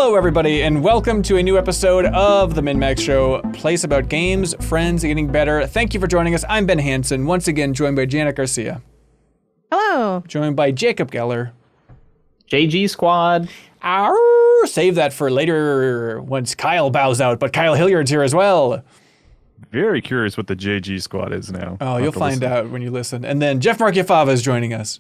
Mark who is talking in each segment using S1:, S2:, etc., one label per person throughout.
S1: Hello, everybody, and welcome to a new episode of the MinnMax Show, a place about games, friends, and getting better. Thank you for joining us. I'm Ben Hansen, once again joined by Janet Garcia.
S2: Hello.
S1: Joined by Jacob Geller.
S3: JG Squad.
S1: Arr, save that for later once Kyle bows out, but Kyle Hilliard's here as well.
S4: Very curious what the JG Squad is now.
S1: Oh, you'll find out when you listen. And then Jeff Markiafava is joining us.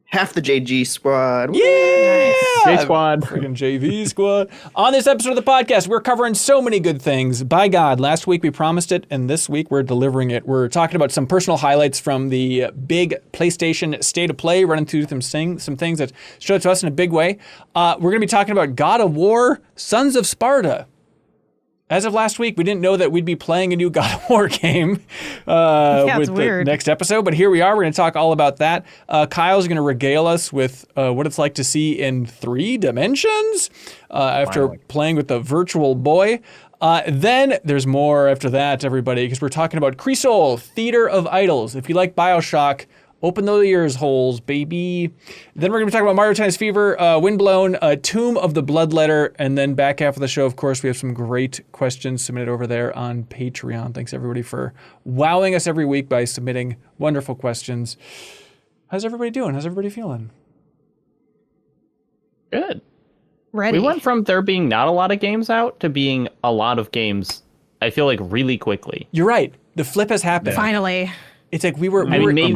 S5: Half the JG Squad.
S1: Yeah!
S3: J Squad.
S1: Freaking JV Squad. On this episode of the podcast, we're covering so many good things. By God, last week we promised it, and this week we're delivering it. We're talking about some personal highlights from the big PlayStation State of Play, running through some things that showed to us in a big way. We're going to be talking about God of War, Sons of Sparta. As of last week, we didn't know that we'd be playing a new God of War game with the next episode, but here we are. We're going to talk all about that. Kyle's going to regale us with what it's like to see in 3 dimensions after playing with the Virtual Boy. Then there's more after that, everybody, because we're talking about Crisol, Theater of Idols. If you like BioShock, open those ears holes, baby. Then we're going to be talking about Mario Tennis Fever, Windblown, Tomb of the Bloodletter, and then back half of the show, of course, we have some great questions submitted over there on Patreon. Thanks, everybody, for wowing us every week by submitting wonderful questions. How's everybody doing? How's everybody feeling?
S3: Good.
S2: Ready.
S3: We went from there being not a lot of games out to being a lot of games, I feel like, really quickly.
S1: You're right. The flip has happened.
S2: Finally.
S1: It's like we were...
S3: maybe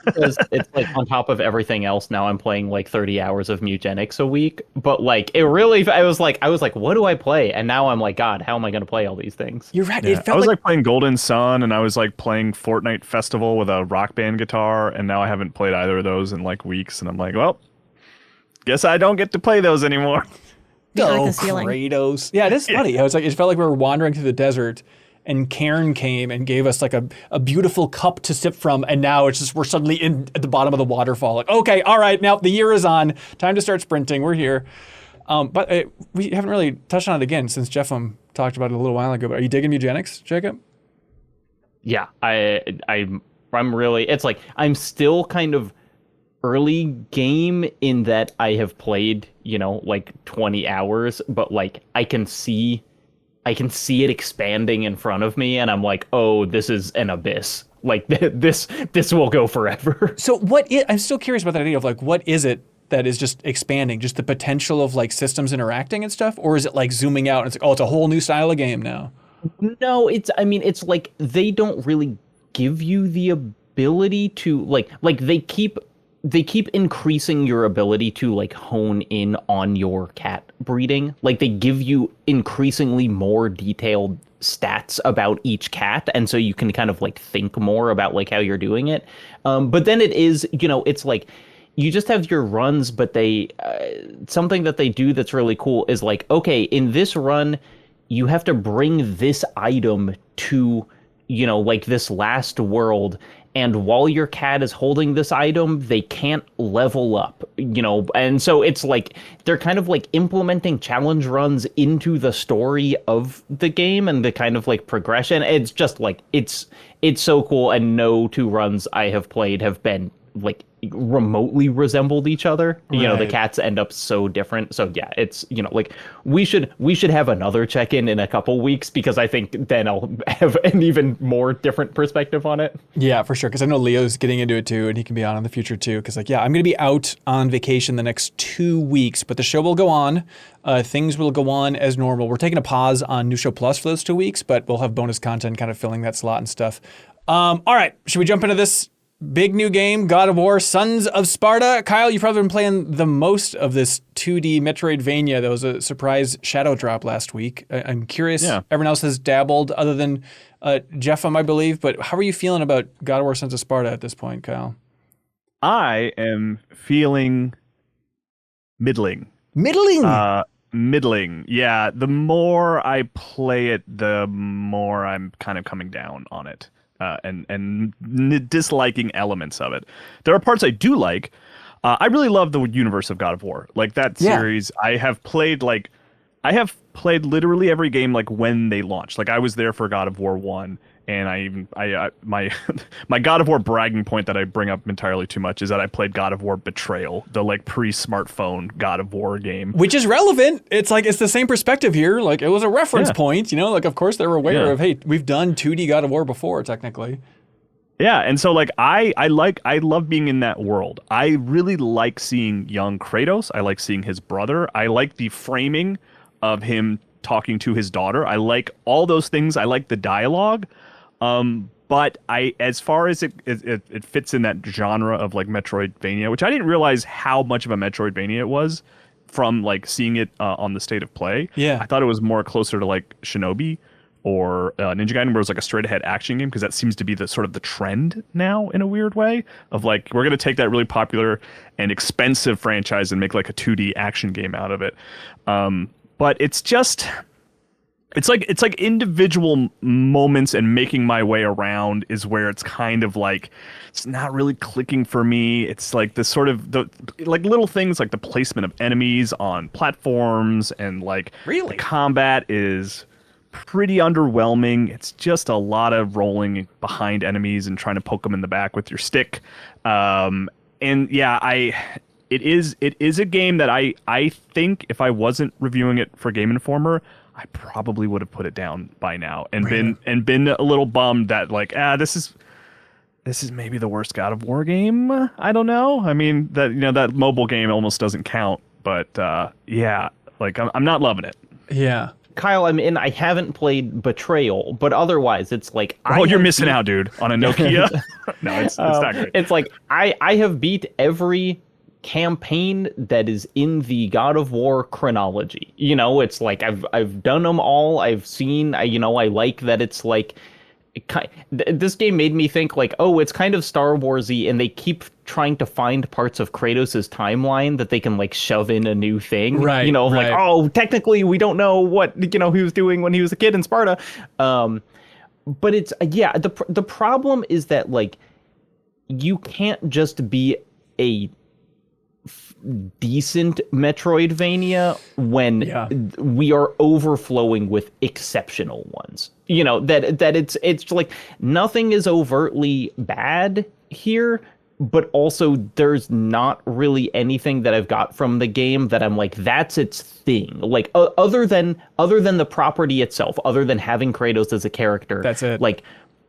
S3: because it's like on top of everything else, now I'm playing like 30 hours of Mewgenics a week. But like, it really, I was like, what do I play? And now I'm like, God, how am I going to play all these things?
S1: You're right.
S4: Yeah. I was like playing Golden Sun, and I was like playing Fortnite Festival with a Rock Band guitar, and now I haven't played either of those in like weeks, and I'm like, well, guess I don't get to play those anymore.
S1: Go, Kratos. Yeah, it is funny. I was like, it felt like we were wandering through the desert, and Cairn came and gave us like a beautiful cup to sip from, and now it's just we're suddenly at the bottom of the waterfall. Like, okay, all right, now the year is on. Time to start sprinting. We're here. But we haven't really touched on it again since Jeff talked about it a little while ago. But are you digging Mewgenics, Jacob?
S3: Yeah, I'm really. It's like I'm still kind of early game in that I have played, like 20 hours, but like I can see it expanding in front of me, and I'm like, oh, this is an abyss. Like, this will go forever.
S1: So I'm still curious about that idea of, like, what is it that is just expanding? Just the potential of, like, systems interacting and stuff? Or is it, like, zooming out and it's like, oh, it's a whole new style of game now?
S3: No, it's like they don't really give you the ability to, like they keep increasing your ability to like hone in on your cat breeding. Like they give you increasingly more detailed stats about each cat, and so you can kind of like think more about like how you're doing it. But then it is, it's like you just have your runs, but they something that they do that's really cool is like, okay, in this run you have to bring this item to, like this last world. And while your cat is holding this item, they can't level up, and so it's like they're kind of like implementing challenge runs into the story of the game and the kind of like progression. It's just like it's so cool. And no 2 runs I have played have been like remotely resembled each other.
S1: Right.
S3: The cats end up so different. So yeah, it's like we should have another check-in in a couple weeks, because I think then I'll have an even more different perspective on it.
S1: Yeah, for sure, because I know Leo's getting into it too, and he can be on in the future too, because like, yeah, I'm going to be out on vacation the next 2 weeks, but the show will go on. Things will go on as normal. We're taking a pause on New Show Plus for those 2 weeks, but we'll have bonus content kind of filling that slot and stuff. All right, should we jump into this big new game, God of War, Sons of Sparta? Kyle, you've probably been playing the most of this 2D Metroidvania. That was a surprise shadow drop last week. I'm curious, Everyone else has dabbled other than Jeff, I believe, but how are you feeling about God of War, Sons of Sparta at this point, Kyle?
S4: I am feeling middling.
S1: Middling?
S4: Middling. Yeah, the more I play it, the more I'm kind of coming down on it. And disliking elements of it. There are parts I do like. I really love the universe of God of War. Like that series, I have played literally every game like when they launched. Like I was there for God of War 1, And my my God of War bragging point that I bring up entirely too much is that I played God of War Betrayal, the like pre-smartphone God of War game.
S1: Which is relevant. It's like, it's the same perspective here. Like, it was a reference point, you know, like, of course they're aware of, hey, we've done 2D God of War before, technically.
S4: Yeah, and so like I love being in that world. I really like seeing young Kratos. I like seeing his brother. I like the framing of him talking to his daughter. I like all those things. I like the dialogue. But as far as it fits in that genre of like Metroidvania, which I didn't realize how much of a Metroidvania it was from like seeing it on the State of Play.
S1: Yeah.
S4: I thought it was more closer to like Shinobi or Ninja Gaiden, where it was like a straight ahead action game, because that seems to be the sort of the trend now in a weird way of like, we're going to take that really popular and expensive franchise and make like a 2D action game out of it. But it's just, it's like individual moments and making my way around is where it's kind of like, it's not really clicking for me. It's like the sort of the like little things like the placement of enemies on platforms and like the combat is pretty underwhelming. It's just a lot of rolling behind enemies and trying to poke them in the back with your stick. And yeah, it is a game that I think if I wasn't reviewing it for Game Informer, I probably would have put it down by now and been a little bummed that like, this is maybe the worst God of War game. I don't know. I mean, that mobile game almost doesn't count, but yeah, like I'm not loving it.
S1: Yeah.
S3: Kyle, I haven't played Betrayal, but otherwise it's like
S4: you're missing out, dude, on a Nokia. No, it's not great.
S3: It's like I have beat every campaign that is in the God of War chronology. You know, it's like I've done them all. I've seen. I like that it's like. This game made me think like, oh, it's kind of Star Wars-y, and they keep trying to find parts of Kratos' timeline that they can like shove in a new thing.
S1: Right.
S3: Like, oh, technically we don't know what he was doing when he was a kid in Sparta. But it's the problem is that like you can't just be a decent Metroidvania when we are overflowing with exceptional ones. That it's like nothing is overtly bad here, but also there's not really anything that I've got from the game that I'm like, that's its thing. Like other than the property itself, other than having Kratos as a character,
S1: that's it.
S3: Like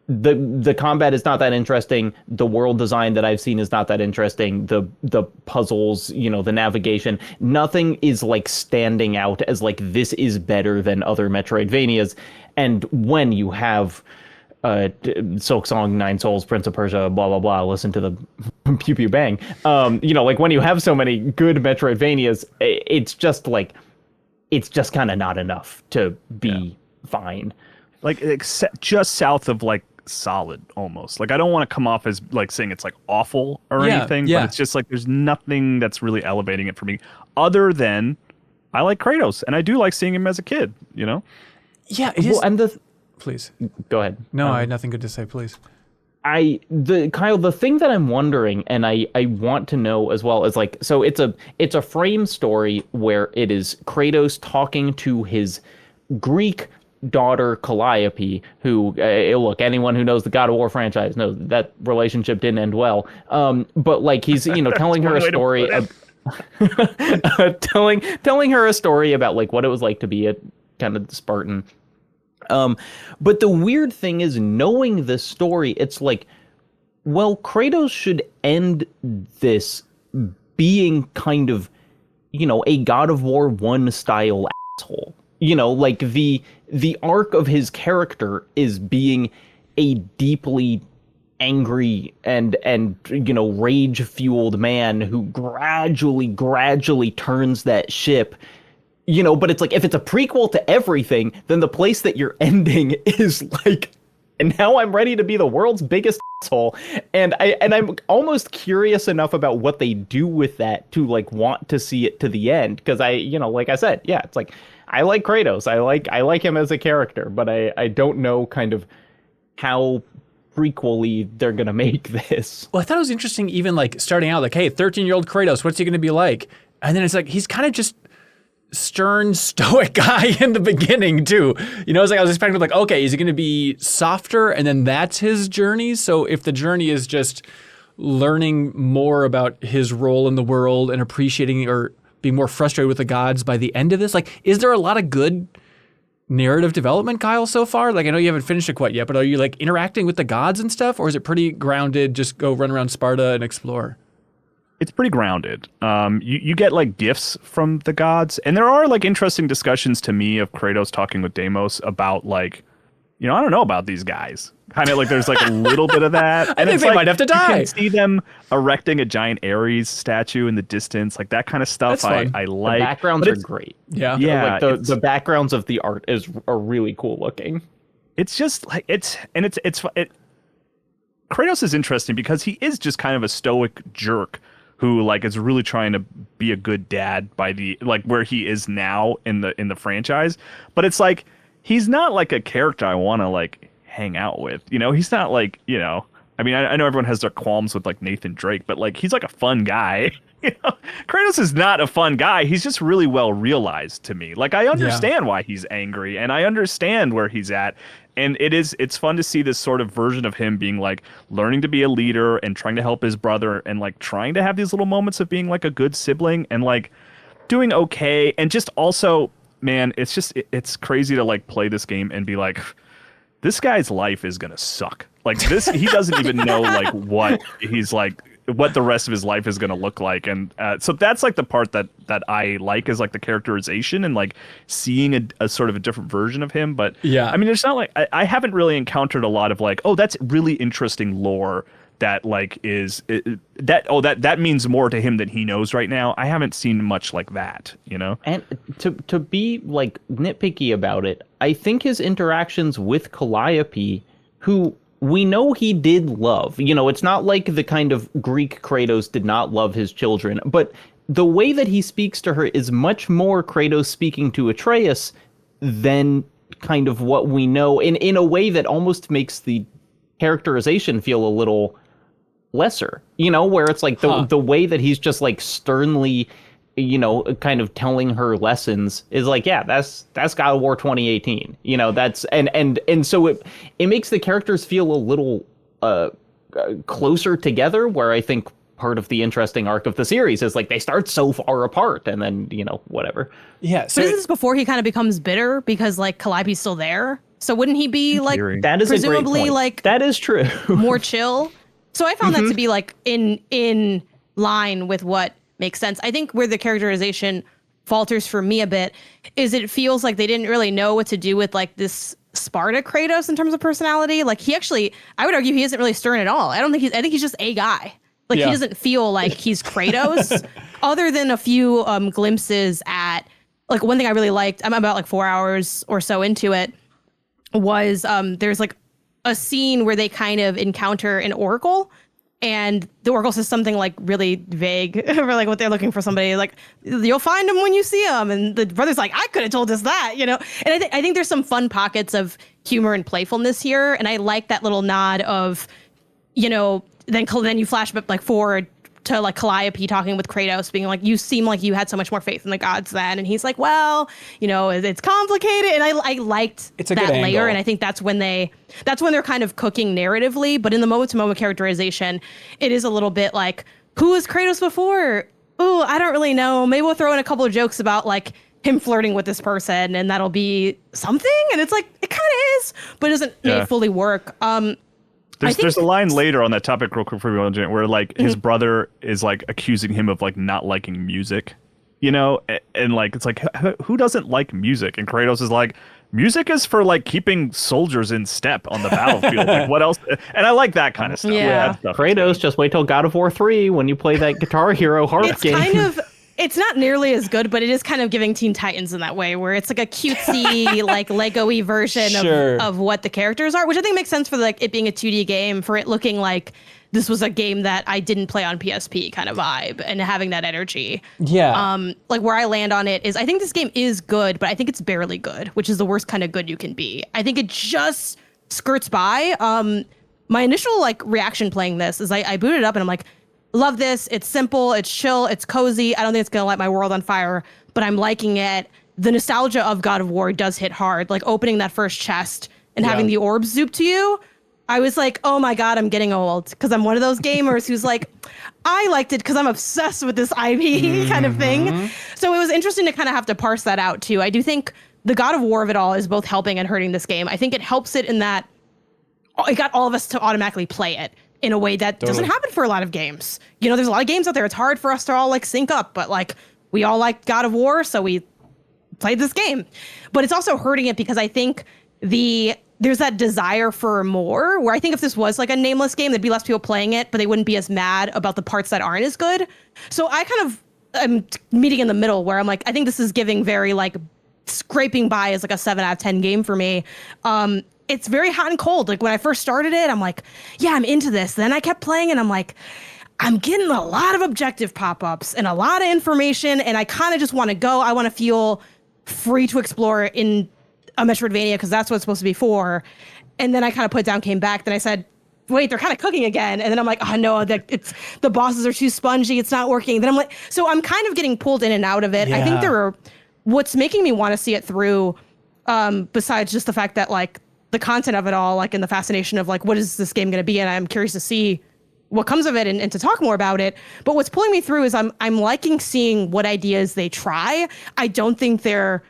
S3: the combat is not that interesting. The world design that I've seen is not that interesting. The puzzles, the navigation, nothing is like standing out as like this is better than other Metroidvanias. And when you have Silk Song, Nine Souls, Prince of Persia, blah blah blah, listen to the pew pew bang. Like when you have so many good Metroidvanias, it's just kind of not enough to be fine.
S4: Like just south of like solid almost. Like I don't want to come off as like saying it's like awful or anything, but it's just like there's nothing that's really elevating it for me other than I like Kratos and I do like seeing him as a kid, Yeah,
S1: it is.
S3: And
S1: please
S3: go ahead.
S1: No, I had nothing good to say. Please.
S3: Kyle, the thing that I'm wondering, and I want to know as well, is like, so it's a frame story where it is Kratos talking to his Greek daughter Calliope, who look, anyone who knows the God of War franchise knows that relationship didn't end well. But like he's telling her a story, telling her a story about like what it was like to be a kind of Spartan. But the weird thing is, knowing this story, it's like, well, Kratos should end this being kind of, a God of War 1 style asshole. Like the arc of his character is being a deeply angry and rage fueled man who gradually turns that ship. But it's like, if it's a prequel to everything, then the place that you're ending is like, and now I'm ready to be the world's biggest asshole. And I'm almost curious enough about what they do with that to like want to see it to the end. Cause like I said, it's like, I like Kratos. I like him as a character, but I don't know kind of how prequel-y they're going to make this.
S1: Well, I thought it was interesting even like starting out like, hey, 13-year-old Kratos, what's he going to be like? And then it's like, he's kind of just stern, stoic guy in the beginning too. You know, it's like I was expecting like, okay, is he going to be softer, and then that's his journey? So if the journey is just learning more about his role in the world and appreciating or being more frustrated with the gods by the end of this, like, is there a lot of good narrative development, Kyle, so far? Like, I know you haven't finished it quite yet, but are you like interacting with the gods and stuff, or is it pretty grounded, just go run around Sparta and explore?
S4: It's pretty grounded. You get like gifts from the gods, and there are like interesting discussions to me of Kratos talking with Deimos about like, you know, I don't know about these guys. Kind of like there's like a little bit of that.
S1: I think they might have to die.
S4: You can see them erecting a giant Ares statue in the distance, like that kind of stuff.
S1: That's fun.
S4: I like.
S3: The backgrounds are great.
S1: Yeah.
S3: Like the backgrounds of the art are really cool looking.
S4: It's just like Kratos is interesting because he is just kind of a stoic jerk who like is really trying to be a good dad by the like where he is now in the franchise. But it's like he's not like a character I want to like hang out with. You know, he's not like, you know, I mean, I know everyone has their qualms with like Nathan Drake, but like he's like a fun guy. You know, Kratos is not a fun guy. He's just really well realized to me. Like I understand why he's angry, and I understand where he's at. And it's fun to see this sort of version of him being like learning to be a leader and trying to help his brother and like trying to have these little moments of being like a good sibling and like doing okay. And just also, man, it's crazy to like play this game and be like, this guy's life is gonna suck. Like this, he doesn't even know like what the rest of his life is gonna look like, and so that's like the part that I like is like the characterization and like seeing a sort of a different version of him. But
S1: yeah,
S4: I mean, it's not like I haven't really encountered a lot of like, oh, that's really interesting lore that like that means more to him than he knows right now. I haven't seen much like that, you know.
S3: And to be like nitpicky about it, I think his interactions with Calliope, who we know he did love, you know, it's not like the kind of Greek Kratos did not love his children, but the way that he speaks to her is much more Kratos speaking to Atreus than kind of what we know in a way that almost makes the characterization feel a little lesser, you know, where it's like the way that he's just like sternly, you know, kind of telling her lessons is like, yeah, that's God of War 2018, you know, that's and so it makes the characters feel a little closer together, where I think part of the interesting arc of the series is like they start so far apart and then, you know, whatever.
S1: Yeah. So
S2: but isn't this before he kind of becomes bitter because like Calliope's still there? So wouldn't he be like
S3: that is
S2: presumably
S3: a great point.
S2: like
S3: that is true
S2: more chill? So I found that to be like in line with what makes sense. I think where the characterization falters for me a bit is it feels like they didn't really know what to do with like this Sparta Kratos in terms of personality. Like he actually, I would argue he isn't really stern at all. I think he's just a guy. Like he doesn't feel like he's Kratos other than a few glimpses at like one thing I really liked. I'm about like 4 hours or so into it was there's like a scene where they kind of encounter an oracle, and the oracle says something like really vague for like what they're looking for somebody, like you'll find him when you see him, and the brother's like, I could have told us that, you know. And I think there's some fun pockets of humor and playfulness here, and I like that little nod of, you know, then you flash like forward to like Calliope talking with Kratos, being like, you seem like you had so much more faith in the gods then. And he's like, well, you know, it's complicated. And I liked that layer.
S1: Angle.
S2: And I think that's when they're kind of cooking narratively. But in the moment to moment characterization, it is a little bit like, who was Kratos before? Ooh, I don't really know. Maybe we'll throw in a couple of jokes about like him flirting with this person and that'll be something. And it's like, it kind of is, but it doesn't made fully work.
S4: There's a line later on that topic real quick for you, where like his brother is like accusing him of like not liking music, you know, and like it's like who doesn't like music? And Kratos is like, music is for like keeping soldiers in step on the battlefield. Like what else? And I like that kind of stuff.
S2: Yeah.
S4: That stuff
S3: Kratos, just wait till God of War 3 when you play that Guitar Hero harp
S2: it's
S3: game.
S2: kind of, it's not nearly as good, but it is kind of giving Teen Titans in that way, where it's like a cutesy, like Lego-y version of what the characters are, which I think makes sense for like it being a 2D game, for it looking like this was a game that I didn't play on PSP kind of vibe and having that energy.
S1: Yeah.
S2: Like where I land on it is I think this game is good, but I think it's barely good, which is the worst kind of good you can be. I think it just skirts by. My initial like reaction playing this is I booted it up and I'm like, love this. It's simple, it's chill, it's cozy. I don't think it's gonna light my world on fire, but I'm liking it. The nostalgia of God of War does hit hard. Like opening that first chest and having the orbs zoop to you. I was like, oh my God, I'm getting old. Because I'm one of those gamers who's like, I liked it because I'm obsessed with this IP kind of thing. So it was interesting to kind of have to parse that out too. I do think the God of War of it all is both helping and hurting this game. I think it helps it in that it got all of us to automatically play it in a way that doesn't happen for a lot of games. You know, there's a lot of games out there. It's hard for us to all like sync up, but like we all like God of War, so we played this game. But it's also hurting it because I think there's that desire for more, where I think if this was like a nameless game, there'd be less people playing it, but they wouldn't be as mad about the parts that aren't as good. So I kind of am meeting in the middle where I'm like, I think this is giving very like scraping by as like a 7 out of 10 game for me. It's very hot and cold. Like when I first started it, I'm like, yeah, I'm into this. Then I kept playing and I'm like, I'm getting a lot of objective pop-ups and a lot of information, and I kind of just want to go. I want to feel free to explore in a Metroidvania because that's what it's supposed to be for. And then I kind of put it down, came back. Then I said, wait, they're kind of cooking again. And then I'm like, oh no, the bosses are too spongy. It's not working. Then I'm like, so I'm kind of getting pulled in and out of it. I think what's making me want to see it through, besides just the fact that like the content of it all, like, and the fascination of like, what is this game going to be? And I'm curious to see what comes of it and to talk more about it. But what's pulling me through is I'm liking seeing what ideas they try. I don't think they're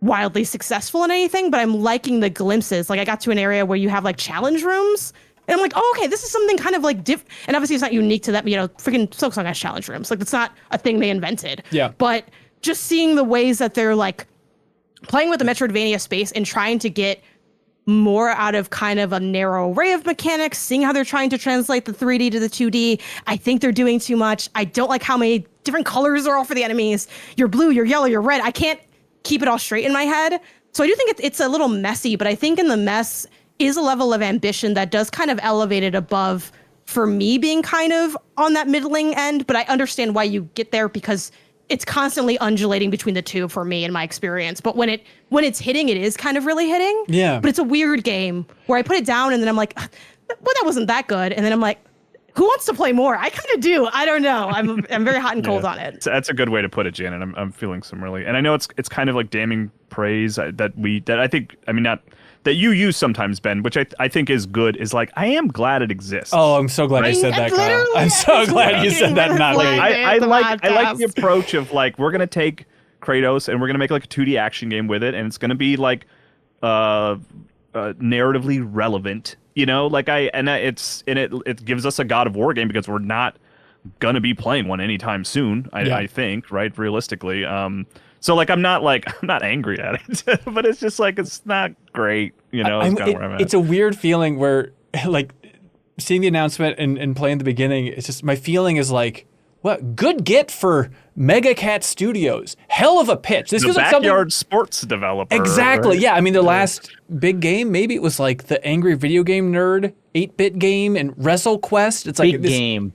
S2: wildly successful in anything, but I'm liking the glimpses. Like I got to an area where you have like challenge rooms and I'm like, oh, okay, this is something kind of like and obviously it's not unique to them, you know, freaking Silksong has challenge rooms. Like that's not a thing they invented. Yeah. But just seeing the ways that they're like playing with the Metroidvania space and trying to get more out of kind of a narrow array of mechanics, seeing how they're trying to translate the 3D to the 2D. I think they're doing too much. I don't like how many different colors are all for the enemies. You're blue, you're yellow, you're red. I can't keep it all straight in my head. So I do think it's a little messy, but I think in the mess is a level of ambition that does kind of elevate it above for me being kind of on that middling end. But I understand why you get there because it's constantly undulating between the two for me in my experience. But when it's hitting, it is kind of really hitting. Yeah. But it's a weird game where I put it down and then I'm like, well, that wasn't that good. And then I'm like, who wants to play more? I kind of do. I don't know. I'm very hot and cold on it.
S4: That's a good way to put it, Janet. I'm feeling some really, and I know it's kind of like damning praise that I think, I mean, not that you use sometimes, Ben, which I think is good, is like, I am glad it exists.
S1: Oh, I'm so glad you said that, Kyle. I'm so glad you said that. Not
S4: like, I like the approach of like, we're gonna take Kratos and we're gonna make like a 2D action game with it, and it's gonna be like narratively relevant. You know, like it gives us a God of War game because we're not gonna be playing one anytime soon. I think, right? Realistically, so like I'm not angry at it, but it's just like it's not great. You know, it's kind of where I'm at.
S1: It's a weird feeling where like seeing the announcement and playing the beginning. It's just my feeling is like, what good get for Mega Cat Studios? Hell of a pitch. This
S4: the
S1: was like
S4: backyard sports developer.
S1: Exactly.
S4: Right?
S1: Yeah. I mean, the last big game, maybe it was like the Angry Video Game Nerd 8-bit game and WrestleQuest. It's like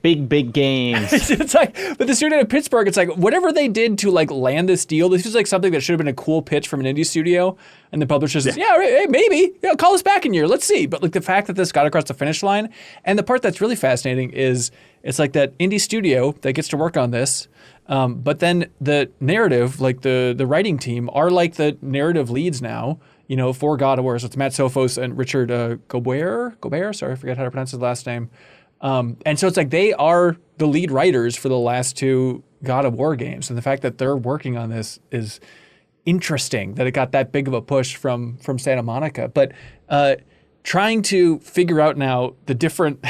S3: big games.
S1: It's like, but the studio in Pittsburgh, it's like whatever they did to like land this deal. This was like something that should have been a cool pitch from an indie studio, and the publisher says, hey, maybe, call us back in a year. Let's see. But like the fact that this got across the finish line, and the part that's really fascinating is it's like that indie studio that gets to work on this. But then the narrative, like the writing team, are like the narrative leads now, you know, for God of War. So it's Matt Sophos and Richard Gobert. Sorry, I forget how to pronounce his last name. And so it's like they are the lead writers for the last two God of War games. And the fact that they're working on this is interesting, that it got that big of a push from Santa Monica. But trying to figure out now the different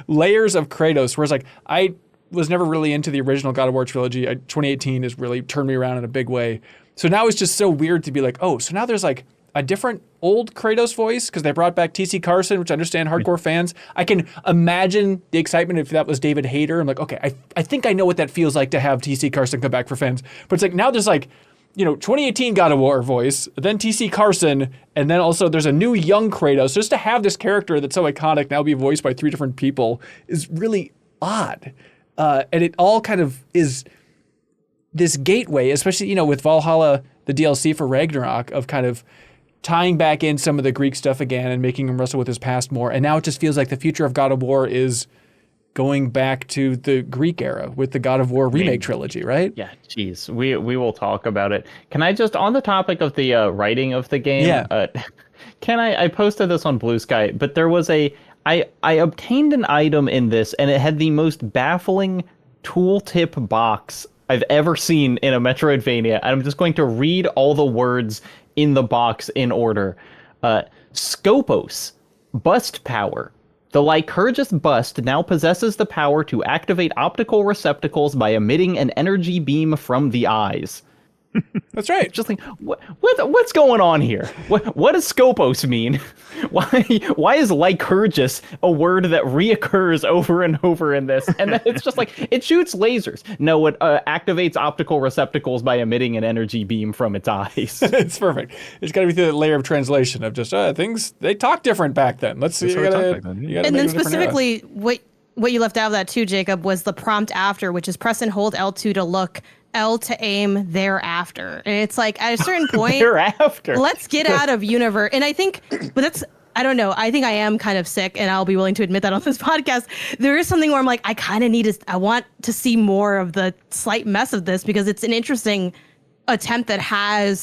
S1: layers of Kratos, whereas like I was never really into the original God of War trilogy. 2018 has really turned me around in a big way. So now it's just so weird to be like, oh, so now there's like a different old Kratos voice because they brought back T.C. Carson, which I understand hardcore fans. I can imagine the excitement if that was David Hayter. I'm like, okay, I think I know what that feels like to have T.C. Carson come back for fans. But it's like now there's like, you know, 2018 God of War voice, then T.C. Carson, and then also there's a new young Kratos. Just to have this character that's so iconic now be voiced by three different people is really odd. And it all kind of is this gateway, especially, you know, with Valhalla, the DLC for Ragnarok, of kind of tying back in some of the Greek stuff again and making him wrestle with his past more. And now it just feels like the future of God of War is going back to the Greek era with the God of War remake trilogy, right?
S3: Yeah, geez, we will talk about it. Can I just, on the topic of the writing of the game, I posted this on Blue Sky, but there was I obtained an item in this, and it had the most baffling tooltip box I've ever seen in a Metroidvania. I'm just going to read all the words in the box in order. Scopos, bust power. The Lycurgus bust now possesses the power to activate optical receptacles by emitting an energy beam from the eyes.
S1: That's right.
S3: Just like, what's going on here? What does Scopos mean? Why is Lycurgus a word that reoccurs over and over in this? And then it's just like, it shoots lasers. No, it activates optical receptacles by emitting an energy beam from its eyes.
S1: It's perfect. It's got to be through that layer of translation of just things. They talked different back then. Let's see.
S2: And then specifically, what you left out of that too, Jacob, was the prompt after, which is press and hold L2 to look, L to aim, thereafter. And it's like at a certain point,
S3: thereafter.
S2: Let's get out of universe. And I think, I don't know. I think I am kind of sick, and I'll be willing to admit that on this podcast. There is something where I'm like, I want to see more of the slight mess of this, because it's an interesting attempt that I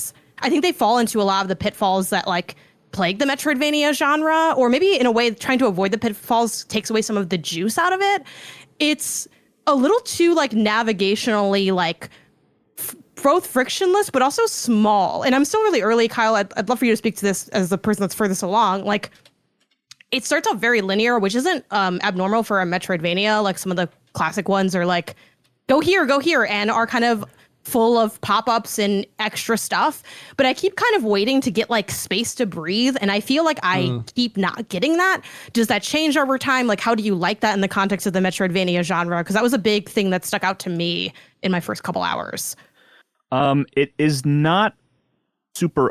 S2: think they fall into a lot of the pitfalls that like plague the Metroidvania genre, or maybe in a way trying to avoid the pitfalls takes away some of the juice out of it. It's a little too like navigationally like both frictionless but also small. And I'm still really early, Kyle. I'd love for you to speak to this as the person that's furthest along. Like, it starts off very linear, which isn't abnormal for a Metroidvania. Like some of the classic ones are like, go here, and are kind of full of pop-ups and extra stuff. But I keep kind of waiting to get like space to breathe, and I feel like I keep not getting that. Does that change over time? Like, how do you like that in the context of the Metroidvania genre? Because that was a big thing that stuck out to me in my first couple hours.
S4: It is not super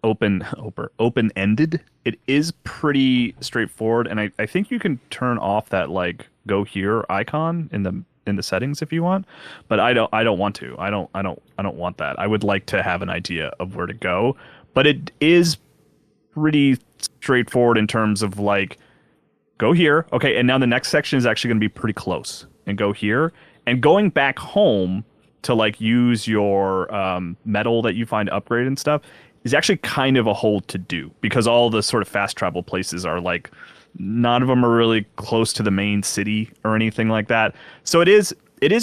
S4: open-ended. It is pretty straightforward, and I think you can turn off that like go here icon in the settings if you want, but I don't want to. I don't want that. I would like to have an idea of where to go, but it is pretty straightforward in terms of like, go here, okay, and now the next section is actually going to be pretty close, and go here, and going back home to like use your metal that you find to upgrade and stuff is actually kind of a whole to do, because all the sort of fast travel places are like, none of them are really close to the main city or anything like that. So it is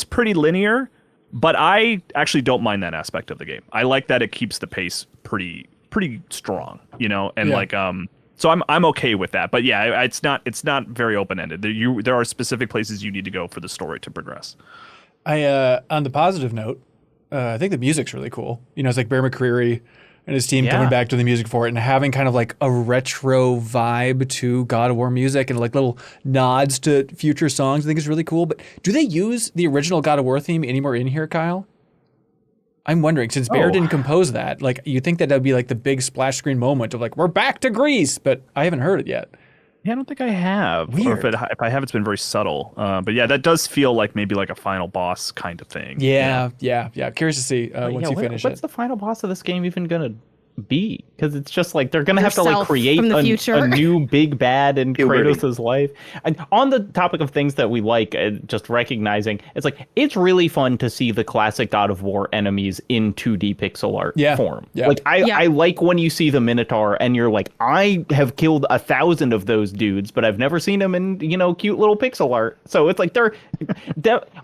S4: pretty linear, but I actually don't mind that aspect of the game. I like that it keeps the pace pretty strong, you know, and so I'm okay with that. But yeah, it's not very open-ended. There are specific places you need to go for the story to progress.
S1: On the positive note, I think the music's really cool. You know, it's like Bear McCreary and his team coming back to the music for it and having kind of like a retro vibe to God of War music and like little nods to future songs. I think is really cool. But do they use the original God of War theme anymore in here, Kyle? I'm wondering, since Bear didn't compose that, like you think that would be like the big splash screen moment of like, we're back to Greece, but I haven't heard it yet.
S4: Yeah, I don't think I have.
S1: Weird.
S4: Or if I have, it's been very subtle. But yeah, that does feel like maybe like a final boss kind of thing.
S1: Yeah. Curious to see once you finish
S3: what's
S1: it.
S3: the final boss of this game even gonna be? Because it's just like they're gonna have to
S2: Yourself
S3: like create
S2: from the
S3: a
S2: future.
S3: new big bad in
S5: Puberty.
S3: Kratos' life. And on the topic of things that we like, just recognizing, it's like it's really fun to see the classic God of War enemies in 2D pixel art form.
S1: Yeah.
S3: Like I like when you see the Minotaur and you're like, I have killed 1,000 of those dudes, but I've never seen them in, you know, cute little pixel art. So it's like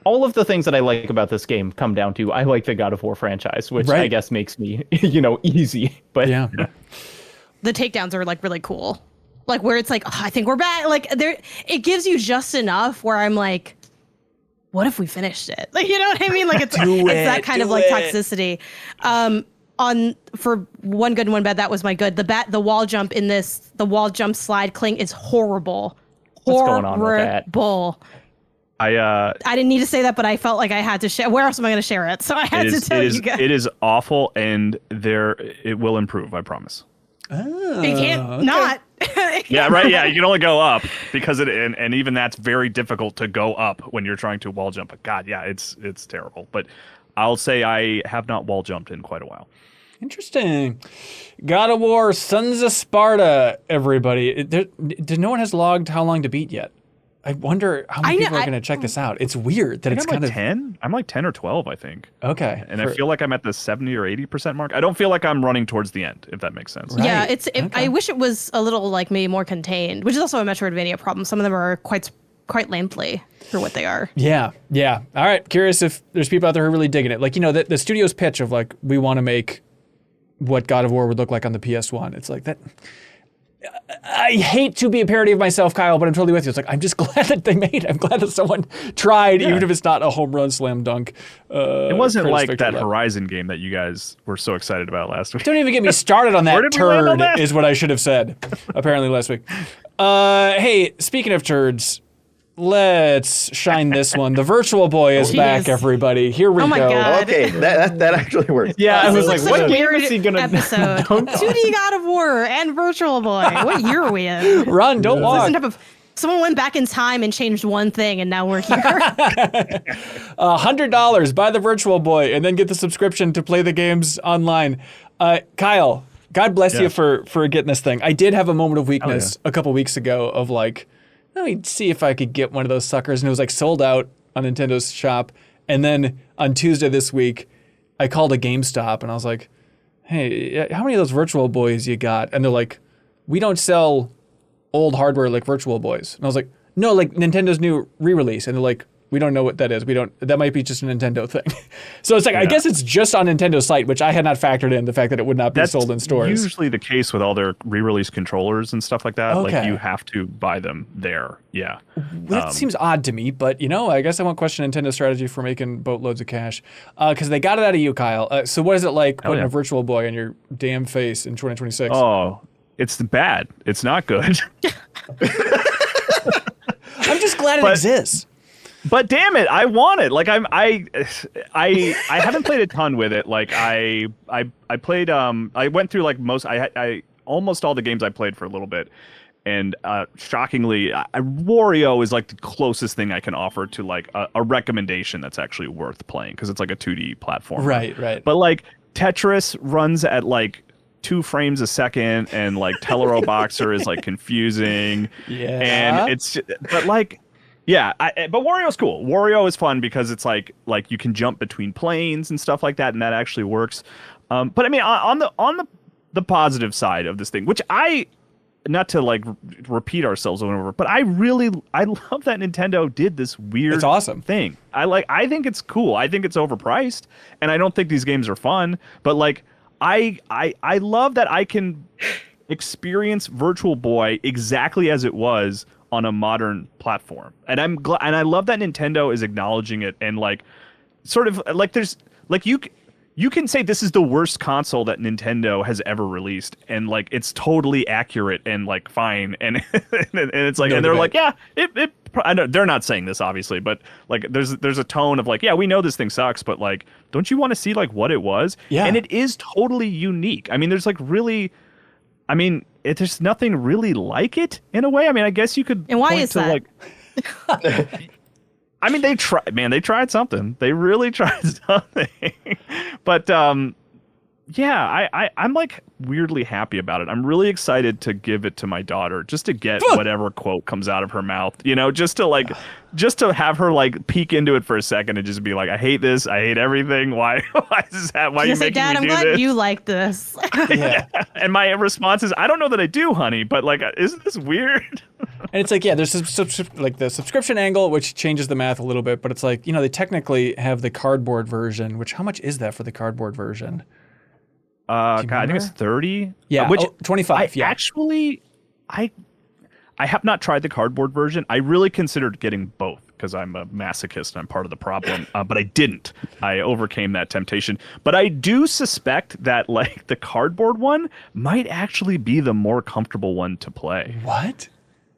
S3: all of the things that I like about this game come down to I like the God of War franchise, which I guess makes me, you know, easy. But
S2: the takedowns are like really cool, like where it's like, oh, I think we're back. Like it gives you just enough where I'm like, what if we finished it? Like, you know what I mean? Like it's that kind of like toxicity. For one good and one bad, that was my good. The wall jump in this, the wall jump slide cling is horrible.
S3: What's going on with that?
S2: Horrible.
S4: I
S2: didn't need to say that, but I felt like I had to share. Where else am I going to share it? So I had to tell you guys.
S4: It is awful, and it will improve. I promise.
S1: Oh,
S2: it can't not.
S4: Yeah, right. Yeah, you can only go up because and even that's very difficult to go up when you're trying to wall jump. But God, yeah, it's terrible. But I'll say I have not wall jumped in quite a while.
S1: Interesting. God of War, Sons of Sparta, everybody. No one has logged how long to beat yet. I wonder how many people are going to check this out. It's weird that it's kind of
S4: 10. I'm like 10 or 12, I think.
S1: Okay.
S4: And I feel like I'm at the 70 or 80% mark. I don't feel like I'm running towards the end, if that makes sense.
S1: Right.
S2: Yeah,
S1: Okay.
S2: I wish it was a little like maybe more contained, which is also a Metroidvania problem. Some of them are quite lengthy for what they are.
S1: Yeah. All right. Curious if there's people out there who are really digging it. Like, the studio's pitch of like, we want to make what God of War would look like on the PS1. It's like that. I hate to be a parody of myself, Kyle, but I'm totally with you. It's like, I'm just glad that they made it. I'm glad that someone tried, even if it's not a home run slam dunk.
S4: It wasn't
S1: Kratos
S4: like
S1: victory
S4: that
S1: lap.
S4: Horizon game that you guys were so excited about last week.
S1: Don't even get me started on
S4: Where
S1: that
S4: did we land on
S1: turd,
S4: that?
S1: is what I should have said, apparently last week. Hey, speaking of turds, let's shine this one. The Virtual Boy is
S2: Jeez.
S1: back, everybody. Here we
S2: Oh my
S1: go.
S2: God.
S5: Okay, that actually works.
S3: Yeah, I was
S2: This
S3: like,
S2: is such
S3: what
S2: a
S3: game
S2: weird
S3: is he gonna
S2: episode?
S3: dunk on?
S2: 2D God of War and Virtual Boy. What year are we in?
S1: Run, don't walk.
S2: Some type of someone went back in time and changed one thing, and now we're here.
S1: $100, buy the Virtual Boy, and then get the subscription to play the games online. Kyle, God bless you for getting this thing. I did have a moment of weakness a couple weeks ago of like, let me see if I could get one of those suckers. And it was like sold out on Nintendo's shop. And then on Tuesday this week, I called a GameStop and I was like, hey, how many of those Virtual Boys you got? And they're like, we don't sell old hardware like Virtual Boys. And I was like, no, like Nintendo's new re-release. And they're like, we don't know what that is. That might be just a Nintendo thing. So it's like, I guess it's just on Nintendo's site, which I had not factored in, the fact that it would not be sold in stores.
S4: Usually the case with all their re-release controllers and stuff like that.
S1: Okay.
S4: Like you have to buy them there. Yeah.
S1: That seems odd to me, but I guess I won't question Nintendo's strategy for making boatloads of cash. Because they got it out of you, Kyle. So what is it like putting a Virtual Boy on your damn face in 2026?
S4: Oh, it's bad. It's not good.
S1: I'm just glad it exists.
S4: But damn it, I want it. Like I haven't played a ton with it. Like I played I went through like I almost all the games I played for a little bit. And shockingly, Wario is like the closest thing I can offer to like a recommendation that's actually worth playing because it's like a 2D platform.
S1: Right.
S4: But like Tetris runs at like 2 frames a second, and like Tellero Boxer is like confusing.
S1: Yeah.
S4: And it's but like. Yeah, but Wario's cool. Wario is fun because it's like you can jump between planes and stuff like that, and that actually works. But I mean, on the positive side of this thing, which not to like repeat ourselves over and over, but I love that Nintendo did this weird
S1: It's awesome.
S4: thing. I think it's cool. I think it's overpriced, and I don't think these games are fun. But like I love that I can experience Virtual Boy exactly as it was on a modern platform, and I'm glad, and I love that Nintendo is acknowledging it, and like sort of like there's like you can say this is the worst console that Nintendo has ever released, and like it's totally accurate and like fine, and and it's like, and they're like, yeah, it I know they're not saying this obviously, but like there's a tone of like, yeah, we know this thing sucks, but like, don't you want to see like what it was?
S1: Yeah.
S4: And it is totally unique. I mean, there's like really, I mean, there's nothing really like it in a way. I mean, I guess you could.
S2: And why
S4: point
S2: is
S4: to,
S2: that?
S4: Like, I mean, they tried. Man, they tried something. They really tried something. But yeah, I'm like weirdly happy about it. I'm really excited to give it to my daughter, just to get whatever quote comes out of her mouth. Just to have her like peek into it for a second and just be like, I hate this. I hate everything. Why is this happening? Why are you
S2: Say,
S4: making
S2: Dad,
S4: me
S2: I'm
S4: do
S2: glad
S4: this?
S2: you like this.
S1: Yeah.
S4: And my response is, I don't know that I do, honey, but like, isn't this weird?
S1: And it's like, yeah, there's like the subscription angle, which changes the math a little bit, but it's like, they technically have the cardboard version, which how much is that for the cardboard version?
S4: God, I think it's 30.
S1: Yeah,
S4: which
S1: 25. Yeah.
S4: Actually, I have not tried the cardboard version. I really considered getting both because I'm a masochist and I'm part of the problem. But I didn't. I overcame that temptation. But I do suspect that like the cardboard one might actually be the more comfortable one to play.
S1: What?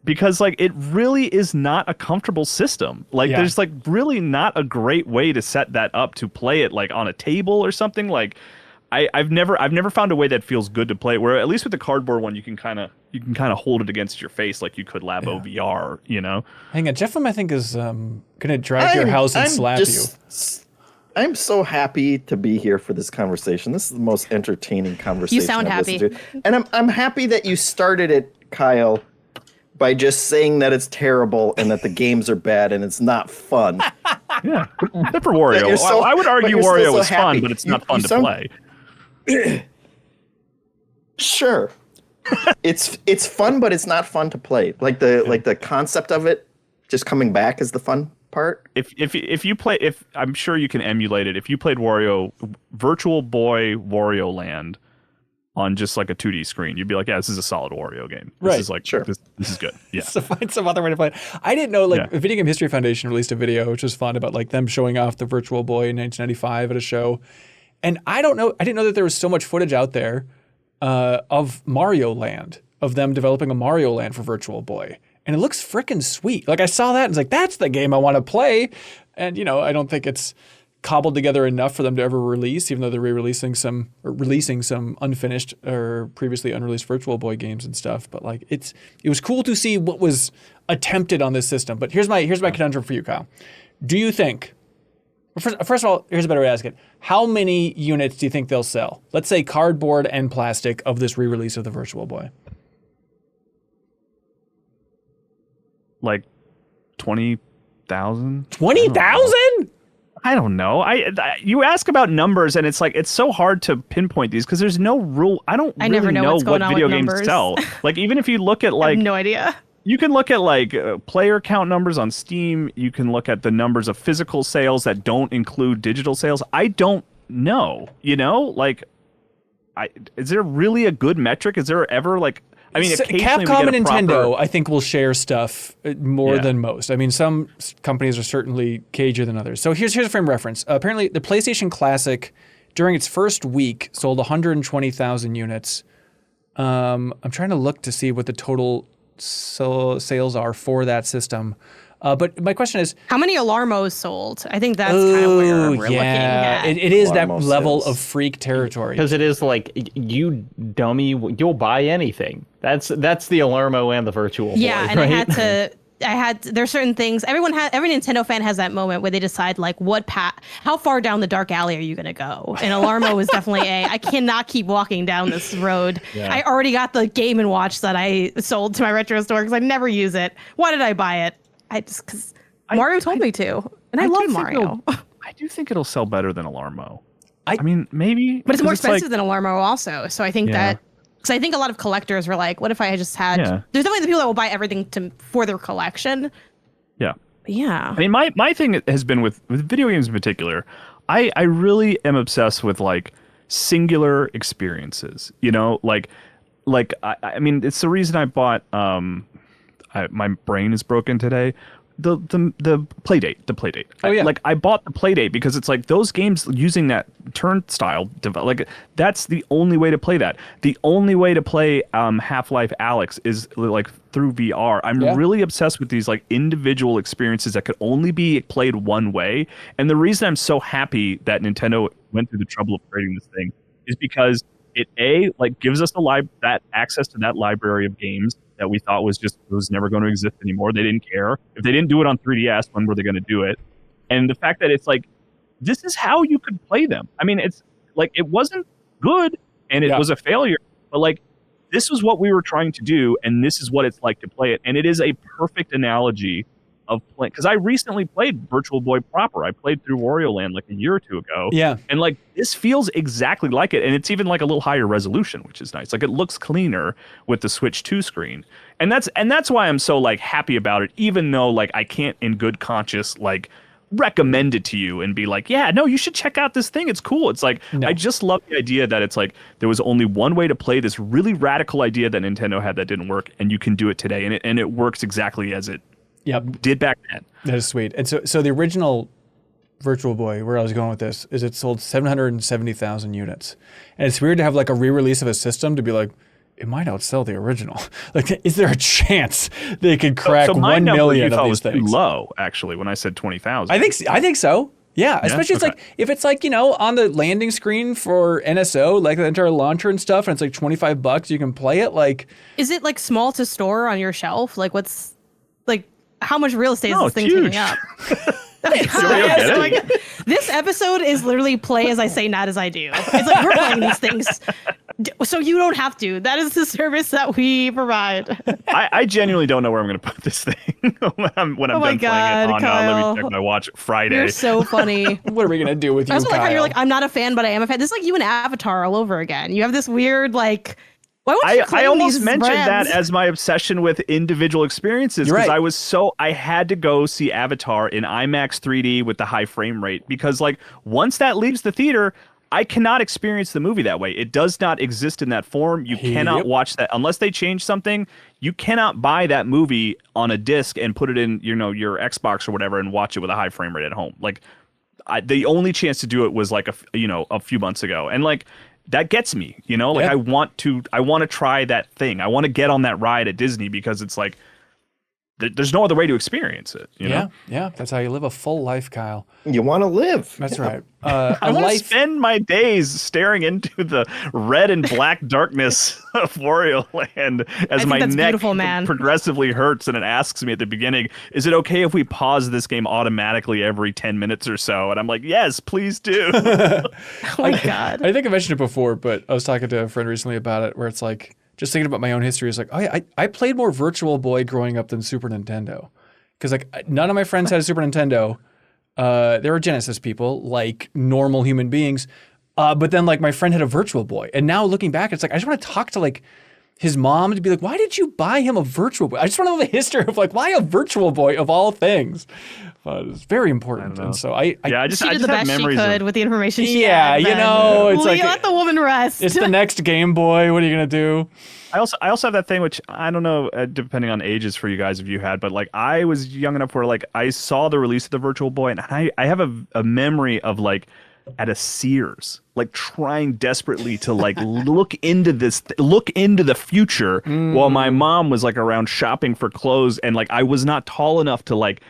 S4: Because like it really is not a comfortable system. Like there's like really not a great way to set that up to play it like on a table or something. Like I've never found a way that feels good to play it, where at least with the cardboard one you can kind of hold it against your face like you could Labo VR,
S1: Hang on, Jeff, I think is gonna drive to your house and slap you.
S5: I'm so happy to be here for this conversation. This is the most entertaining conversation.
S2: You sound
S5: I've
S2: happy.
S5: listened to. And I'm happy that you started it, Kyle, by just saying that it's terrible and that the games are bad and it's not fun.
S4: Yeah, except for Wario. I would argue Wario was fun, but it's not fun to play.
S5: Sure. It's fun, but it's not fun to play. Like the concept of it just coming back is the fun part.
S4: If you play, I'm sure you can emulate it. If you played Virtual Boy Wario Land on just like a 2D screen, you'd be like, yeah, this is a solid Wario game. This is like, sure. This is good. Yeah.
S1: So find some other way to play it. I didn't know, Video Game History Foundation released a video, which was fun, about like them showing off the Virtual Boy in 1995 at a show. And I didn't know that there was so much footage out there of Mario Land, of them developing a Mario Land for Virtual Boy. And it looks freaking sweet. Like I saw that and was like, that's the game I want to play. And I don't think it's cobbled together enough for them to ever release, even though they're releasing some unfinished or previously unreleased Virtual Boy games and stuff. But like it was cool to see what was attempted on this system. But here's my conundrum for you, Kyle. Do you think, first of all, here's a better way to ask it. How many units do you think they'll sell? Let's say cardboard and plastic of this re-release of the Virtual Boy.
S4: Like 20,000?
S1: 20,000?
S4: I don't know. You ask about numbers, and it's like it's so hard to pinpoint these because there's no rule. I never know what video games sell. Like even if you look at like,
S2: I have no idea.
S4: You can look at like player count numbers on Steam. You can look at the numbers of physical sales that don't include digital sales. I don't know. Like, is there really a good metric? Is there ever like? I mean, occasionally
S1: Capcom and Nintendo, I think, will share stuff more than most. I mean, some companies are certainly cagier than others. So here's a frame of reference. Apparently, the PlayStation Classic, during its first week, sold 120,000 units. I'm trying to look to see what the total sales are for that system. But my question is,
S2: how many Alarmos sold? I think that's kind of where we're looking at.
S1: It is that level of freak territory.
S3: Because it is like, you dummy, you'll buy anything. That's the Alarmo and the Virtual Boy.
S2: Yeah, and
S3: right?
S2: there's certain things. Every Nintendo fan has that moment where they decide like how far down the dark alley are you going to go? And Alarmo is definitely I cannot keep walking down this road. Yeah. I already got the Game & Watch that I sold to my retro store because I never use it. Why did I buy it? Because Mario told me to, and I love Mario.
S4: I do think it'll sell better than Alarmo. I mean, maybe.
S2: But it's more expensive than Alarmo also. So I think because I think a lot of collectors were like, what if I just had, there's definitely the people that will buy everything for their collection. Yeah. But yeah.
S4: I mean, my thing has been with video games in particular, I really am obsessed with like singular experiences, like I mean, it's the reason I bought, my brain is broken today. The Playdate.
S1: Oh yeah.
S4: I bought the Playdate because it's like those games using that turnstile, like that's the only way to play that. The only way to play Half-Life Alyx is like through VR. I'm really obsessed with these like individual experiences that could only be played one way. And the reason I'm so happy that Nintendo went through the trouble of creating this thing is because it gives us that access to that library of games that we thought was never going to exist anymore. They didn't care. If they didn't do it on 3DS, when were they going to do it? And the fact that it's like, this is how you could play them. I mean, it's like, it wasn't good and it was a failure, but like, this was what we were trying to do, and this is what it's like to play it. And it is a perfect analogy of playing, because I recently played Virtual Boy proper. I played through Wario Land like a year or two ago.
S1: Yeah.
S4: And like this feels exactly like it. And it's even like a little higher resolution, which is nice. Like it looks cleaner with the Switch 2 screen. And that's why I'm so like happy about it, even though like I can't in good conscience like recommend it to you and be like, yeah, no, you should check out this thing. It's cool. It's like, I just love the idea that it's like there was only one way to play this really radical idea that Nintendo had that didn't work, and you can do it today. And it works exactly as it did back then.
S1: That is sweet. And so the original Virtual Boy, where I was going with this, is it sold 770,000 units. And it's weird to have like a re-release of a system to be like, it might outsell the original. Like, is there a chance they could crack 1 million of these things?
S4: Too low, actually, when I said 20,000.
S1: I think so. Yeah, especially it's like if it's like, on the landing screen for NSO, like the entire launcher and stuff, and it's like $25, you can play it. Like,
S2: is it like small to store on your shelf? Like, what's like, how much real estate is this thing taking up?
S4: Get
S2: Like, this episode is literally play as I say, not as I do. It's like we're playing these things, so you don't have to. That is the service that we provide.
S4: I genuinely don't know where I'm going to put this thing when I'm done playing it on. Let me check my watch Friday.
S2: You're so funny.
S1: What are we gonna do with you,
S2: I also like how
S1: Kyle?
S2: you're like, I'm not a fan, but I am a fan. This is like you and Avatar all over again. You have this weird like. Why would you claim
S4: I almost
S2: these
S4: mentioned
S2: brands?
S4: that as my obsession with individual experiences
S1: You're
S4: because
S1: right.
S4: I had to go see Avatar in IMAX 3D with the high frame rate because like once that leaves the theater, I cannot experience the movie that way. It does not exist in that form. You cannot watch that unless they change something. You cannot buy that movie on a disc and put it in your Xbox or whatever and watch it with a high frame rate at home. Like the only chance to do it was like a few months ago, and like. That gets me, like I want to try that thing. I want to get on that ride at Disney because it's like, there's no other way to experience it. You know?
S1: Yeah. That's how you live a full life, Kyle.
S5: You want to live.
S1: That's right.
S4: I want to spend my days staring into the red and black darkness of Wario Land as my
S2: that's
S4: neck
S2: beautiful, man.
S4: progressively hurts and it asks me at the beginning, is it okay if we pause this game automatically every 10 minutes or so? And I'm like, yes, please do.
S2: Oh my God.
S1: I think I mentioned it before, but I was talking to a friend recently about it, where it's like, just thinking about my own history, it's like, oh yeah, I played more Virtual Boy growing up than Super Nintendo, because like none of my friends had a Super Nintendo. They were Genesis people, like normal human beings. But then like my friend had a Virtual Boy, and now looking back, it's like I just want to talk to like his mom to be like, why did you buy him a Virtual Boy? I just want to know the history of like why a Virtual Boy of all things. It's very important, and so I
S2: She did the
S4: have
S2: best she
S4: memories
S2: could with the information she
S1: yeah,
S2: had.
S1: you
S2: then.
S1: know, it's
S2: We
S1: like
S2: let the woman rest.
S1: it's the next Game Boy. What are you gonna do?
S4: I also have that thing, which I don't know, depending on ages for you guys, if you had, but like I was young enough where like I saw the release of the Virtual Boy, and I have a memory of like at a Sears, like trying desperately to like look into the future while my mom was like around shopping for clothes, and like I was not tall enough to like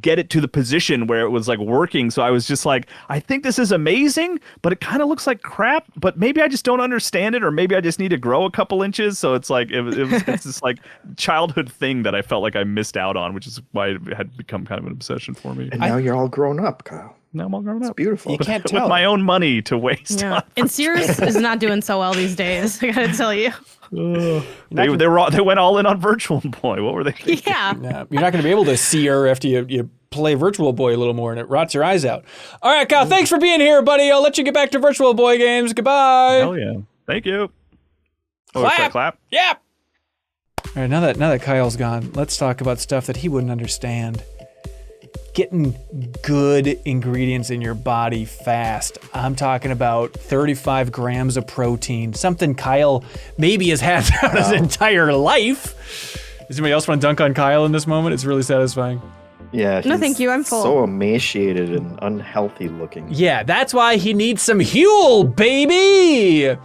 S4: get it to the position where it was like working. So I was just like, I think this is amazing, but it kind of looks like crap, but maybe I just don't understand it, or maybe I just need to grow a couple inches. So it's like it's this like childhood thing that I felt like I missed out on, which is why it had become kind of an obsession for me.
S5: And now you're all grown up, Kyle.
S4: Now I'm all grown up.
S5: It's beautiful.
S1: You can't
S4: With
S1: tell.
S4: my own money to waste.
S2: Yeah.
S4: On.
S2: And Sears is not doing so well these days. I gotta tell you.
S4: They went all in on Virtual Boy. What were they thinking?
S2: Yeah.
S1: Yeah, you're not going to be able to see her after you play Virtual Boy a little more, and it rots your eyes out. All right, Kyle, thanks for being here, buddy. I'll let you get back to Virtual Boy games. Goodbye.
S4: Hell yeah. Thank you. Oh,
S1: Clap.
S4: should I clap?
S1: Yeah. All right, now that Kyle's gone, let's talk about stuff that he wouldn't understand. Getting good ingredients in your body fast. I'm talking about 35 grams of protein, something Kyle maybe has had throughout his entire life. Does anybody else want to dunk on Kyle in this moment? It's really satisfying.
S5: Yeah.
S2: No,
S5: he's
S2: thank you, I'm full.
S5: So emaciated and unhealthy looking.
S1: Yeah, that's why he needs some Huel, baby!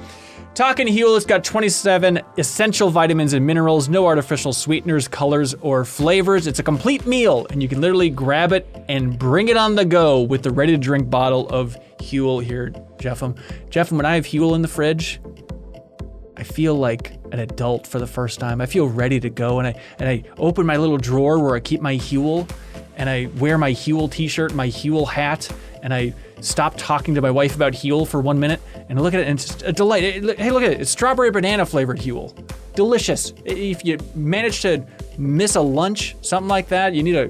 S1: Talking Huel, it's got 27 essential vitamins and minerals, no artificial sweeteners, colors, or flavors. It's a complete meal, and you can literally grab it and bring it on the go with the ready-to-drink bottle of Huel here, Jeffem. Jeffem, when I have Huel in the fridge, I feel like an adult for the first time. I feel ready to go, and I open my little drawer where I keep my Huel, and I wear my Huel t-shirt, my Huel hat, and I stop talking to my wife about Huel for 1 minute, and I look at it, and it's just a delight. Hey, look at it. It's strawberry banana flavored Huel. Delicious. If you manage to miss a lunch, something like that, you need a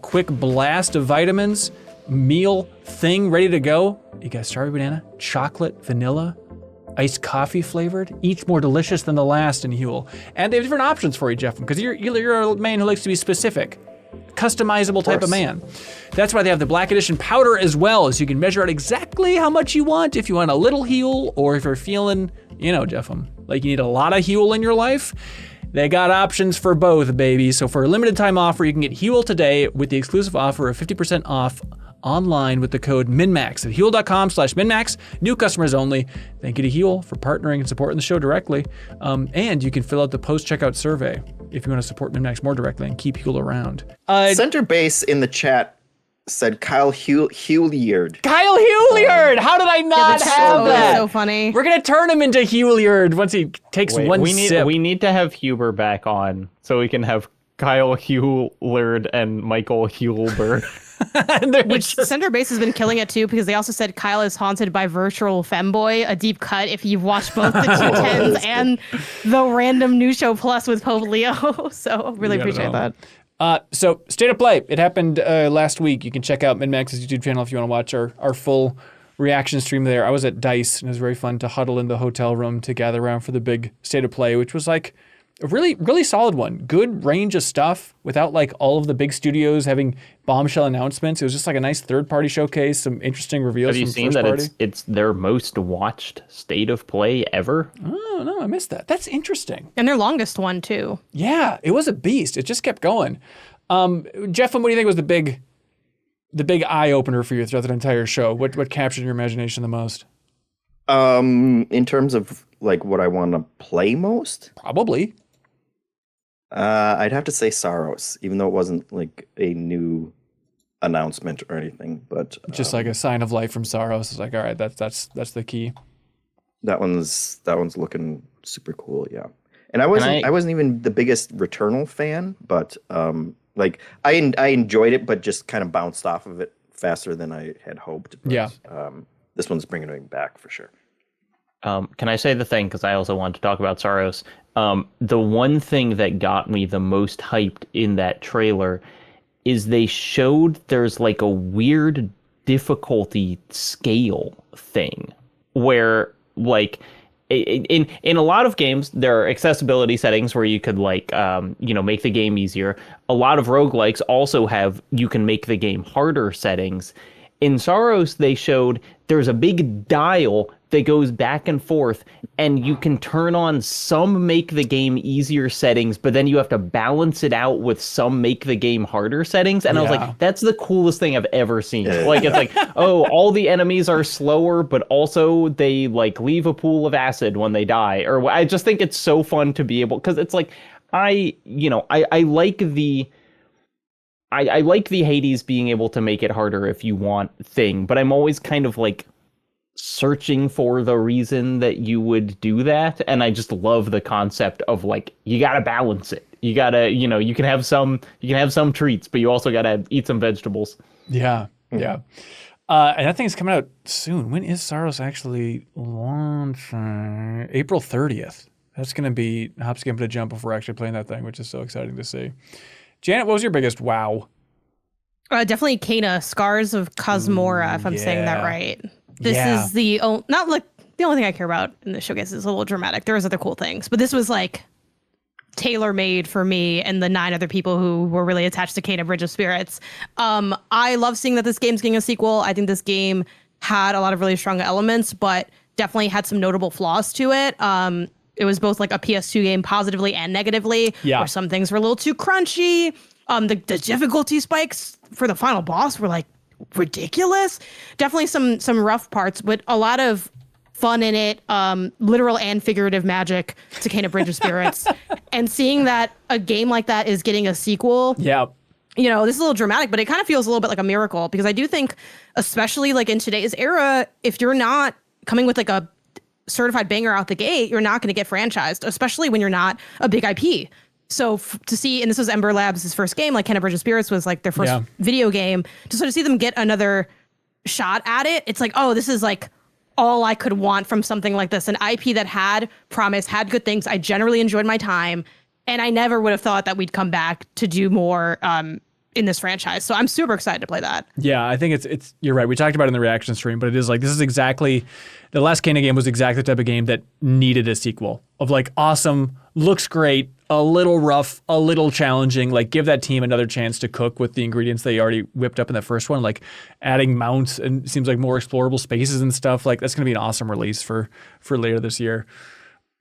S1: quick blast of vitamins, meal thing ready to go. You got strawberry banana, chocolate, vanilla, iced coffee flavored, each more delicious than the last in Huel. And they have different options for you, Jeff, because you're a man who likes to be specific. Customizable type of man. That's why they have the Black Edition powder as well, so you can measure out exactly how much you want, if you want a little Huel, or if you're feeling, Jeffem, like you need a lot of Huel in your life. They got options for both, baby. So for a limited time offer, you can get Huel today with the exclusive offer of 50% off online with the code MinnMax at Huel.com/MinnMax. New customers only. Thank you to Huel for partnering and supporting the show directly. And you can fill out the post-checkout survey if you want to support MinnMax more directly and keep Huel around.
S5: Center base in the chat said Kyle Huliard.
S1: Kyle Huliard! How did I not have that?
S2: So funny.
S1: We're gonna turn him into Huliard once he takes one sip.
S3: We need to have Huber back on so we can have Kyle Hewlard and Michael Hewlberg.
S2: Which Center Base has been killing it too, because they also said Kyle is haunted by virtual femboy, a deep cut if you've watched both the 210s and the random new show plus with Pope Leo. So really appreciate that.
S1: So State of Play, it happened last week. You can check out MinnMax's YouTube channel if you want to watch our full reaction stream there. I was at DICE, and it was very fun to huddle in the hotel room to gather around for the big State of Play, which was like a really, really solid one. Good range of stuff without like all of the big studios having bombshell announcements. It was just like a nice third-party showcase, some interesting reveals.
S3: Have you
S1: from
S3: seen
S1: first
S3: that
S1: party.
S3: it's their most watched State of Play ever?
S1: Oh, no, I missed that. That's interesting.
S2: And their longest one too.
S1: Yeah, it was a beast. It just kept going. Jeff, what do you think was the big eye opener for you throughout the entire show? What captured your imagination the most?
S5: In terms of like what I want to play most,
S1: Probably.
S5: I'd have to say Saros, even though it wasn't like a new announcement or anything, but
S1: Just like a sign of life from Saros. It's like, all right, that's the key.
S5: that one's looking super cool. Yeah, and I wasn't even the biggest Returnal fan, but like I enjoyed it, but just kind of bounced off of it faster than I had hoped. But,
S1: Yeah.
S5: This one's bringing me back for sure.
S3: Can I say the thing? Because I also want to talk about Saros. The one thing that got me the most hyped in that trailer is they showed there's like a weird difficulty scale thing where like in a lot of games there are accessibility settings where you could like make the game easier. A lot of roguelikes also have you can make the game harder settings. In Saros, they showed there's a big dial that goes back and forth, and you can turn on some make the game easier settings, but then you have to balance it out with some make the game harder settings. And I was like, that's the coolest thing I've ever seen. Like, it's like, oh, all the enemies are slower, but also they like leave a pool of acid when they die. Or I just think it's so fun to be able, because it's like, I like the Hades being able to make it harder if you want thing, but I'm always kind of like searching for the reason that you would do that. And I just love the concept of like, you got to balance it. You got to, you can have some treats, but you also got to eat some vegetables.
S1: Yeah. Yeah. And that thing's coming out soon. When is Saros actually launching? April 30th. That's going to be hop, skip, and a jump if we're actually playing that thing, which is so exciting to see. Janet, what was your biggest wow?
S2: Definitely Kana, Scars of Kosmora, if I'm saying that right. This is not like the only thing I care about in the showcase. Is a little dramatic. There was other cool things, but this was like tailor-made for me and the 9 other people who were really attached to Kana Bridge of Spirits. I love seeing that this game's getting a sequel. I think this game had a lot of really strong elements, but definitely had some notable flaws to it. It was both like a PS2 game positively and negatively, where some things were a little too crunchy. The difficulty spikes for the final boss were like ridiculous. Definitely some rough parts, but a lot of fun in it, literal and figurative magic to Kana Bridge of Spirits. And seeing that a game like that is getting a sequel. Yeah. This is a little dramatic, but it kind of feels a little bit like a miracle, because I do think, especially like in today's era, if you're not coming with like a certified banger out the gate, you're not going to get franchised, especially when you're not a big IP. So to see, and this was Ember Labs' first game, like Kana Bridge of Spirits was like their first video game, to sort of see them get another shot at it, it's like, oh, this is like all I could want from something like this. An IP that had promise, had good things. I generally enjoyed my time, and I never would have thought that we'd come back to do more in this franchise. So I'm super excited to play that. Yeah, I think it's you're right. We talked about it in the reaction stream, but it is like, this is exactly, the last Kana game was exactly the type of game that needed a sequel of like, awesome, looks great, a little rough, a little challenging, like give that team another chance to cook with the ingredients they already whipped up in the first one, like adding mounts and seems like more explorable spaces and stuff. Like that's going to be an awesome release for later this year.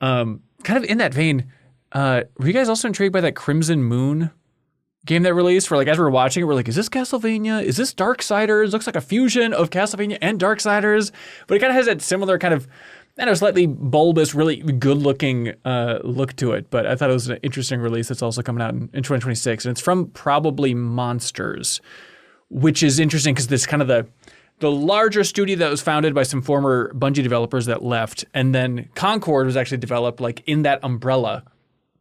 S2: Kind of in that vein, were you guys also intrigued by that Crimson Moon game that released, where like as we were watching it, we're like, is this Castlevania? Is this Darksiders? Looks like a fusion of Castlevania and Darksiders, but it kind of has that similar kind of, I don't know, slightly bulbous, really good looking look to it. But I thought it was an interesting release that's also coming out in 2026, and it's from probably Monsters, which is interesting because this kind of the larger studio that was founded by some former Bungie developers that left, and then Concord was actually developed like in that umbrella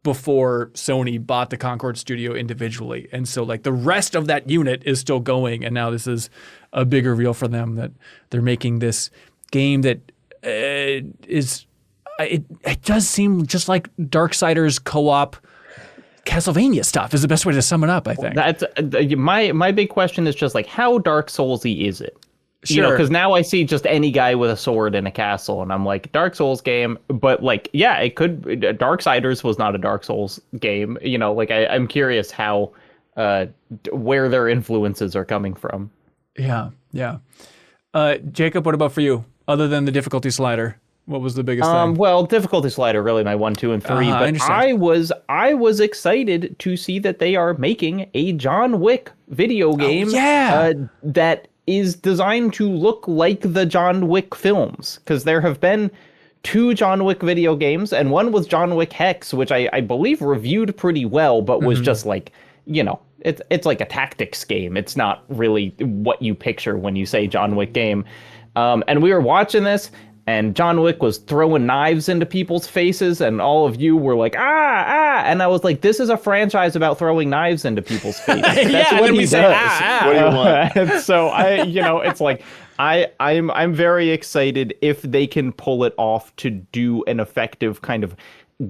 S1: before Sony bought the Concord studio individually. And so like the rest of that unit is still going. And now this is a big reveal for them that they're making this game that it does seem just like Darksiders co-op Castlevania stuff is the best way to sum it up, I think.
S3: That's my big question is just like, how Dark Soulsy is it?
S1: Sure.
S3: You know, because now I see just any guy with a sword in a castle, and I'm like, Dark Souls game. But like, yeah, it could. Darksiders was not a Dark Souls game. You know, like I'm curious how, where their influences are coming from.
S1: Yeah. Jacob, what about for you? Other than the difficulty slider, what was the biggest thing?
S3: Well, difficulty slider really my 1, 2, and 3. But I was excited to see that they are making a John Wick video game. That is designed to look like the John Wick films, because there have been 2 John Wick video games, and one was John Wick Hex, which I believe reviewed pretty well, but was just like, you know, it's like a tactics game. It's not really what you picture when you say John Wick game. And we were watching this, and John Wick was throwing knives into people's faces, and all of you were like, and I was like, this is a franchise about throwing knives into people's faces. That's what he does.
S5: What do you want?
S3: And so it's like, I'm very excited if they can pull it off to do an effective kind of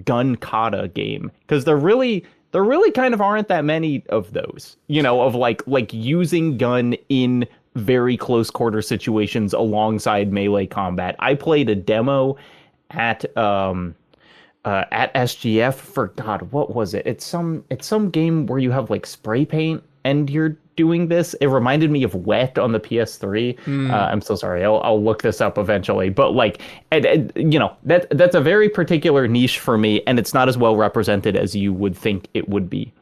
S3: gun kata game, because there really kind of aren't that many of those, you know, of like using gun in very close quarter situations alongside melee combat. I played a demo at SGF for, God, what was it? It's some game where you have like spray paint and you're doing this. It reminded me of Wet on the PS3. I'm so sorry. I'll look this up eventually. But like, you know, that's a very particular niche for me, and it's not as well represented as you would think it would be.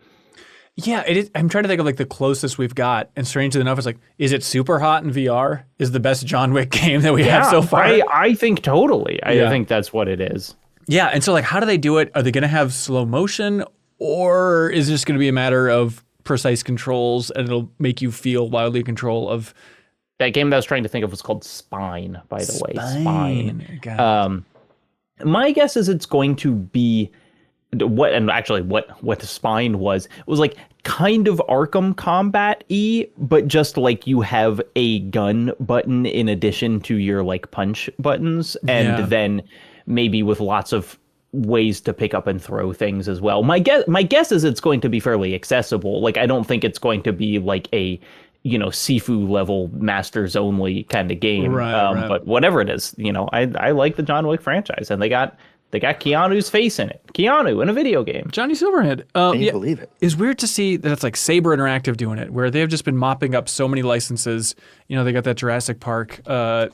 S1: Yeah, it is. I'm trying to think of like the closest we've got, and strangely enough, it's like, is it super hot in VR? Is the best John Wick game that we have so far?
S3: I think totally. I think that's what it is.
S1: Yeah, and so like, how do they do it? Are they going to have slow motion, or is it just going to be a matter of precise controls, and it'll make you feel wildly in control of?
S3: That game that I was trying to think of was called Spine, by the way.
S1: Spine.
S3: My guess is it's going to be what the Spine was like kind of Arkham Combat-y, but just like you have a gun button in addition to your like punch buttons, and then maybe with lots of ways to pick up and throw things as well. My guess is it's going to be fairly accessible. Like, I don't think it's going to be like a, you know, Sifu level masters only kind of game. Right. But whatever it is, you know, I like the John Wick franchise, and they got Keanu's face in it. Keanu in a video game.
S1: Johnny Silverhand.
S5: Can you believe it?
S1: It's weird to see that it's like Saber Interactive doing it, where they've just been mopping up so many licenses. You know, they got that Jurassic Park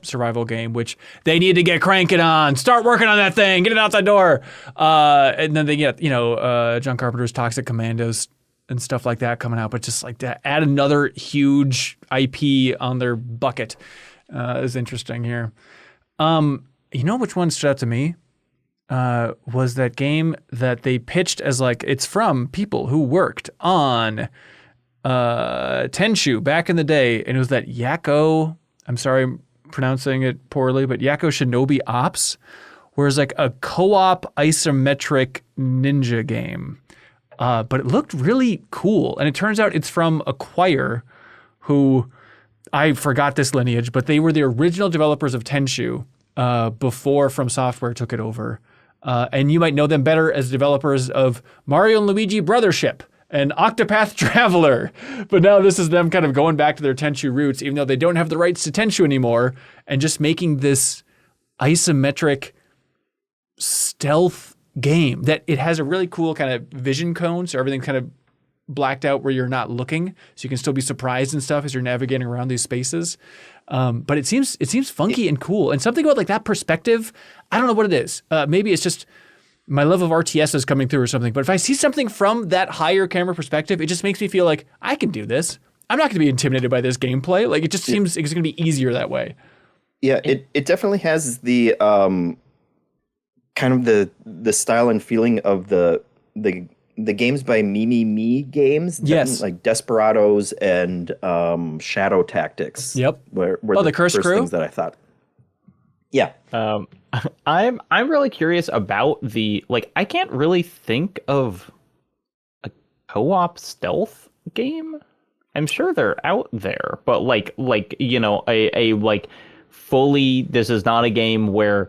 S1: survival game, which they need to get cranking on. Start working on that thing. Get it out the door. And then they get, you know, John Carpenter's Toxic Commandos and stuff like that coming out. But just like to add another huge IP on their bucket is interesting here. You know which one stood out to me? Was that game that they pitched as like, it's from people who worked on Tenchu back in the day, and it was that Yakoh, I'm sorry I'm pronouncing it poorly, but Yakoh Shinobi Ops, where it's like a co-op isometric ninja game. But it looked really cool, and it turns out it's from Acquire, who, I forgot this lineage, but they were the original developers of Tenchu before From Software took it over. And you might know them better as developers of Mario and Luigi Brothership and Octopath Traveler. But now this is them kind of going back to their Tenchu roots, even though they don't have the rights to Tenchu anymore, and just making this isometric stealth game that it has a really cool kind of vision cone, so everything kind of blacked out where you're not looking, so you can still be surprised and stuff as you're navigating around these spaces. But it seems funky and cool, and something about like that perspective. I don't know what it is. Maybe it's just my love of RTS is coming through or something. But if I see something from that higher camera perspective, it just makes me feel like I can do this. I'm not going to be intimidated by this gameplay. Like, it just seems it's going to be easier that way.
S5: Yeah, it definitely has the kind of the style and feeling of the games by Me Games.
S1: Yes.
S5: Like Desperados and Shadow Tactics.
S1: Yep.
S5: Were
S1: the Cursed
S5: first
S1: Crew?
S5: things that I thought. Yeah.
S3: I'm really curious about the, like, I can't really think of a co-op stealth game. I'm sure they're out there, but like you know, a like fully, this is not a game where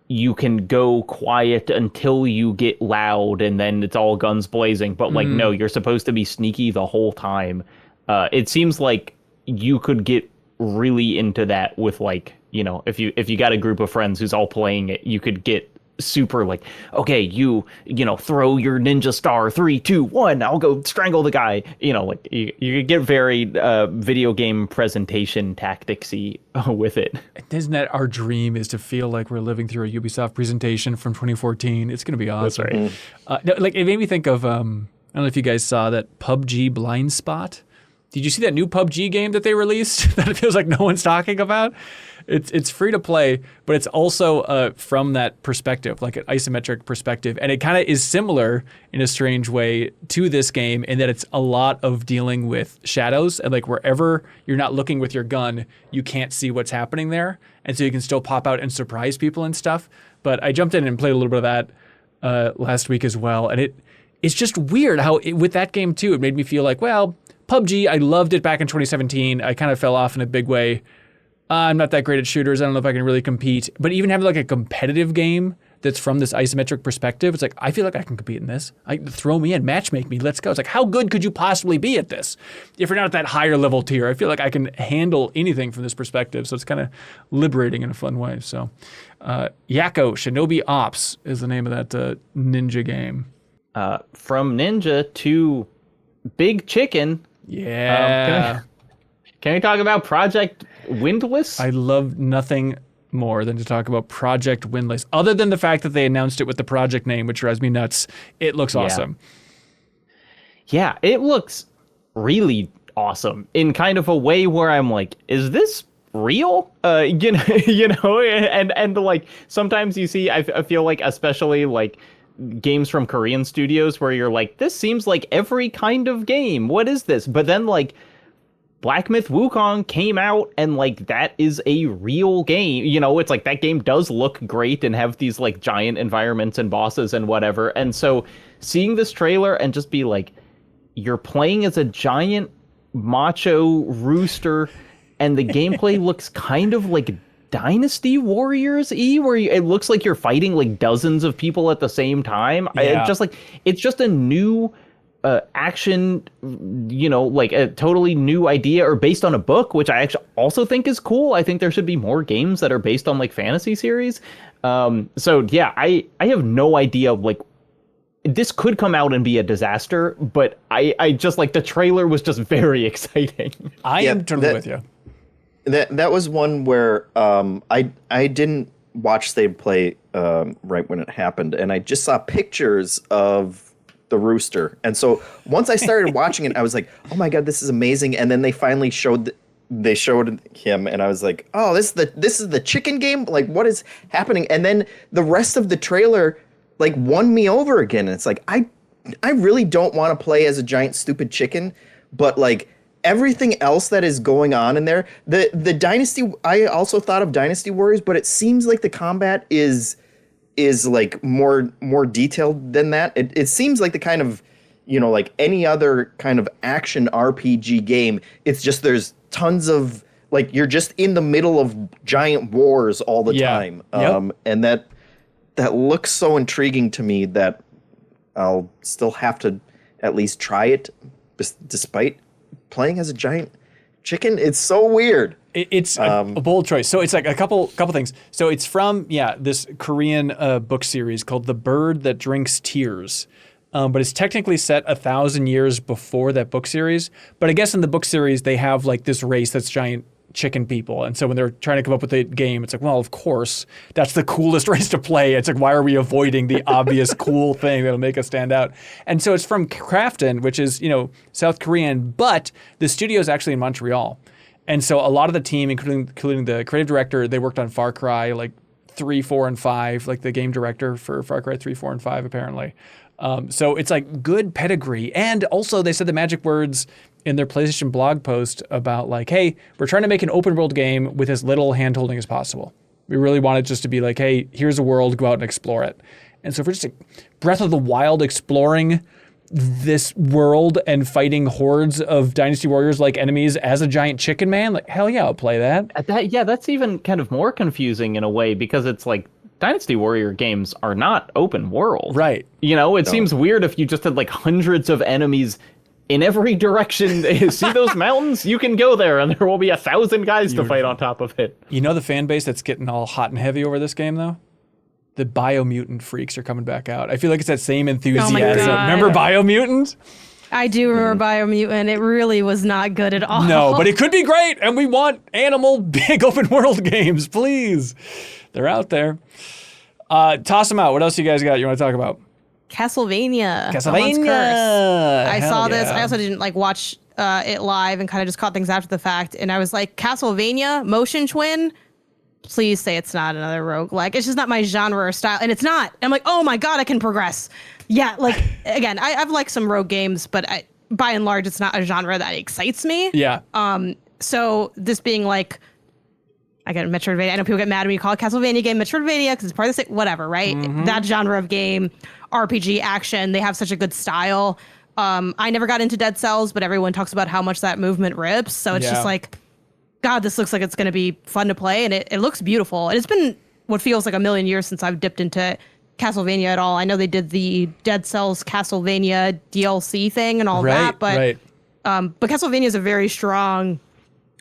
S3: you can go quiet until you get loud and then it's all guns blazing, but like no, you're supposed to be sneaky the whole time. It seems like you could get really into that with, like, you know, if you got a group of friends who's all playing it, you could get super like, okay, you know, throw your ninja star, 3, 2, 1, I'll go strangle the guy, you know, like you could get very video game presentation tacticsy with it.
S1: Isn't that our dream, is to feel like we're living through a Ubisoft presentation from 2014? It's going to be awesome.
S3: That's right.
S1: No, like, it made me think of, I don't know if you guys saw that PUBG Blind Spot. Did you see that new PUBG game that they released that it feels like no one's talking about? It's free to play, but it's also from that perspective, like an isometric perspective. And it kind of is similar in a strange way to this game in that it's a lot of dealing with shadows. And like wherever you're not looking with your gun, you can't see what's happening there. And so you can still pop out and surprise people and stuff. But I jumped in and played a little bit of that last week as well. And it's just weird how with that game too, it made me feel like, well, PUBG, I loved it back in 2017. I kind of fell off in a big way. I'm not that great at shooters. I don't know if I can really compete. But even having like a competitive game that's from this isometric perspective, it's like, I feel like I can compete in this. Throw me in, match make me, let's go. It's like, how good could you possibly be at this? If you're not at that higher level tier, I feel like I can handle anything from this perspective. So it's kind of liberating in a fun way. So Yakoh, Shinobi Ops is the name of that ninja game.
S3: From ninja to big chicken.
S1: Yeah.
S3: Can we talk about Project Windless?
S1: I love nothing more than to talk about Project Windless, other than the fact that they announced it with the project name, which drives me nuts. It looks awesome.
S3: Yeah, it looks really awesome in kind of a way where I'm like, is this real? You know, and like sometimes you see, I feel like, especially like games from Korean studios where you're like, this seems like every kind of game. What is this? But then like Black Myth Wukong came out and like that is a real game. You know, it's like that game does look great and have these like giant environments and bosses and whatever. And so seeing this trailer and just be like, you're playing as a giant macho rooster and the gameplay looks kind of like Dynasty Warriors-y, where it looks like you're fighting like dozens of people at the same time.
S1: Yeah.
S3: It's just a new action, you know, like a totally new idea, or based on a book, which I actually also think is cool. I think there should be more games that are based on like fantasy series. So yeah, I have no idea, like, this could come out and be a disaster, but I just like the trailer was just very exciting.
S1: I am totally with you.
S5: That was one where I didn't watch they play right when it happened, and I just saw pictures of the rooster. And so once I started watching it, I was like, oh my god, this is amazing. And then they finally showed him, and I was like, oh, this is the chicken game? Like, what is happening? And then the rest of the trailer like won me over again. And it's like, I really don't want to play as a giant stupid chicken, but like everything else that is going on in there, the Dynasty, I also thought of Dynasty Warriors, but it seems like the combat is like more detailed than that. It seems like the kind of, you know, like any other kind of action RPG game. It's just there's tons of like, you're just in the middle of giant wars all the time. And that looks so intriguing to me that I'll still have to at least try it despite playing as a giant chicken. It's so weird.
S1: It's a bold choice. So it's like a couple things. So it's from this Korean book series called The Bird That Drinks Tears, but it's technically set 1,000 years before that book series. But I guess in the book series they have like this race that's giant chicken people, and so when they're trying to come up with a game, it's like, well, of course that's the coolest race to play. It's like, why are we avoiding the obvious cool thing that'll make us stand out? And so it's from Krafton, which is, you know, South Korean, but the studio is actually in Montreal. And so a lot of the team, including the creative director, they worked on Far Cry like 3, 4, and 5, like the game director for Far Cry 3, 4, and 5 apparently. So it's like good pedigree. And also they said the magic words in their PlayStation blog post about like, hey, we're trying to make an open world game with as little hand holding as possible. We really want it just to be like, hey, here's a world, go out and explore it. And so if we're just Breath of the Wild exploring this world and fighting hordes of Dynasty Warriors like enemies as a giant chicken man, like, hell yeah, I'll play that.
S3: That's even kind of more confusing in a way, because it's like Dynasty Warrior games are not open world.
S1: Right.
S3: It seems weird if you just had like hundreds of enemies in every direction. See those mountains? You can go there and there will be 1,000 guys to fight on top of it.
S1: You know the fan base that's getting all hot and heavy over this game, though? The Biomutant freaks are coming back out. I feel like it's that same enthusiasm.
S2: Oh my God.
S1: Remember Biomutant?
S2: I do remember Biomutant. It really was not good at all.
S1: No, but it could be great, and we want animal big open world games, please. They're out there. Toss them out. What else you guys got you want to talk about?
S2: Castlevania.
S1: Castlevania.
S2: Curse. I
S1: Hell
S2: saw this.
S1: yeah.
S2: I also didn't watch it live and kind of just caught things after the fact. And I was like, Castlevania, motion twin. Please say it's not another roguelike. It's just not my genre or style. And it's not. And I'm like, oh my God, I can progress. Yeah, again, I've liked some rogue games, but by and large, it's not a genre that excites me.
S1: Yeah.
S2: So this being like, I get Metroidvania. I know people get mad when you call it Castlevania game Metroidvania because it's part of the same, whatever, right?
S1: Mm-hmm.
S2: That genre of game, RPG, action, they have such a good style. I never got into Dead Cells, but everyone talks about how much that movement rips. So it's just like, God, this looks like it's going to be fun to play, and it looks beautiful. And it's been what feels like a million years since I've dipped into Castlevania at all. I know they did the Dead Cells Castlevania DLC thing and all that, but Castlevania is a very strong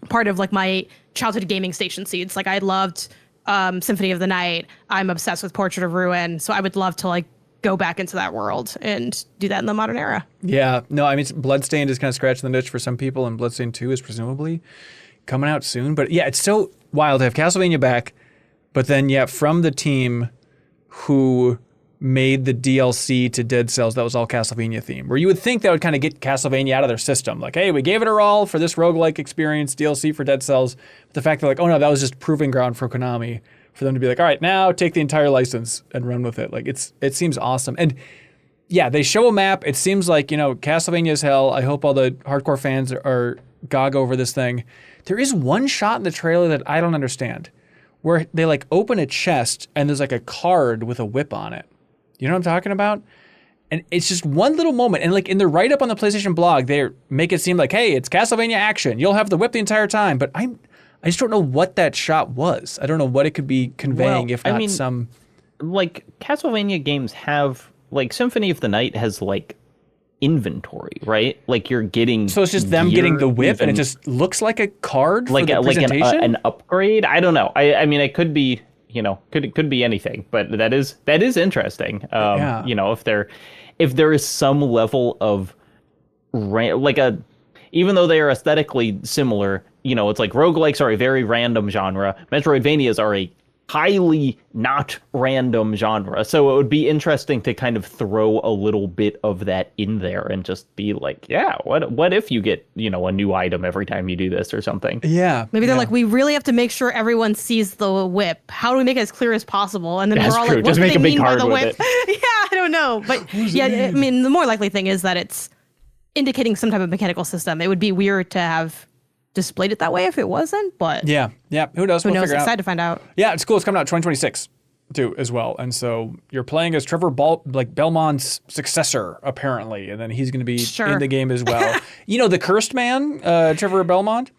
S2: part of my childhood gaming station seeds. I loved Symphony of the Night. I'm obsessed with Portrait of Ruin, so I would love to go back into that world and do that in the modern era.
S1: Yeah. No, I mean, Bloodstained is kind of scratching the niche for some people, and Bloodstained 2 is presumably coming out soon. But yeah, it's so wild to have Castlevania back, but then, from the team who made the DLC to Dead Cells, that was all Castlevania themed, where you would think that would kind of get Castlevania out of their system. Like, hey, we gave it our all for this roguelike experience, DLC for Dead Cells. But the fact that oh no, that was just proving ground for Konami, for them to be like, all right, now take the entire license and run with it. It seems awesome. And yeah, they show a map. It seems like, Castlevania is hell. I hope all the hardcore fans are gog over this thing. There is one shot in the trailer that I don't understand, where they open a chest and there's a card with a whip on it. You know what I'm talking about? And it's just one little moment. And in the write-up on the PlayStation blog, they make it seem like, hey, it's Castlevania action. You'll have the whip the entire time. But I just don't know what that shot was. I don't know what it could be conveying, if not some...
S3: Castlevania games have, Symphony of the Night has, inventory, right? You're getting...
S1: So it's just them getting the whip, and it just looks like a card for the presentation?
S3: An upgrade? I don't know. I mean, it could be... could be anything, but that is interesting. If there is some level of even though they are aesthetically similar, it's roguelikes are a very random genre. Metroidvanias are a highly not random genre. So it would be interesting to kind of throw a little bit of that in there and just be like, yeah, what if you get, a new item every time you do this or something?
S1: Yeah.
S2: Maybe they're we really have to make sure everyone sees the whip. How do we make it as clear as possible? And then we're all what
S3: just
S2: do
S3: make
S2: they
S3: a big
S2: mean by
S3: card
S2: the
S3: with
S2: whip?
S3: it.
S2: Yeah, I don't know. But I mean, the more likely thing is that it's indicating some type of mechanical system. It would be weird to have displayed it that way if it wasn't, but
S1: yeah, who knows? We'll figure it out.
S2: Excited to find out.
S1: Yeah, it's cool. It's coming out 2026 too, as well. And so you're playing as Trevor Belmont's successor, apparently, and then he's going to be in the game as well. The cursed man, Trevor Belmont.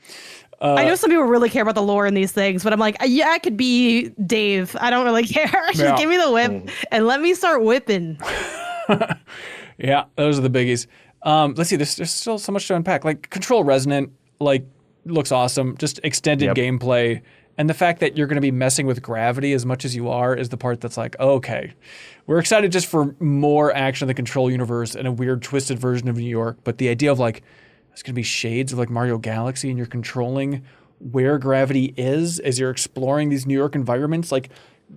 S2: I know some people really care about the lore in these things, but I'm like, yeah, I could be Dave. I don't really care. Just give me the whip and let me start whipping.
S1: Yeah, those are the biggies. Let's see. There's still so much to unpack. Control Resonant, looks awesome. Just extended gameplay. And the fact that you're going to be messing with gravity as much as you are is the part that's okay. We're excited just for more action in the Control universe and a weird twisted version of New York. But the idea of there's going to be shades of Mario Galaxy and you're controlling where gravity is as you're exploring these New York environments,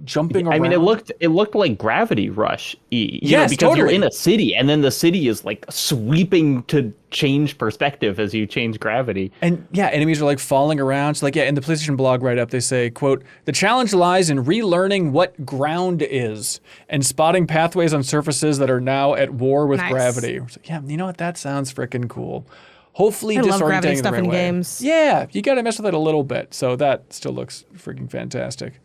S1: jumping around.
S3: I mean, it looked like Gravity Rush.
S1: Yes,
S3: because
S1: totally.
S3: You're in a city, and then the city is sweeping to change perspective as you change gravity.
S1: And enemies are falling around. So in the PlayStation blog write-up, they say, quote, "The challenge lies in relearning what ground is and spotting pathways on surfaces that are now at war with gravity." So, you know what? That sounds freaking cool. hopefully
S2: I love gravity
S1: disorienting the
S2: stuff
S1: right
S2: in
S1: way.
S2: games.
S1: Yeah, you got to mess with it a little bit. So that still looks freaking fantastic.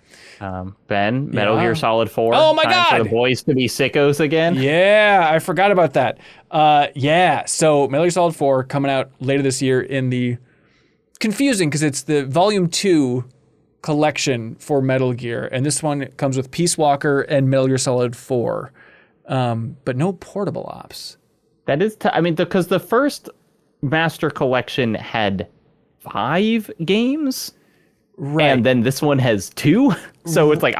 S3: Ben, Metal
S1: Yeah.
S3: Gear Solid 4.
S1: Oh my
S3: Time for
S1: God!
S3: the boys to be sickos again.
S1: Yeah, I forgot about that. Yeah, so Metal Gear Solid 4 coming out later this year in the confusing because it's the Volume 2 collection for Metal Gear, and this one comes with Peace Walker and Metal Gear Solid 4, but no portable ops.
S3: That is, because the first Master Collection had 5 games.
S1: Right.
S3: And then this one has 2. So it's like,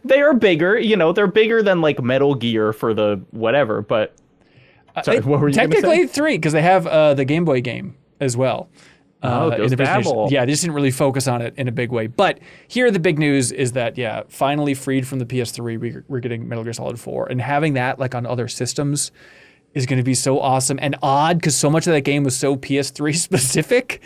S3: they are bigger, they're bigger than like Metal Gear for the whatever, but sorry, what were you gonna say?
S1: Technically 3, because they have the Game Boy game as well.
S3: Ghost Babel.
S1: Yeah, they just didn't really focus on it in a big way. But here the big news is that, yeah, finally freed from the PS3, we're getting Metal Gear Solid 4. And having that like on other systems is going to be so awesome and odd because so much of that game was so PS3 specific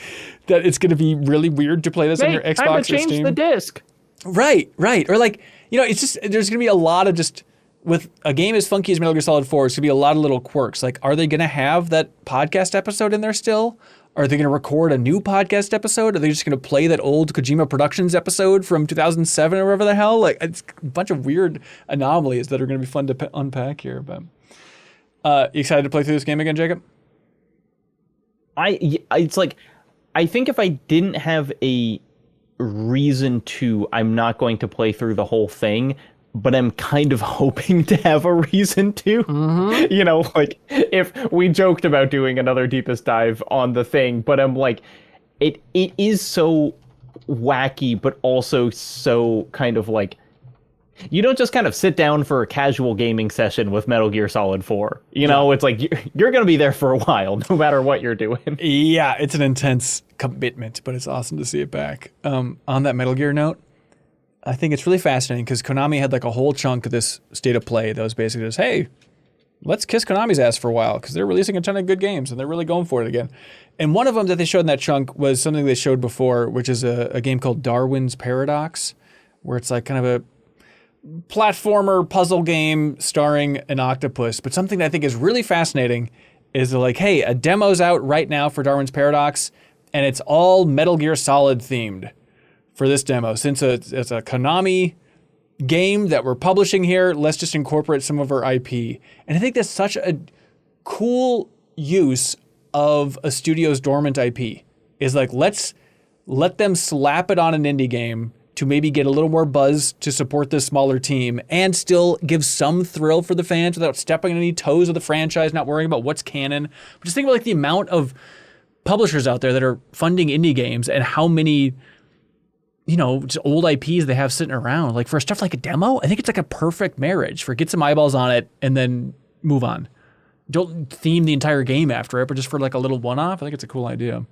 S1: that it's going to be really weird to play this on your Xbox
S3: time
S1: or
S3: to change
S1: Steam.
S3: the disc.
S1: Right. Or like, it's just, there's going to be a lot of just, with a game as funky as Metal Gear Solid 4, it's going to be a lot of little quirks. Like, are they going to have that podcast episode in there still? Are they going to record a new podcast episode? Are they just going to play that old Kojima Productions episode from 2007 or whatever the hell? Like, it's a bunch of weird anomalies that are going to be fun to unpack here. But you excited to play through this game again, Jacob?
S3: It's like, I think if I didn't have a reason to, I'm not going to play through the whole thing, but I'm kind of hoping to have a reason to.
S1: Mm-hmm.
S3: Like if we joked about doing another deepest dive on the thing, but I'm like, it is so wacky, but also so kind of like, you don't just kind of sit down for a casual gaming session with Metal Gear Solid 4. It's like you're going to be there for a while, no matter what you're doing.
S1: Yeah, it's an intense commitment, but it's awesome to see it back. On that Metal Gear note, I think it's really fascinating because Konami had like a whole chunk of this state of play that was basically just, hey, let's kiss Konami's ass for a while because they're releasing a ton of good games and they're really going for it again. And one of them that they showed in that chunk was something they showed before, which is a game called Darwin's Paradox, where it's like kind of a platformer puzzle game starring an octopus. But something that I think is really fascinating is they're like, hey, a demo's out right now for Darwin's Paradox, and it's all Metal Gear Solid themed for this demo. Since it's a Konami game that we're publishing here, let's just incorporate some of our IP. And I think that's such a cool use of a studio's dormant IP. Is like, let's let them slap it on an indie game to maybe get a little more buzz to support this smaller team and still give some thrill for the fans without stepping on any toes of the franchise, not worrying about what's canon. But just think about like the amount of publishers out there that are funding indie games and how many, just old IPs they have sitting around. Like for stuff like a demo, I think it's like a perfect marriage for get some eyeballs on it and then move on. Don't theme the entire game after it, but just for like a little one-off. I think it's a cool idea.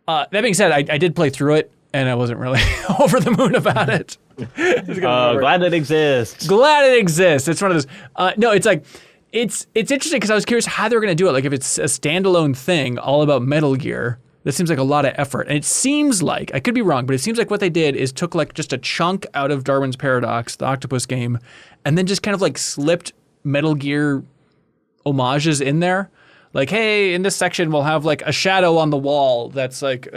S1: That being said, I did play through it. And I wasn't really over the moon about it.
S3: Glad it exists.
S1: Glad it exists. It's one of those. No, it's like, it's interesting because I was curious how they were going to do it. Like if it's a standalone thing all about Metal Gear, that seems like a lot of effort. And it seems like, I could be wrong, but it seems like what they did is took like just a chunk out of Darwin's Paradox, the octopus game, and then just kind of like slipped Metal Gear homages in there. Like, hey, in this section we'll have like a shadow on the wall that's like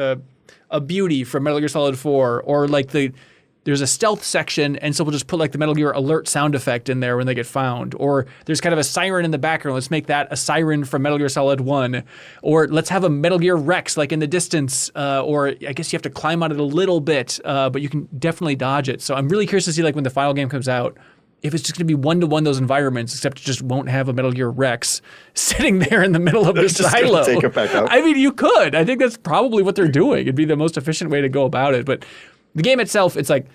S1: a beauty from Metal Gear Solid 4, or like there's a stealth section, and so we'll just put like the Metal Gear alert sound effect in there when they get found, or there's kind of a siren in the background. Let's make that a siren from Metal Gear Solid 1, or let's have a Metal Gear Rex like in the distance, or I guess you have to climb on it a little bit, but you can definitely dodge it. So I'm really curious to see like when the final game comes out, if it's just going to be one-to-one those environments, except it just won't have a Metal Gear Rex sitting there in the middle of the silo.
S5: Take it back out.
S1: I mean, you could. I think that's probably what they're doing. It'd be the most efficient way to go about it. But the game itself, it's like,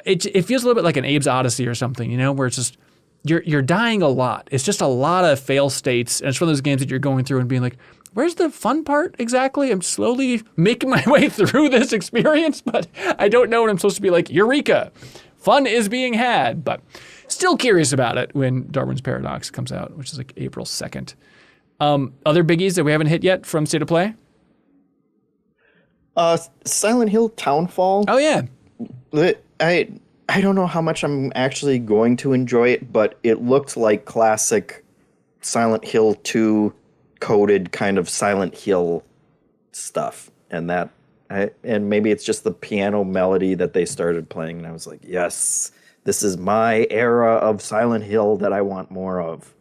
S1: it feels a little bit like an Abe's Odyssey or something, where it's just, you're dying a lot. It's just a lot of fail states. And it's one of those games that you're going through and being like, where's the fun part exactly? I'm slowly making my way through this experience, but I don't know when I'm supposed to be like, Eureka! Fun is being had, but still curious about it when Darwin's Paradox comes out, which is like April 2nd. Other biggies that we haven't hit yet from State of Play?
S5: Silent Hill Townfall.
S1: Oh, yeah.
S5: I don't know how much I'm actually going to enjoy it, but it looked like classic Silent Hill 2 coded kind of Silent Hill stuff, and maybe it's just the piano melody that they started playing, and I was like, yes, this is my era of Silent Hill that I want more of.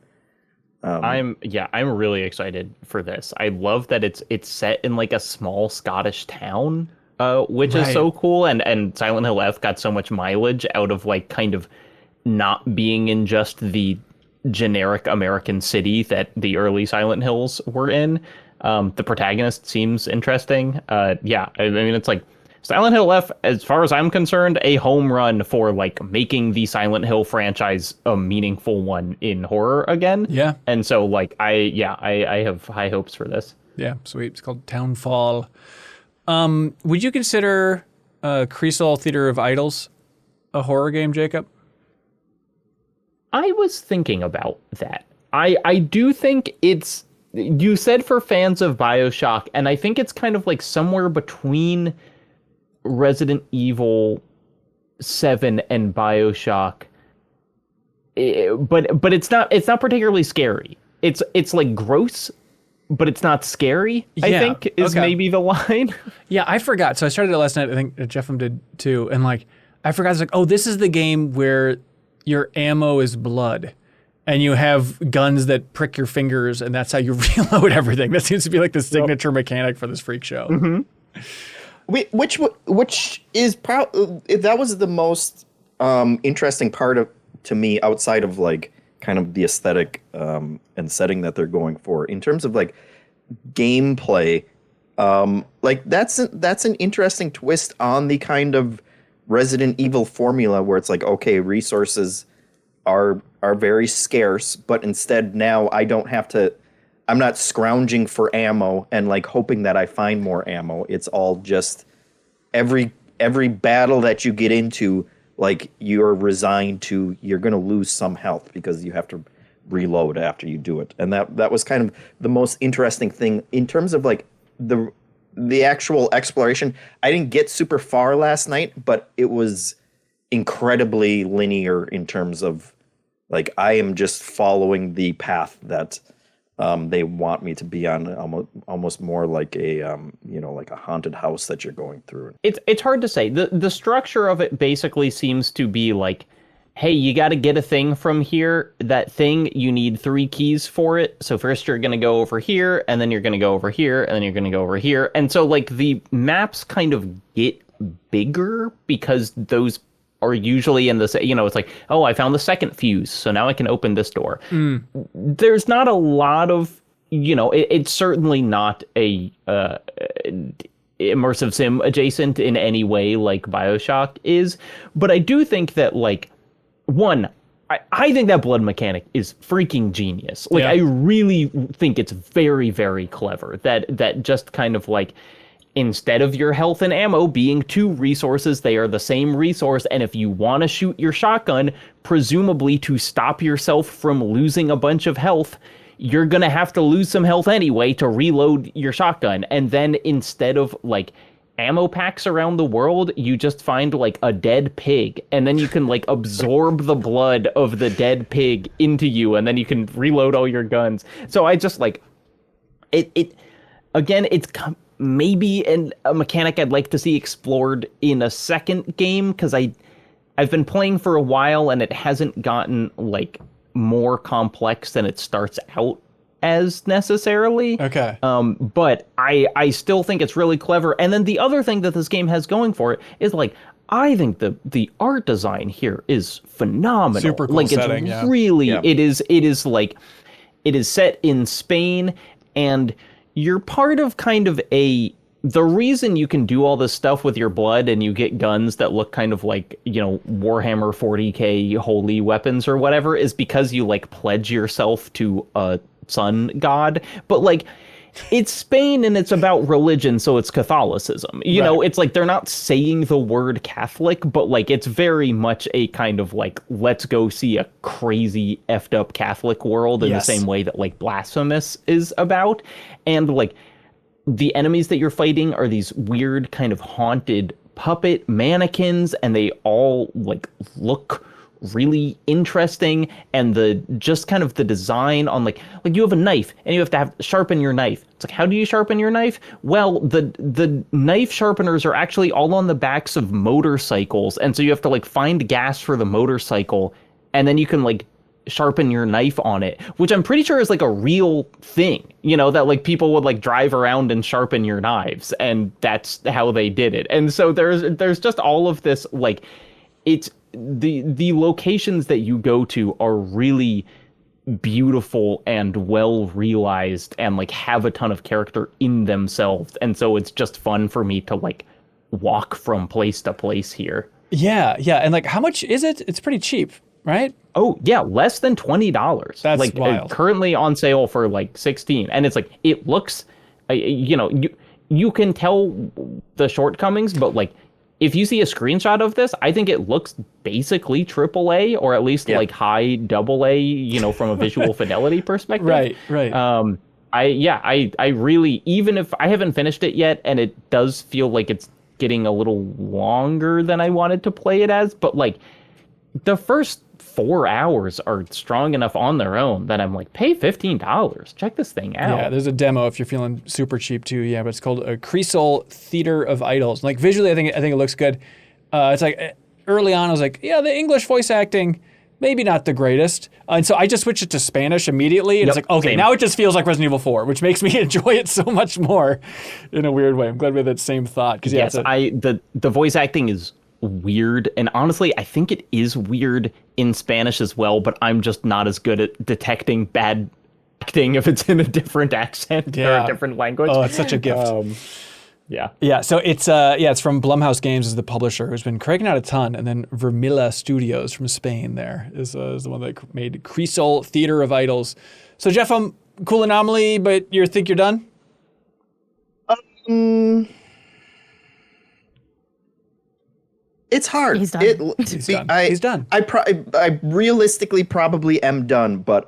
S3: I'm really excited for this. I love that it's set in like a small Scottish town, which is so cool. And Silent Hill F got so much mileage out of like kind of not being in just the generic American city that the early Silent Hills were in. The protagonist seems interesting. I mean, it's like Silent Hill F, as far as I'm concerned, a home run for like making the Silent Hill franchise a meaningful one in horror again.
S1: Yeah.
S3: And so like I have high hopes for this.
S1: Yeah, sweet. It's called Townfall. Would you consider Crisol Theater of Idols a horror game, Jacob?
S3: I was thinking about that. I do think it's, you said for fans of BioShock, and I think it's kind of like somewhere between Resident Evil 7 and BioShock. But it's not particularly scary. It's like gross, but it's not scary, I think, is maybe the line.
S1: Yeah, I forgot. So I started it last night. I think Jeffem did too. And like, I forgot. It's like, oh, this is the game where your ammo is blood. And you have guns that prick your fingers, and that's how you reload everything. That seems to be like the signature mechanic for this freak show.
S5: Mm-hmm. Which is that was the most interesting part to me, outside of like kind of the aesthetic and setting that they're going for in terms of like gameplay. Like that's an interesting twist on the kind of Resident Evil formula where it's like, okay, resources are very scarce, but instead now I'm not scrounging for ammo and like hoping that I find more ammo. It's all just every battle that you get into, like you're resigned to, you're going to lose some health because you have to reload after you do it. And that was kind of the most interesting thing in terms of like the actual exploration. I didn't get super far last night, but it was incredibly linear in terms of like I am just following the path that they want me to be on, almost more like a like a haunted house that you're going through.
S3: It's hard to say. The structure of it basically seems to be like, hey, you got to get a thing from here. That thing, you need 3 keys for it. So first you're going to go over here, and then you're going to go over here, and then you're going to go over here. And so like the maps kind of get bigger because those are usually in the, it's like, oh, I found the second fuse, so now I can open this door. There's not a lot of, it's certainly not a immersive sim adjacent in any way like BioShock is, but I do think that like, one, I think that blood mechanic is freaking genius. Like, I really think it's very, very clever that just kind of like, instead of your health and ammo being 2 resources, they are the same resource. And if you want to shoot your shotgun, presumably to stop yourself from losing a bunch of health, you're going to have to lose some health anyway to reload your shotgun. And then instead of like ammo packs around the world, you just find like a dead pig, and then you can like absorb the blood of the dead pig into you, and then you can reload all your guns. So I just like it again, it's maybe a mechanic I'd like to see explored in a second game, because I've been playing for a while and it hasn't gotten like more complex than it starts out as necessarily.
S1: Okay.
S3: But I still think it's really clever. And then the other thing that this game has going for it is like, I think the art design here is phenomenal.
S1: Super cool
S3: like
S1: setting,
S3: it's really it is like, it is set in Spain, and you're part of kind of the reason you can do all this stuff with your blood and you get guns that look kind of like, Warhammer 40K holy weapons or whatever is because you like pledge yourself to a sun god. But like, it's Spain and it's about religion, so it's Catholicism. You know, it's like they're not saying the word Catholic, but like it's very much a kind of like, let's go see a crazy effed up Catholic world in the same way that like Blasphemous is about. And like the enemies that you're fighting are these weird kind of haunted puppet mannequins, and they all like look really interesting, and the just kind of the design on like you have a knife and you have to sharpen your knife. It's like, how do you sharpen your knife? Well, the knife sharpeners are actually all on the backs of motorcycles, and so you have to like find gas for the motorcycle, and then you can like sharpen your knife on it, which I'm pretty sure is like a real thing, that like people would like drive around and sharpen your knives, and that's how they did it. And so there's just all of this, like, it's the locations that you go to are really beautiful and well realized and like have a ton of character in themselves, and so it's just fun for me to like walk from place to place here.
S1: Yeah, and like, how much is it? It's pretty cheap, right?
S3: Oh yeah, less than $20.
S1: That's
S3: like
S1: wild.
S3: Currently on sale for like $16, and it's like, it looks, you can tell the shortcomings, but like if you see a screenshot of this, I think it looks basically AAA, or at least like high AA, from a visual fidelity perspective.
S1: Right.
S3: I really, even if I haven't finished it yet, and it does feel like it's getting a little longer than I wanted to play it as, but like the first 4 hours are strong enough on their own that I'm like, pay $15. Check this thing out.
S1: Yeah, there's a demo if you're feeling super cheap too. Yeah, but it's called a Crisol Theater of Idols. Like visually, I think it looks good. It's like early on, I was like, yeah, the English voice acting, maybe not the greatest. And so I just switched it to Spanish immediately. And it's like, okay, now it just feels like Resident Evil 4, which makes me enjoy it so much more in a weird way. I'm glad we had that same thought. Because
S3: yes, the voice acting is weird, and honestly I think it is weird in Spanish as well, but I'm just not as good at detecting bad acting if it's in a different accent or a different language.
S1: Oh, it's such a gift.
S3: Yeah,
S1: so it's from Blumhouse Games as the publisher, who's been cranking out a ton, and then Vermilla Studios from Spain there is the one that made Crisol Theater of Idols. So Jeff, cool anomaly, but you think you're done?
S5: It's hard.
S2: He's done.
S1: He's done.
S5: I realistically probably am done, but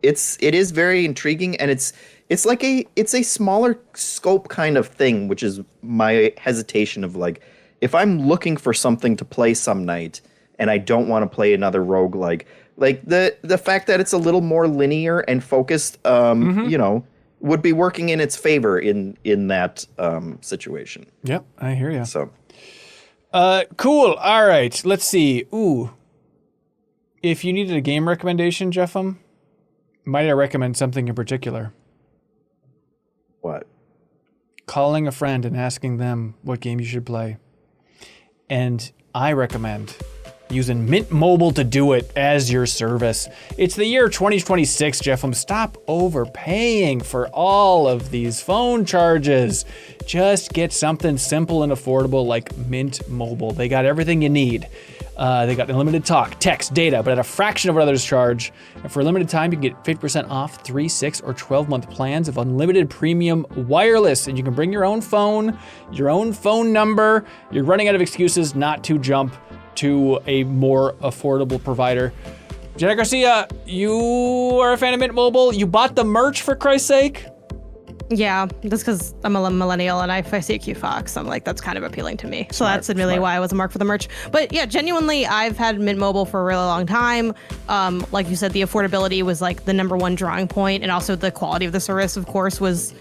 S5: it is very intriguing, and it's a smaller scope kind of thing, which is my hesitation of like, if I'm looking for something to play some night and I don't want to play another roguelike, like the fact that it's a little more linear and focused, would be working in its favor in that situation.
S1: Yep, I hear you.
S5: So.
S1: Cool. All right. Let's see. Ooh. If you needed a game recommendation, Jeffem, might I recommend something in particular?
S5: What?
S1: Calling a friend and asking them what game you should play. And I recommend using Mint Mobile to do it as your service. It's the year 2026, Jeffem. Stop overpaying for all of these phone charges. Just get something simple and affordable like Mint Mobile. They got everything you need. They got unlimited talk, text, data, but at a fraction of what others charge. And for a limited time, you can get 50% off 3, 6, or 12-month plans of unlimited premium wireless. And you can bring your own phone number. You're running out of excuses not to jump to a more affordable provider. Jenna Garcia, you are a fan of Mint Mobile. You bought the merch, for Christ's sake.
S2: Yeah, that's because I'm a millennial, and if I see a cute fox, I'm like, that's kind of appealing to me. So that's really why I was a mark for the merch. But yeah, genuinely, I've had Mint Mobile for a really long time. Like you said, the affordability was like the number one drawing point, and also the quality of the service, of course, was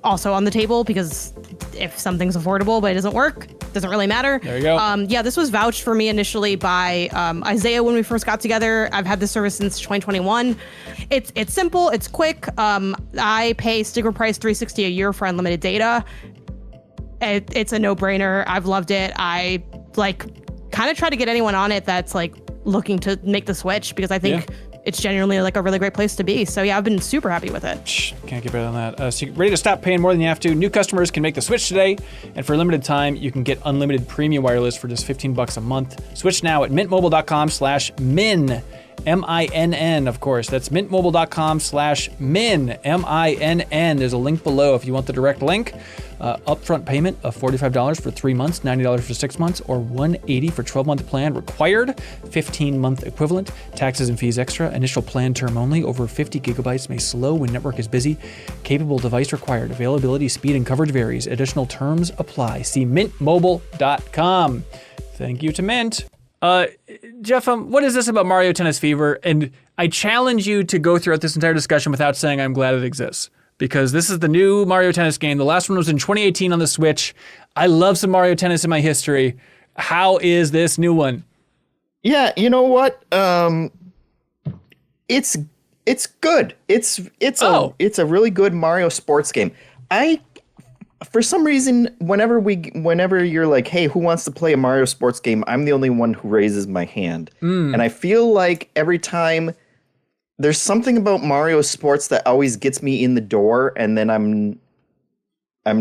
S2: also on the table, because if something's affordable but it doesn't work, doesn't really matter.
S1: There you go.
S2: Yeah, this was vouched for me initially by Isaiah when we first got together. I've had this service since 2021. It's simple, it's quick. I pay sticker price $360 a year for unlimited data. It's a no-brainer. I've loved it. I like kind of try to get anyone on it that's like looking to make the switch, because I think it's genuinely like a really great place to be. So yeah, I've been super happy with it.
S1: Can't get better than that. So you're ready to stop paying more than you have to? New customers can make the switch today, and for a limited time, you can get unlimited premium wireless for just $15 a month. Switch now at mintmobile.com/min. MINN, of course. That's mintmobile.com/min, MINN. There's a link below if you want the direct link. Upfront payment of $45 for 3 months, $90 for 6 months, or $180 for 12-month plan required. 15-month equivalent. Taxes and fees extra. Initial plan term only. Over 50 gigabytes may slow when network is busy. Capable device required. Availability, speed, and coverage varies. Additional terms apply. See mintmobile.com. Thank you to Mint. Jeff, what is this about Mario Tennis Fever? And I challenge you to go throughout this entire discussion without saying I'm glad it exists. Because this is the new Mario Tennis game. The last one was in 2018 on the Switch. I love some Mario Tennis in my history. How is this new one?
S5: Yeah, you know what? It's good. It's a really good Mario sports game. For some reason, whenever you're like, hey, who wants to play a Mario sports game? I'm the only one who raises my hand. And I feel like every time there's something about Mario sports that always gets me in the door, and then I'm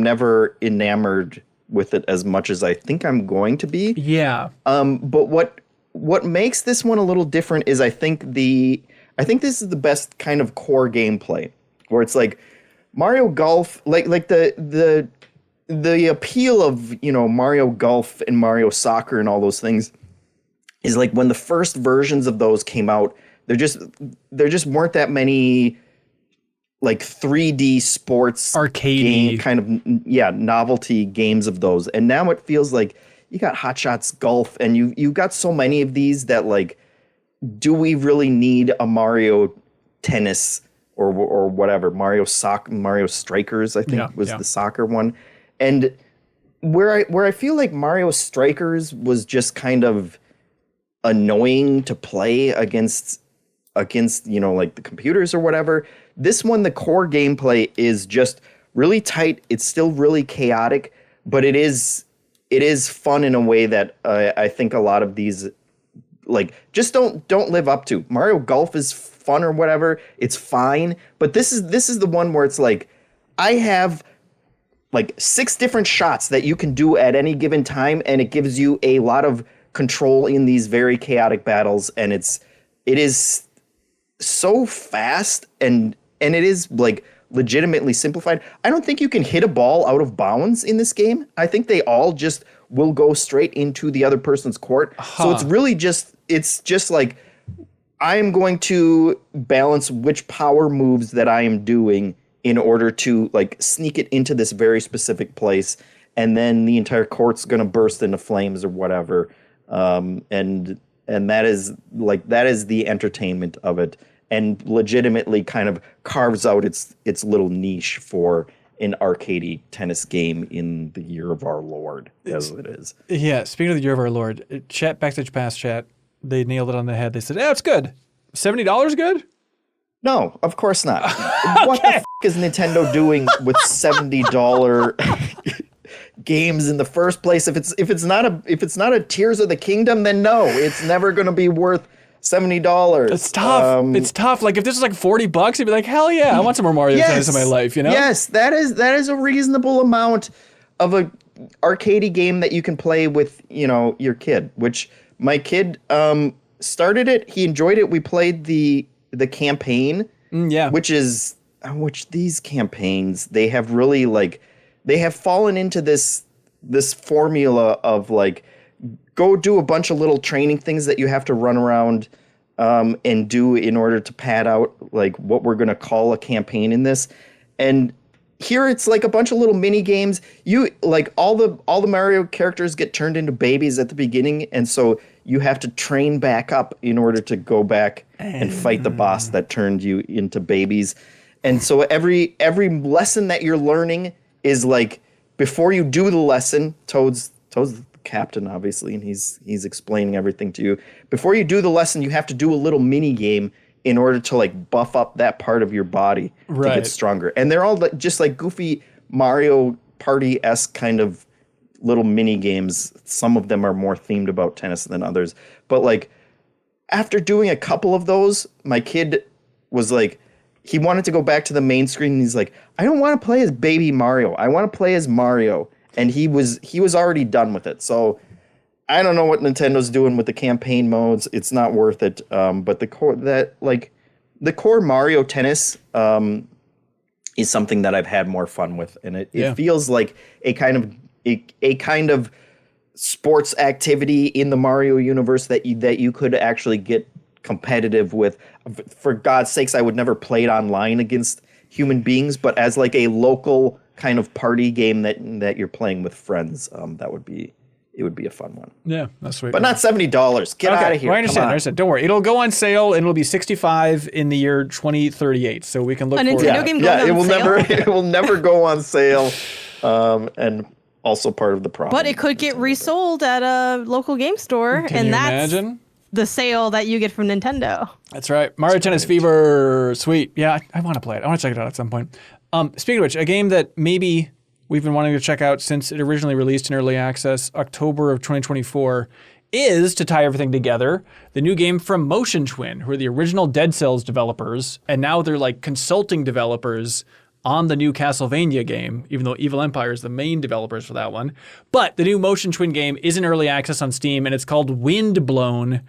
S5: never enamored with it as much as I think I'm going to be.
S1: Yeah.
S5: But what makes this one a little different is I think this is the best kind of core gameplay, where it's like Mario Golf, like the appeal of, you know, Mario Golf and Mario Soccer and all those things is like when the first versions of those came out, there just weren't that many like 3D sports
S1: arcade
S5: kind of novelty games of those. And now it feels like you got Hot Shots Golf, and you got so many of these that, like, do we really need a Mario Tennis or whatever? Mario Strikers, I think was the soccer one. And where I feel like Mario Strikers was just kind of annoying to play against, you know, like the computers or whatever. This one, the core gameplay is just really tight. It's still really chaotic, but it is fun in a way that I think a lot of these like just don't live up to. Mario Golf is fun or whatever. It's fine, but this is the one where it's like I have like 6 different shots that you can do at any given time, and it gives you a lot of control in these very chaotic battles, and it is so fast and it is like legitimately simplified. I don't think you can hit a ball out of bounds in this game. I think they all just will go straight into the other person's court. So it's really just like I am going to balance which power moves that I am doing in order to like sneak it into this very specific place, and then the entire court's going to burst into flames or whatever. And that is the entertainment of it, and legitimately kind of carves out its little niche for an arcadey tennis game in the year of our Lord, as it is.
S1: Yeah, speaking of the year of our Lord, Backstage Pass chat, they nailed it on the head. They said, "Yeah, it's good. $70 good?"
S5: No, of course not. What the f*** is Nintendo doing with $70 games in the first place? If it's not a Tears of the Kingdom, then no, it's never going to be worth $70.
S1: It's tough. It's tough. Like if this was like $40, you'd be like, hell yeah, I want some more Mario Tennis in my life. You know?
S5: Yes, that is a reasonable amount of a arcadey game that you can play with, you know, your kid. Which my kid started it. He enjoyed it. We played the campaign. Which these campaigns, they have really like they have fallen into this formula of like go do a bunch of little training things that you have to run around and do in order to pad out like what we're going to call a campaign in this. And here it's like a bunch of little mini games. You like all the Mario characters get turned into babies at the beginning, and so you have to train back up in order to go back and fight the boss that turned you into babies. And so every lesson that you're learning is like before you do the lesson, Toad's the captain obviously, and he's explaining everything to you. Before you do the lesson, you have to do a little mini game in order to like buff up that part of your body to get stronger. And they're all just like goofy Mario Party-esque kind of little mini games. Some of them are more themed about tennis than others. But like after doing a couple of those, my kid was like, he wanted to go back to the main screen, and he's like, I don't want to play as baby Mario. I want to play as Mario. And he was already done with it. So I don't know what Nintendo's doing with the campaign modes. It's not worth it. But the core Mario Tennis is something that I've had more fun with, and it feels like a kind of sports activity in the Mario universe that you could actually get competitive with. For God's sakes, I would never play it online against human beings, but as like a local kind of party game that you're playing with friends, that would be it would be a fun one.
S1: Yeah, that's sweet.
S5: But not $70. Get out of here.
S1: Well, I understand.
S5: Come on.
S1: I understand. Don't worry. It'll go on sale and it'll be $65 in the year 2038. So we can look
S2: A
S1: forward.
S2: Nintendo game going
S5: it
S2: on
S5: will
S2: sale?
S5: never it will never go on sale. And also part of the problem.
S2: But it could get resold at a local game store,
S1: Can
S2: and
S1: you
S2: that's
S1: imagine?
S2: the sale that you get from Nintendo.
S1: That's right. Mario Tennis Fever. Sweet. Yeah, I want to play it. I want to check it out at some point. Speaking of which, a game that maybe we've been wanting to check out since it originally released in early access, October of 2024, is, to tie everything together, the new game from Motion Twin, who are the original Dead Cells developers, and now they're like consulting developers on the new Castlevania game, even though Evil Empire is the main developers for that one. But the new Motion Twin game is in early access on Steam, and it's called Windblown.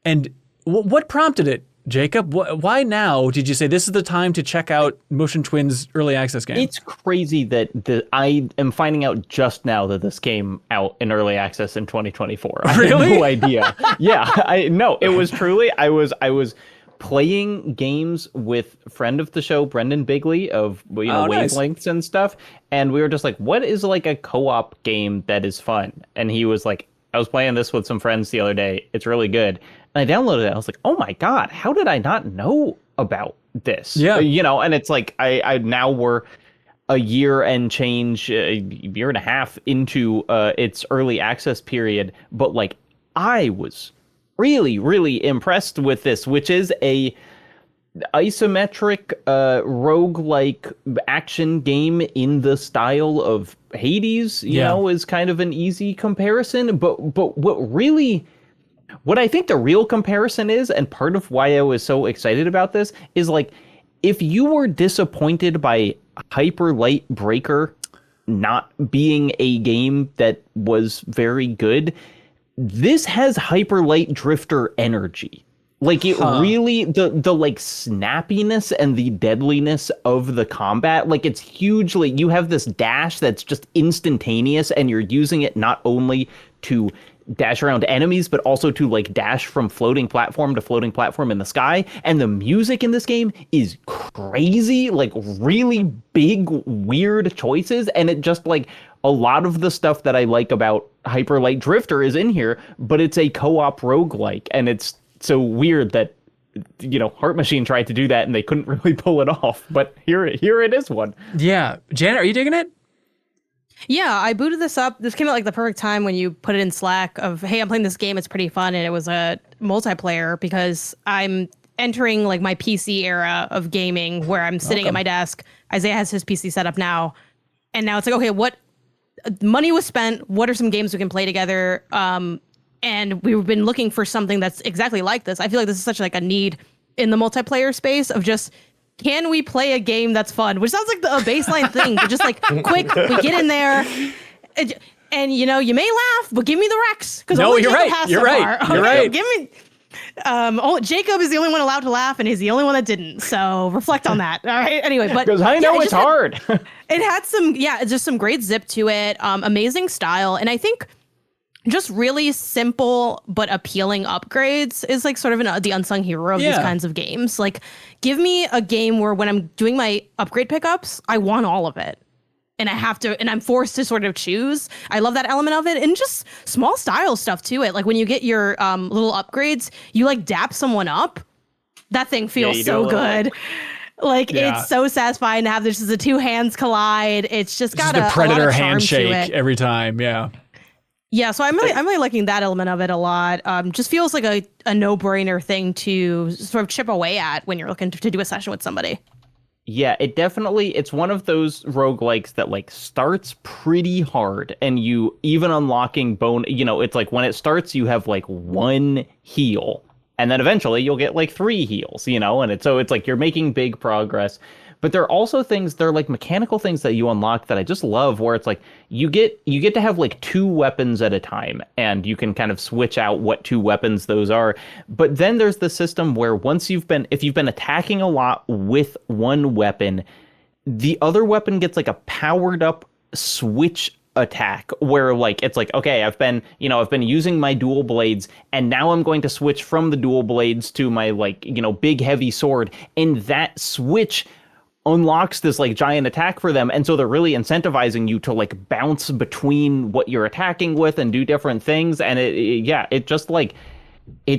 S1: And what prompted it, Jacob? Why now did you say this is the time to check out Motion Twin's early access game?
S3: It's crazy that I am finding out just now that this came out in early access in 2024. I
S1: Really?
S3: had no idea. Yeah, no, it was truly, I was playing games with friend of the show, Brendan Bigley of
S1: Nice.
S3: Wavelengths and stuff. And we were just like, what is like a co-op game that is fun? And he was like, I was playing this with some friends the other day. It's really good. And I downloaded it. I was like, oh my God, how did I not know about this?
S1: Yeah.
S3: And it's like, I now we're a year and change, a year and a half into its early access period. But like, I was really, really impressed with this, which is a isometric roguelike action game in the style of Hades, you know, is kind of an easy comparison. But what I think the real comparison is, and part of why I was so excited about this, is like, if you were disappointed by Hyper Light Breaker not being a game that was very good, this has Hyper Light Drifter energy. Like it really, the like snappiness and the deadliness of the combat, like it's hugely, you have this dash that's just instantaneous, and you're using it not only to dash around enemies, but also to like dash from floating platform to floating platform in the sky. And the music in this game is crazy, like really big, weird choices. And it just like, a lot of the stuff that I like about Hyper Light Drifter is in here, but it's a co-op roguelike, and it's so weird that, Heart Machine tried to do that and they couldn't really pull it off. But here it is one.
S1: Yeah. Janet, are you digging it?
S2: Yeah, I booted this up. This came at like the perfect time when you put it in Slack of, hey, I'm playing this game. It's pretty fun. And it was a multiplayer because I'm entering like my PC era of gaming where I'm sitting at my desk. Isaiah has his PC set up now. And now it's like, okay, what money was spent? What are some games we can play together? And we've been looking for something that's exactly like this. I feel like this is such like a need in the multiplayer space of just, can we play a game that's fun? Which sounds like a baseline thing, but just like quick, we get in there, and you may laugh, but give me the Rex.
S1: No, you're right. You're right. You're right.
S2: Give me. Jacob is the only one allowed to laugh, and he's the only one that didn't. So reflect on that. All right. Anyway, but
S3: because I know it's hard.
S2: It had some, just some great zip to it. Amazing style, and I think just really simple but appealing upgrades is like sort of the unsung hero of these kinds of games. Like, give me a game where when I'm doing my upgrade pickups, I want all of it. And I'm forced to sort of choose. I love that element of it. And just small style stuff to it. Like when you get your little upgrades, you like dap someone up. That thing feels so good. Like it's so satisfying to have this as the two hands collide. It's just got
S1: the Predator
S2: a lot of charm
S1: handshake
S2: to it.
S1: every time. Yeah.
S2: Yeah, so I'm really liking that element of it a lot. Just feels like a no-brainer thing to sort of chip away at when you're looking to do a session with somebody.
S3: Yeah, it's one of those roguelikes that like starts pretty hard, and you even unlocking bone, it's like when it starts you have like one heal, and then eventually you'll get like 3 heals, and it's like you're making big progress. But there are also things, they're like mechanical things that you unlock that I just love, where it's like you get to have like 2 weapons at a time, and you can kind of switch out what 2 weapons those are. But then there's the system where if you've been attacking a lot with one weapon, the other weapon gets like a powered up switch attack where like it's like, okay, I've been using my dual blades, and now I'm going to switch from the dual blades to my like big heavy sword, and that switch unlocks this like giant attack for them, and so they're really incentivizing you to like bounce between what you're attacking with and do different things, and it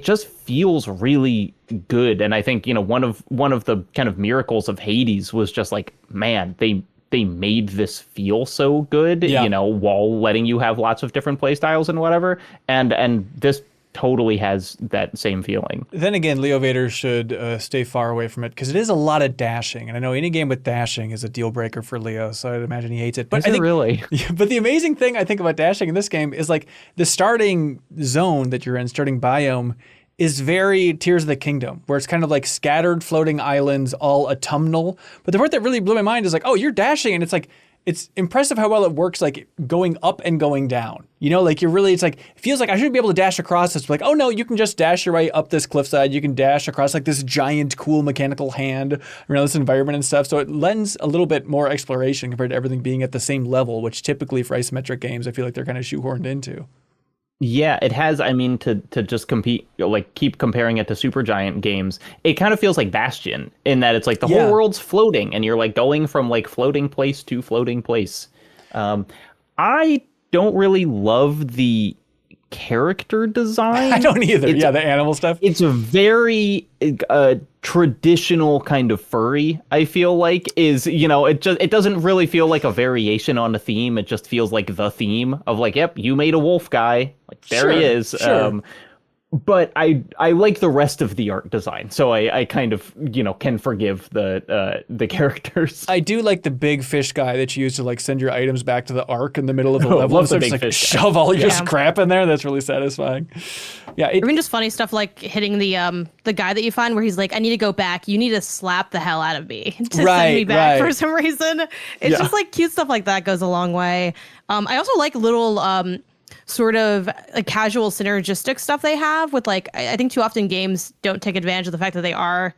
S3: just feels really good. And I think, you know, one of the kind of miracles of Hades was just like, man, they made this feel so good, you know, while letting you have lots of different play styles and whatever, and this totally has that same feeling.
S1: Then again, Leo Vader should stay far away from it, because it is a lot of dashing, and I know any game with dashing is a deal breaker for Leo, so I'd imagine he hates it. But
S3: Is it really?
S1: But the amazing thing I think about dashing in this game is like the starting zone that you're in, starting biome, is very Tears of the Kingdom, where it's kind of like scattered floating islands, all autumnal. But the part that really blew my mind is like, oh, you're dashing, and it's like, it's impressive how well it works, like going up and going down. You know, like it's like, it feels like I should be able to dash across this. But like, oh no, you can just dash your way up this cliffside. You can dash across like this giant, cool mechanical hand around this environment and stuff. So it lends a little bit more exploration compared to everything being at the same level, which typically for isometric games, I feel like they're kind of shoehorned into.
S3: Yeah, it has. I mean, to just compete, like keep comparing it to Supergiant games, it kind of feels like Bastion in that it's like the whole world's floating and you're like going from like floating place to floating place. I don't really love the character design.
S1: I don't either. The animal stuff.
S3: It's a very traditional kind of furry, I feel like, is, you know, it doesn't really feel like a variation on a theme. It just feels like the theme of like, yep, you made a wolf guy. Like there he is.
S1: Sure.
S3: But I like the rest of the art design, so I kind of, you know, can forgive the characters.
S1: I do like the big fish guy that you use to like send your items back to the Ark in the middle of the level.
S3: Love the
S1: So
S3: big
S1: just like
S3: fish
S1: shove all your scrap in there. That's really satisfying. Yeah.
S2: I mean, just funny stuff like hitting the guy that you find where he's like, I need to go back. You need to slap the hell out of me to send me back for some reason. It's just like cute stuff like that goes a long way. I also like little sort of like casual synergistic stuff they have with like, I think too often games don't take advantage of the fact that they are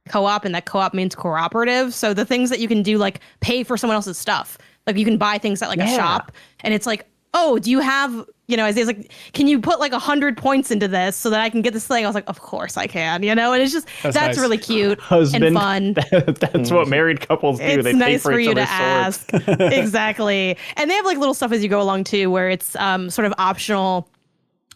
S2: co-op, and that co-op means cooperative. So the things that you can do, like pay for someone else's stuff, like you can buy things at like a shop, and it's like, oh, do you have, you know, Isaiah's like, can you put like 100 points into this so that I can get this thing? I was like, of course I can, you know, and it's just, that's
S1: nice.
S2: Really cute
S3: Husband,
S2: and fun.
S3: That's what married couples do.
S2: It's
S3: they
S2: nice
S3: pay for
S2: you to
S3: each other's
S2: ask.
S3: swords.
S2: Exactly. And they have like little stuff as you go along too, where it's sort of optional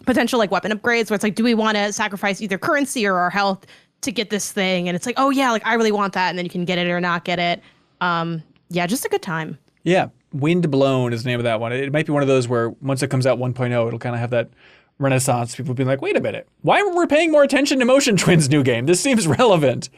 S2: potential like weapon upgrades, where it's like, do we want to sacrifice either currency or our health to get this thing? And it's like, oh yeah, like I really want that. And then you can get it or not get it. Yeah, just a good time.
S1: Yeah. Windblown is the name of that one. It might be one of those where once it comes out 1.0, it'll kind of have that renaissance. People being like, wait a minute, why were we paying more attention to Motion Twin's new game? This seems relevant.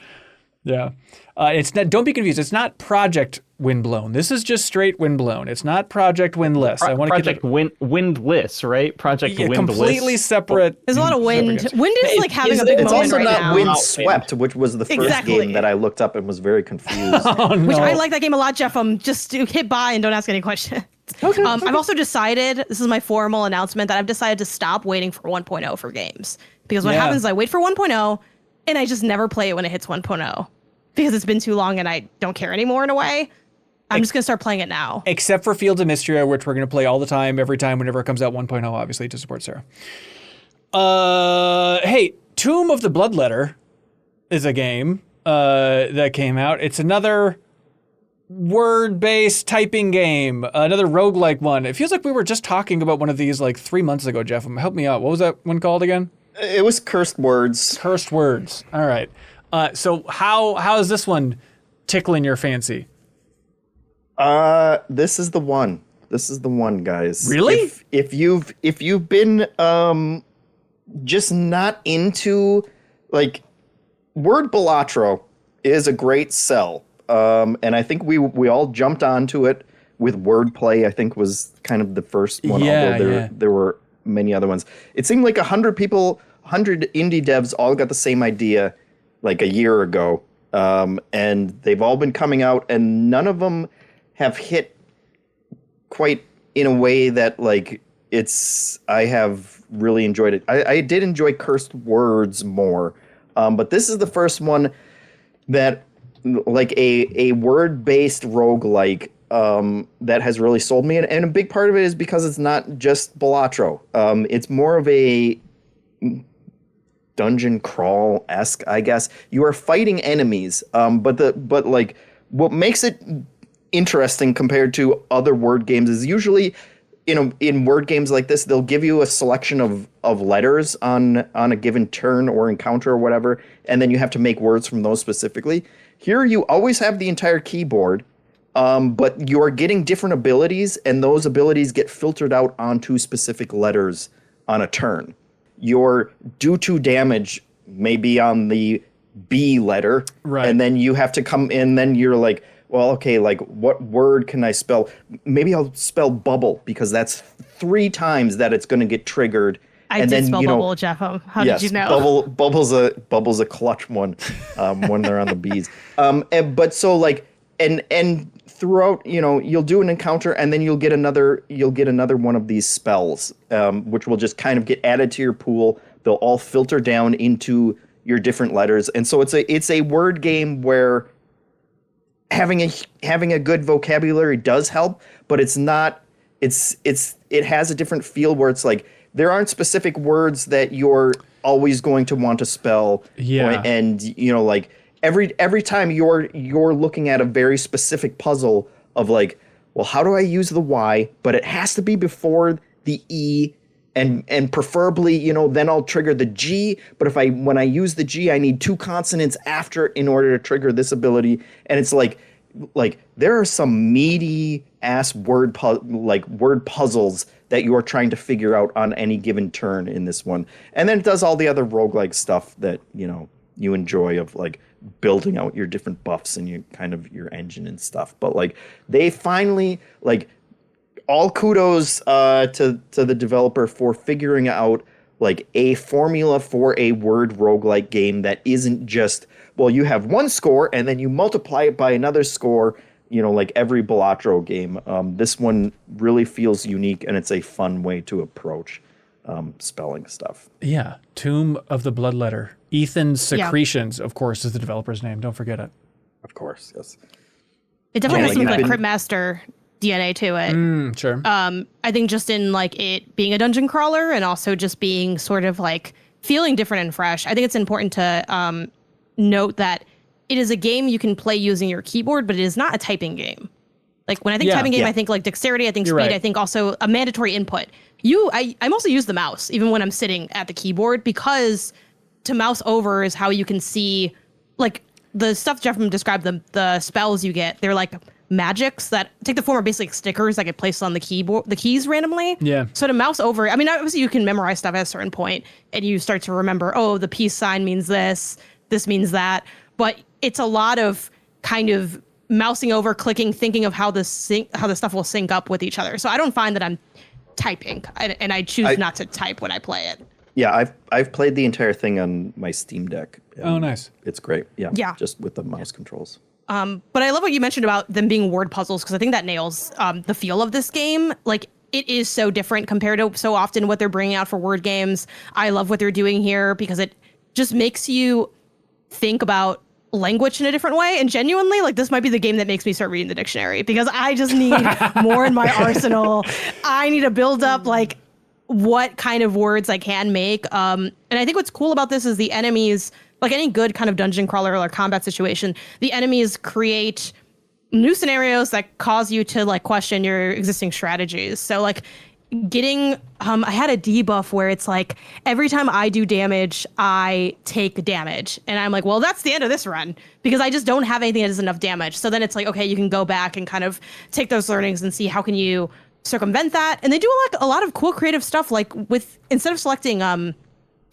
S1: Yeah. It's not, don't be confused. It's not Project Windblown. This is just straight Windblown. It's not Project Windless. I want to
S3: Project Windless, right? Project Windless.
S1: Completely separate.
S2: There's a lot of wind. Wind is like having a big
S5: It's
S2: moment
S5: also
S2: right
S5: not
S2: now.
S5: Windswept, which was the first game that I looked up and was very confused.
S1: Oh, no.
S2: Which I like that game a lot, Jeff. Just hit buy and don't ask any questions.
S5: Okay.
S2: I've also decided, this is my formal announcement, that I've decided to stop waiting for 1.0 for games. Because what happens is I wait for 1.0 and I just never play it when it hits 1.0. Because it's been too long and I don't care anymore in a way. I'm just going to start playing it now.
S1: Except for Fields of Mysteria, which we're going to play all the time, every time, whenever it comes out 1.0, obviously, to support Sarah. Hey, Tomb of the Bloodletter is a game that came out. It's another word-based typing game, another roguelike one. It feels like we were just talking about one of these like 3 months ago, Jeff. Help me out. What was that one called again?
S5: It was Cursed Words.
S1: Cursed Words. All right. So how is this one tickling your fancy?
S5: This is the one. This is the one, guys.
S1: Really?
S5: If you've been just not into like Word Balatro is a great sell. And I think we all jumped onto it with Wordplay. I think was kind of the first one, although there were many other ones. It seemed like 100 people, 100 indie devs all got the same idea like a year ago. And they've all been coming out, and none of them have hit quite in a way that like I have really enjoyed it. I did enjoy Cursed Words more. But this is the first one that like a word-based roguelike that has really sold me. And a big part of it is because it's not just Balatro. It's more of a dungeon crawl-esque, I guess. You are fighting enemies, but what makes it interesting compared to other word games is usually, in word games like this, they'll give you a selection of letters on a given turn or encounter or whatever, and then you have to make words from those specifically. Here, you always have the entire keyboard, but you are getting different abilities, and those abilities get filtered out onto specific letters on a turn. Your due to damage may be on the B letter,
S1: right?
S5: And then you have to come in, then you're like, well, okay, like what word can I spell? Maybe I'll spell bubble because that's 3 times that it's going to get triggered.
S2: I did spell bubble, Jeff. How did you know?
S5: Bubble's a clutch one when they're on the bees. But so like and throughout, you'll do an encounter and then you'll get another one of these spells, which will just kind of get added to your pool. They'll all filter down into your different letters, and so it's a word game where having a good vocabulary does help, but it's not. It has a different feel where it's like there aren't specific words that you're always going to want to spell.
S1: Yeah,
S5: and like every time you're looking at a very specific puzzle of like, well, how do I use the Y? But it has to be before the E. And preferably, then I'll trigger the G. But when I use the G, I need 2 consonants after in order to trigger this ability. And it's like there are some meaty ass word puzzles that you are trying to figure out on any given turn in this one. And then it does all the other roguelike stuff that you enjoy of like building out your different buffs and your engine and stuff. But like they finally like. All kudos to the developer for figuring out like a formula for a word roguelike game that isn't just, well, you have one score and then you multiply it by another score, like every Balatro game. This one really feels unique, and it's a fun way to approach spelling stuff.
S1: Yeah. Tomb of the Bloodletter. Ethan's Secretions, of course, is the developer's name. Don't forget it.
S5: Of course, yes.
S2: It definitely has some like Crypt Master DNA to it.
S1: Sure.
S2: I think just in like it being a dungeon crawler and also just being sort of like feeling different and fresh. I think it's important to note that it is a game you can play using your keyboard, but it is not a typing game. Like when I think typing game, I think like dexterity, I think speed, right. I think also a mandatory input. I mostly use the mouse even when I'm sitting at the keyboard, because to mouse over is how you can see like the stuff Jeff described, the spells you get. They're like magics that take the form of basically stickers that get placed on the keyboard, the keys randomly.
S1: Yeah.
S2: So to mouse over, I mean, obviously you can memorize stuff at a certain point and you start to remember, oh, the peace sign means this means that. But it's a lot of kind of mousing over, clicking, thinking of how the stuff will sync up with each other. So I don't find that I'm typing, and I choose not to type when I play it.
S5: Yeah, I've played the entire thing on my Steam Deck.
S1: Oh, nice.
S5: It's great.
S2: Yeah.
S5: Just with the mouse controls.
S2: But I love what you mentioned about them being word puzzles, because I think that nails the feel of this game. Like, it is so different compared to so often what they're bringing out for word games. I love what they're doing here because it just makes you think about language in a different way. And genuinely, like, this might be the game that makes me start reading the dictionary, because I just need more in my arsenal. I need to build up, like, what kind of words I can make. And I think what's cool about this is the enemies, like any good kind of dungeon crawler or combat situation, the enemies create new scenarios that cause you to like question your existing strategies. So like getting, I had a debuff where it's like, every time I do damage, I take damage. And I'm like, well, that's the end of this run, because I just don't have anything that does enough damage. So then it's like, okay, you can go back and kind of take those learnings and see how can you circumvent that. And they do a lot of cool creative stuff, like with, instead of selecting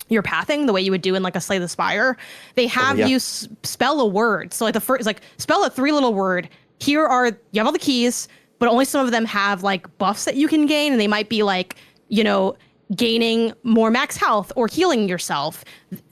S2: your pathing the way you would do in like a Slay the Spire, they have you spell a word. So like the first, like spell a 3-letter word. You have all the keys, but only some of them have like buffs that you can gain. And they might be like, you know, gaining more max health or healing yourself.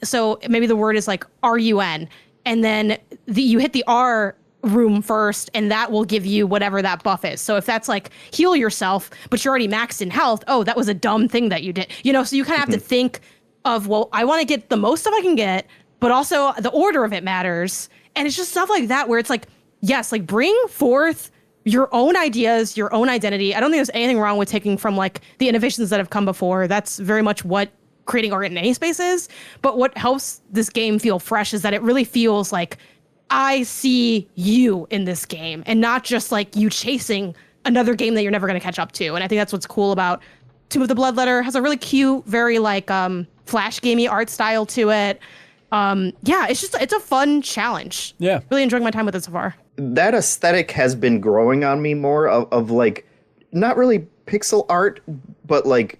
S2: So maybe the word is like RUN, and then you hit the R room first, and that will give you whatever that buff is. So if that's like heal yourself, but you're already maxed in health, oh, that was a dumb thing that you did. You know, so you kind of have to think of, well, I want to get the most stuff I can get, but also the order of it matters. And it's just stuff like that where it's like, yes, like bring forth your own ideas, your own identity. I don't think there's anything wrong with taking from like the innovations that have come before. That's very much what creating art in any space is. But what helps this game feel fresh is that it really feels like I see you in this game and not just like you chasing another game that you're never going to catch up to. And I think that's what's cool about Tomb of the Bloodletter. It has a really cute, very like flash gamey art style to it. Yeah, it's a fun challenge.
S1: Yeah.
S2: Really enjoying my time with it so far.
S5: That aesthetic has been growing on me more of like, not really pixel art, but like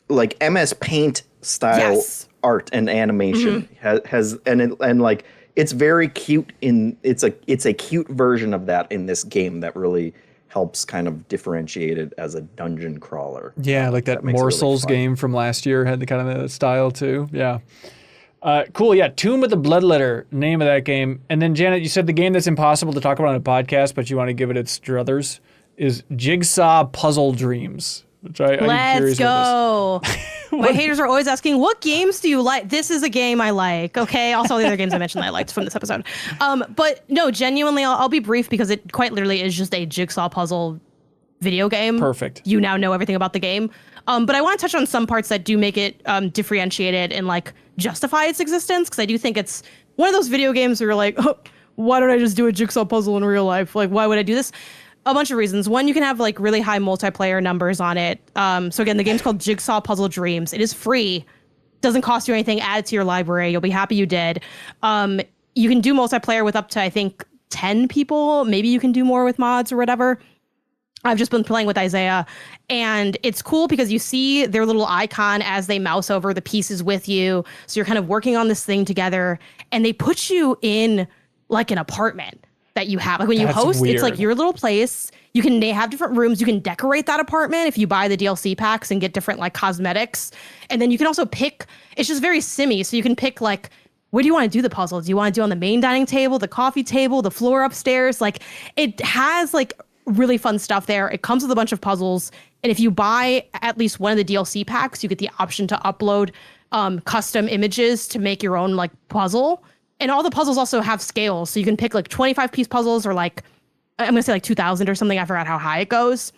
S5: MS Paint style art and animation has and like it's very cute it's a cute version of that in this game that really helps kind of differentiate it as a dungeon crawler.
S1: Yeah, like that Morsels game from last year had the kind of style too. Yeah. Cool. Yeah. Tomb of the Bloodletter, name of that game. And then Janet, you said the game that's impossible to talk about on a podcast, but you want to give it its druthers, is Jigsaw Puzzle Dreams. Which I'm curious
S2: go. My haters are always asking, what games do you like? This is a game I like. Okay. Also, all the other games I mentioned that I liked from this episode. But no, genuinely, I'll be brief because it quite literally is just a jigsaw puzzle video game.
S1: Perfect.
S2: You now know everything about the game. But I want to touch on some parts that do make it differentiated and like justify its existence, because I do think it's one of those video games where you're like, oh, why don't I just do a jigsaw puzzle in real life? Like, why would I do this? A bunch of reasons. One, you can have like really high multiplayer numbers on it. So again, the game's called Jigsaw Puzzle Dreams. It is free. Doesn't cost you anything. Add it to your library. You'll be happy you did. You can do multiplayer with up to, I think, 10 people. Maybe you can do more with mods or whatever. I've just been playing with Isaiah, and it's cool because you see their little icon as they mouse over the pieces with you. So you're kind of working on this thing together, and they put you in like an apartment that you have. Like when you host,
S1: weird.
S2: It's like your little place. They have different rooms. You can decorate that apartment if you buy the DLC packs and get different like cosmetics. And then you can also pick, it's just very simmy. So you can pick like, where do you want to do the puzzle? Do you want to do on the main dining table, the coffee table, the floor upstairs? Like it has like really fun stuff there. It comes with a bunch of puzzles. And if you buy at least one of the DLC packs, you get the option to upload custom images to make your own like puzzle. And all the puzzles also have scales. So you can pick like 25-piece puzzles or like, I'm going to say like 2,000 or something. I forgot how high it goes.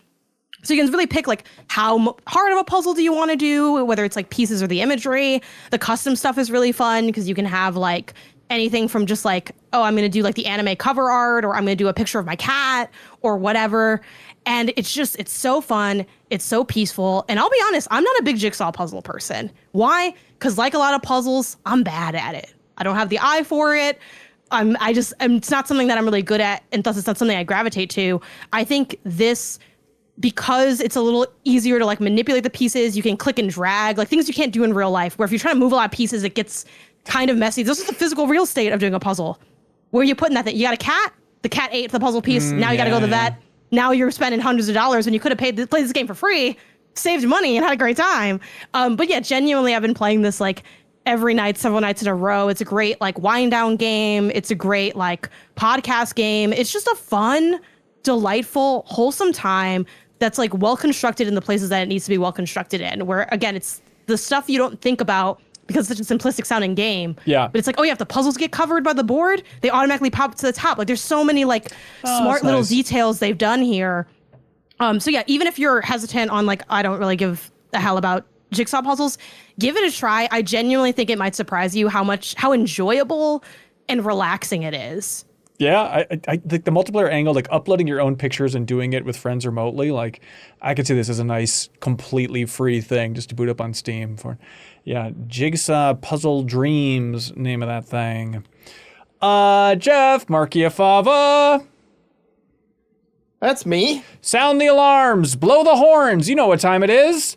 S2: So you can really pick like how hard of a puzzle do you want to do, whether it's like pieces or the imagery. The custom stuff is really fun because you can have like anything from just like, oh, I'm going to do like the anime cover art, or I'm going to do a picture of my cat or whatever. And it's so fun. It's so peaceful. And I'll be honest, I'm not a big jigsaw puzzle person. Why? Because like a lot of puzzles, I'm bad at it. I don't have the eye for it. It's not something that I'm really good at, and thus it's not something I gravitate to. I think this, because it's a little easier to like manipulate the pieces, you can click and drag, like things you can't do in real life, where if you're trying to move a lot of pieces, it gets kind of messy. This is the physical real estate of doing a puzzle. Where you putting that thing? You got a cat, the cat ate the puzzle piece, now you gotta go to the vet. Now you're spending hundreds of dollars when you could have played this game for free, saved money, and had a great time. But yeah, genuinely, I've been playing this like every night, several nights in a row. It's a great like wind down game. It's a great like podcast game. It's just a fun, delightful, wholesome time that's like well constructed in the places that it needs to be well constructed in, where again, it's the stuff you don't think about because it's such a simplistic sounding game.
S1: Yeah.
S2: But it's like, oh yeah, if the puzzles get covered by the board, they automatically pop to the top. Like there's so many like smart little details they've done here. So yeah, even if you're hesitant on like, I don't really give a hell about jigsaw puzzles, give it a try. I genuinely think it might surprise you how enjoyable and relaxing it is.
S1: Yeah, I think the multiplayer angle, like uploading your own pictures and doing it with friends remotely, like I could see this as a nice, completely free thing just to boot up on Steam for. Yeah, Jigsaw Puzzle Dreams, name of that thing. Jeff Markiafava.
S6: That's me.
S1: Sound the alarms, blow the horns. You know what time it is.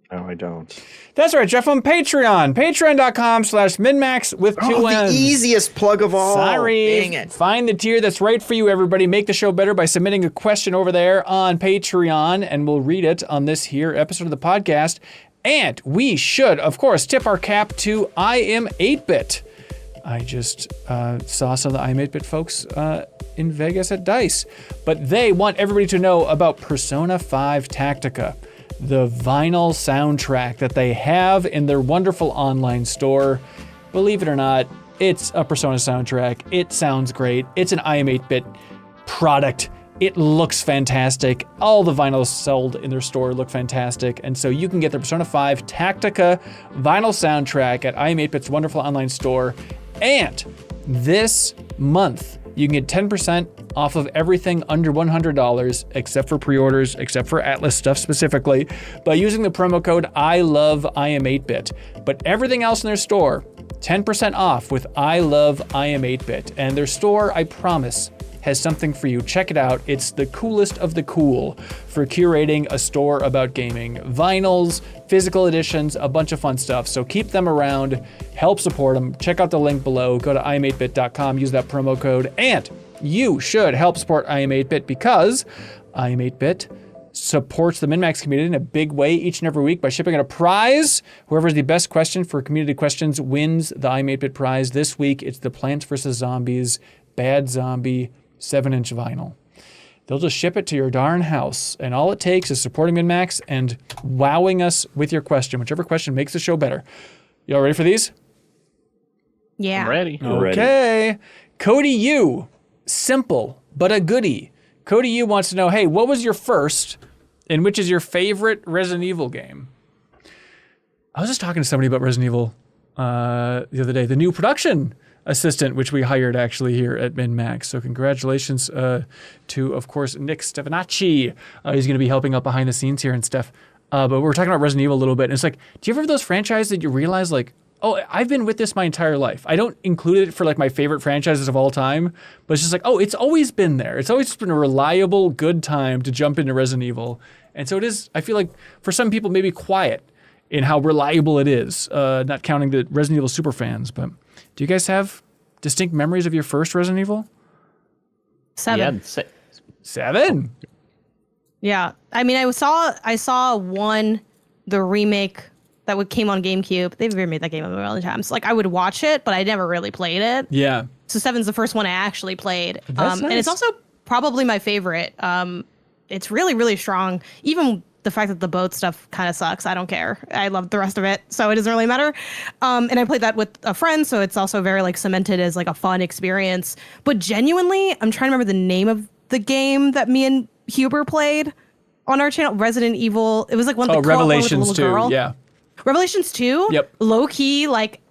S5: No, I don't.
S1: That's right, Jeff, on Patreon. Patreon.com/MinnMax with 2 N's.
S5: The easiest plug of all.
S1: Sorry.
S5: Dang it.
S1: Find the tier that's right for you, everybody. Make the show better by submitting a question over there on Patreon, and we'll read it on this here episode of the podcast. And we should, of course, tip our cap to I Am 8-Bit. I just saw some of the I Am 8-Bit folks in Vegas at DICE. But they want everybody to know about Persona 5 Tactica, the vinyl soundtrack that they have in their wonderful online store. Believe it or not, it's a Persona soundtrack. It sounds great. It's an I Am 8-Bit product. It looks fantastic. All the vinyls sold in their store look fantastic. And so you can get their Persona 5 Tactica vinyl soundtrack at iam8bit's wonderful online store. And this month, you can get 10% off of everything under $100, except for pre-orders, except for Atlas stuff specifically, by using the promo code ILOVEIAM8BIT. But everything else in their store, 10% off with ILOVEIAM8BIT. And their store, I promise, has something for you. Check it out. It's the coolest of the cool for curating a store about gaming. Vinyls, physical editions, a bunch of fun stuff. So keep them around, help support them. Check out the link below. Go to iam8bit.com, use that promo code, and you should help support iam8bit because iam8bit supports the MinnMax community in a big way each and every week by shipping out a prize. Whoever's the best question for community questions wins the iam8bit prize. This week, it's the Plants vs. Zombies Bad Zombie 7-inch vinyl. They'll just ship it to your darn house, and all it takes is supporting MinnMax and wowing us with your question, whichever question makes the show better. Y'all ready for these?
S2: Yeah.
S3: I'm ready.
S1: Okay. Cody U, simple but a goodie. Cody U wants to know, hey, what was your first and which is your favorite Resident Evil game? I was just talking to somebody about Resident Evil the other day, the new production assistant, which we hired actually here at MinnMax. So congratulations to, of course, Nick Stefanacci. He's going to be helping out behind the scenes here and stuff. But we're talking about Resident Evil a little bit. And it's like, do you ever have those franchises that you realize like, oh, I've been with this my entire life. I don't include it for like my favorite franchises of all time, but it's just like, oh, it's always been there. It's always been a reliable, good time to jump into Resident Evil. And so it is, I feel like for some people, maybe quiet in how reliable it is, not counting the Resident Evil super fans, but do you guys have distinct memories of your first Resident Evil?
S2: 7.
S3: Yeah,
S1: 7?
S2: Yeah. I mean, I saw the remake that came on GameCube. They've remade that game a million times. Like, I would watch it, but I never really played it.
S1: Yeah.
S2: So 7's the first one I actually played.
S1: That's
S2: And it's
S1: nice.
S2: also probably my favorite. It's really, really strong. Even the fact that the boat stuff kind of sucks, I don't care. I love the rest of it, so it doesn't really matter. And I played that with a friend, so it's also very like cemented as like a fun experience. But genuinely, I'm trying to remember the name of the game that me and Huber played on our channel. Resident Evil. It was like one of the
S1: Revelations
S2: with the little
S1: 2,
S2: girl.
S1: yeah.
S2: Revelations 2?
S1: Yep.
S2: Low key, like,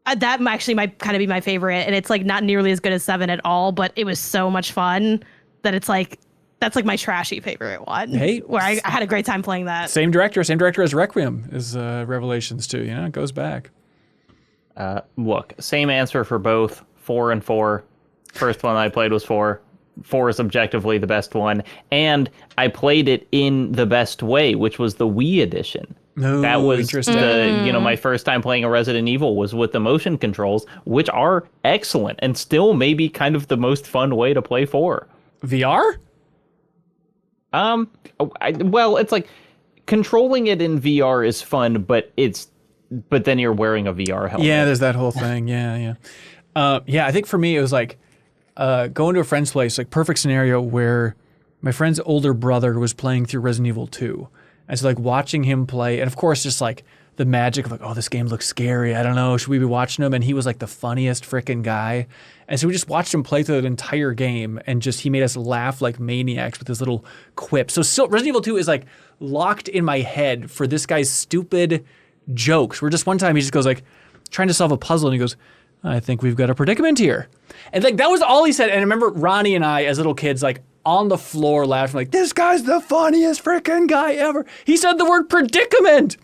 S2: that actually might kind of be my favorite. And it's like not nearly as good as 7 at all, but it was so much fun that it's like, that's like my trashy favorite one.
S1: Hey.
S2: Where I had a great time playing that.
S1: Same director as Requiem is Revelations 2, you know, it goes back.
S3: Look, same answer for both. 4 and 4. First one I played was 4. 4 is objectively the best one. And I played it in the best way, which was the Wii edition.
S1: Oh,
S3: that was
S1: interesting.
S3: my first time playing a Resident Evil was with the motion controls, which are excellent and still maybe kind of the most fun way to play 4.
S1: VR?
S3: Well, it's like controlling it in VR is fun, but then you're wearing a VR helmet.
S1: Yeah, there's that whole thing. Yeah. I think for me, it was like going to a friend's place, like perfect scenario where my friend's older brother was playing through Resident Evil 2. And so like watching him play, and of course just like the magic of like, oh, this game looks scary. I don't know, should we be watching him? And he was like the funniest freaking guy. And so we just watched him play through the entire game, and just he made us laugh like maniacs with his little quips. So still, Resident Evil 2 is like locked in my head for this guy's stupid jokes. Where just one time he just goes like trying to solve a puzzle, and he goes, I think we've got a predicament here. And like that was all he said. And I remember Ronnie and I as little kids like on the floor laughing like, this guy's the funniest freaking guy ever. He said the word predicament.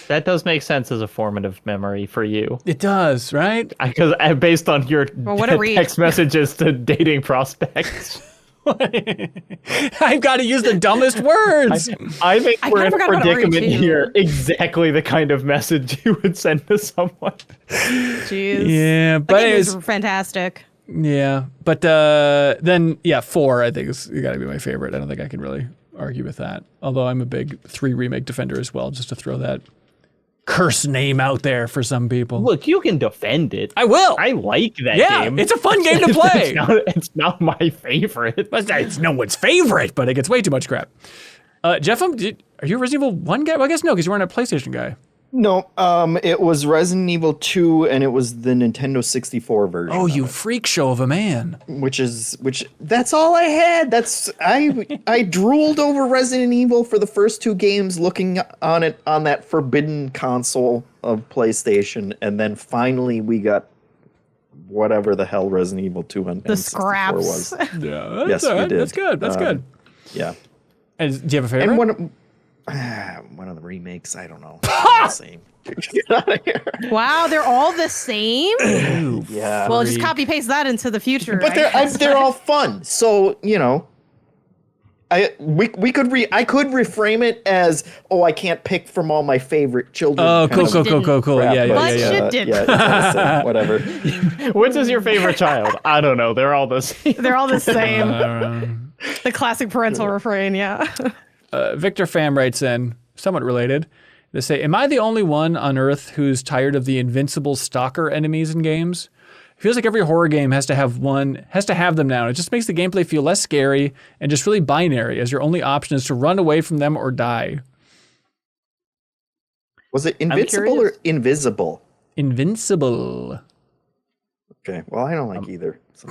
S3: That does make sense as a formative memory for you.
S1: It does, right?
S3: Because based on your
S2: what a read.
S3: text messages to dating prospects.
S1: I've got to use the dumbest words.
S3: I think
S2: I
S3: we're in
S2: kinda
S3: a
S2: forgot about
S3: predicament
S2: RE2.
S3: here. Exactly the kind of message you would send to someone.
S2: Jeez.
S1: Yeah,
S2: That
S1: but
S2: game
S1: it's
S2: was fantastic.
S1: yeah, but then 4 I think is got to be my favorite. I don't think I can really argue with that. Although I'm a big 3 remake defender as well, just to throw that curse name out there for some people.
S3: Look, you can defend it.
S1: I will.
S3: I like that
S1: Yeah,
S3: game.
S1: it's a fun game to play.
S3: It's not my favorite.
S1: It's no one's favorite, but it gets way too much crap. Jeff, are you a Resident Evil 1 guy? Well, I guess no, because you weren't a PlayStation guy.
S5: No, it was Resident Evil 2, and it was the Nintendo 64 version.
S1: Oh,
S5: of
S1: you
S5: it,
S1: freak show of a man.
S5: which that's all I had. I drooled over Resident Evil for the first 2 games, looking on that forbidden console of PlayStation, and then finally we got whatever the hell Resident Evil 2 on
S2: The
S5: N64
S2: scraps.
S5: was.
S1: Yeah,
S5: Yes, we did.
S1: That's good. That's good.
S5: Yeah.
S1: And do you have a favorite?
S5: And one of the remakes, I don't know. Same. Get out of here.
S2: Wow, they're all the same?
S5: Yeah.
S2: Well, just copy paste that into the future.
S5: But they're all fun. So, I could reframe it as, I can't pick from all my favorite children.
S1: Oh,
S5: kind
S1: cool.
S5: of
S1: Yeah.
S2: But you did.
S5: Yeah, it's kinda same, whatever.
S3: Which is your favorite child? I don't know. They're all the same.
S2: They're all the same. The classic parental refrain, yeah.
S1: Victor Pham writes in, somewhat related. They say, am I the only one on Earth who's tired of the invincible stalker enemies in games? It feels like every horror game has to have them now. It just makes the gameplay feel less scary and just really binary, as your only option is to run away from them or die.
S5: Was it invincible or invisible?
S1: Invincible.
S5: Okay, well, I don't like either. So.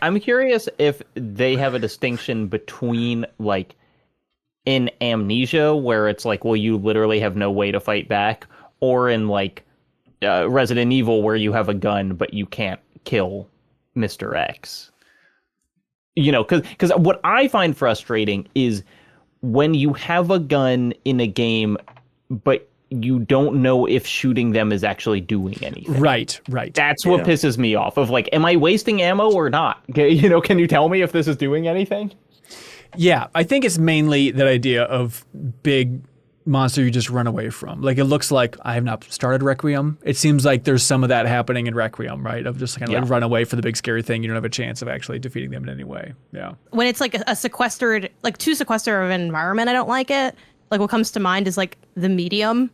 S3: I'm curious if they have a distinction between like in Amnesia, where it's like, well, you literally have no way to fight back, or in like Resident Evil, where you have a gun but you can't kill Mr. X. Because what I find frustrating is when you have a gun in a game, but you don't know if shooting them is actually doing anything.
S1: Right.
S3: That's what pisses me off. Of like, am I wasting ammo or not? Can you tell me if this is doing anything?
S1: Yeah, I think it's mainly that idea of big monster you just run away from. Like, it looks like I have not started Requiem. It seems like there's some of that happening in Requiem, right? Of just kind of like run away for the big scary thing. You don't have a chance of actually defeating them in any way. Yeah.
S2: When it's like a sequestered, like too sequestered of an environment, I don't like it. Like what comes to mind is like The Medium,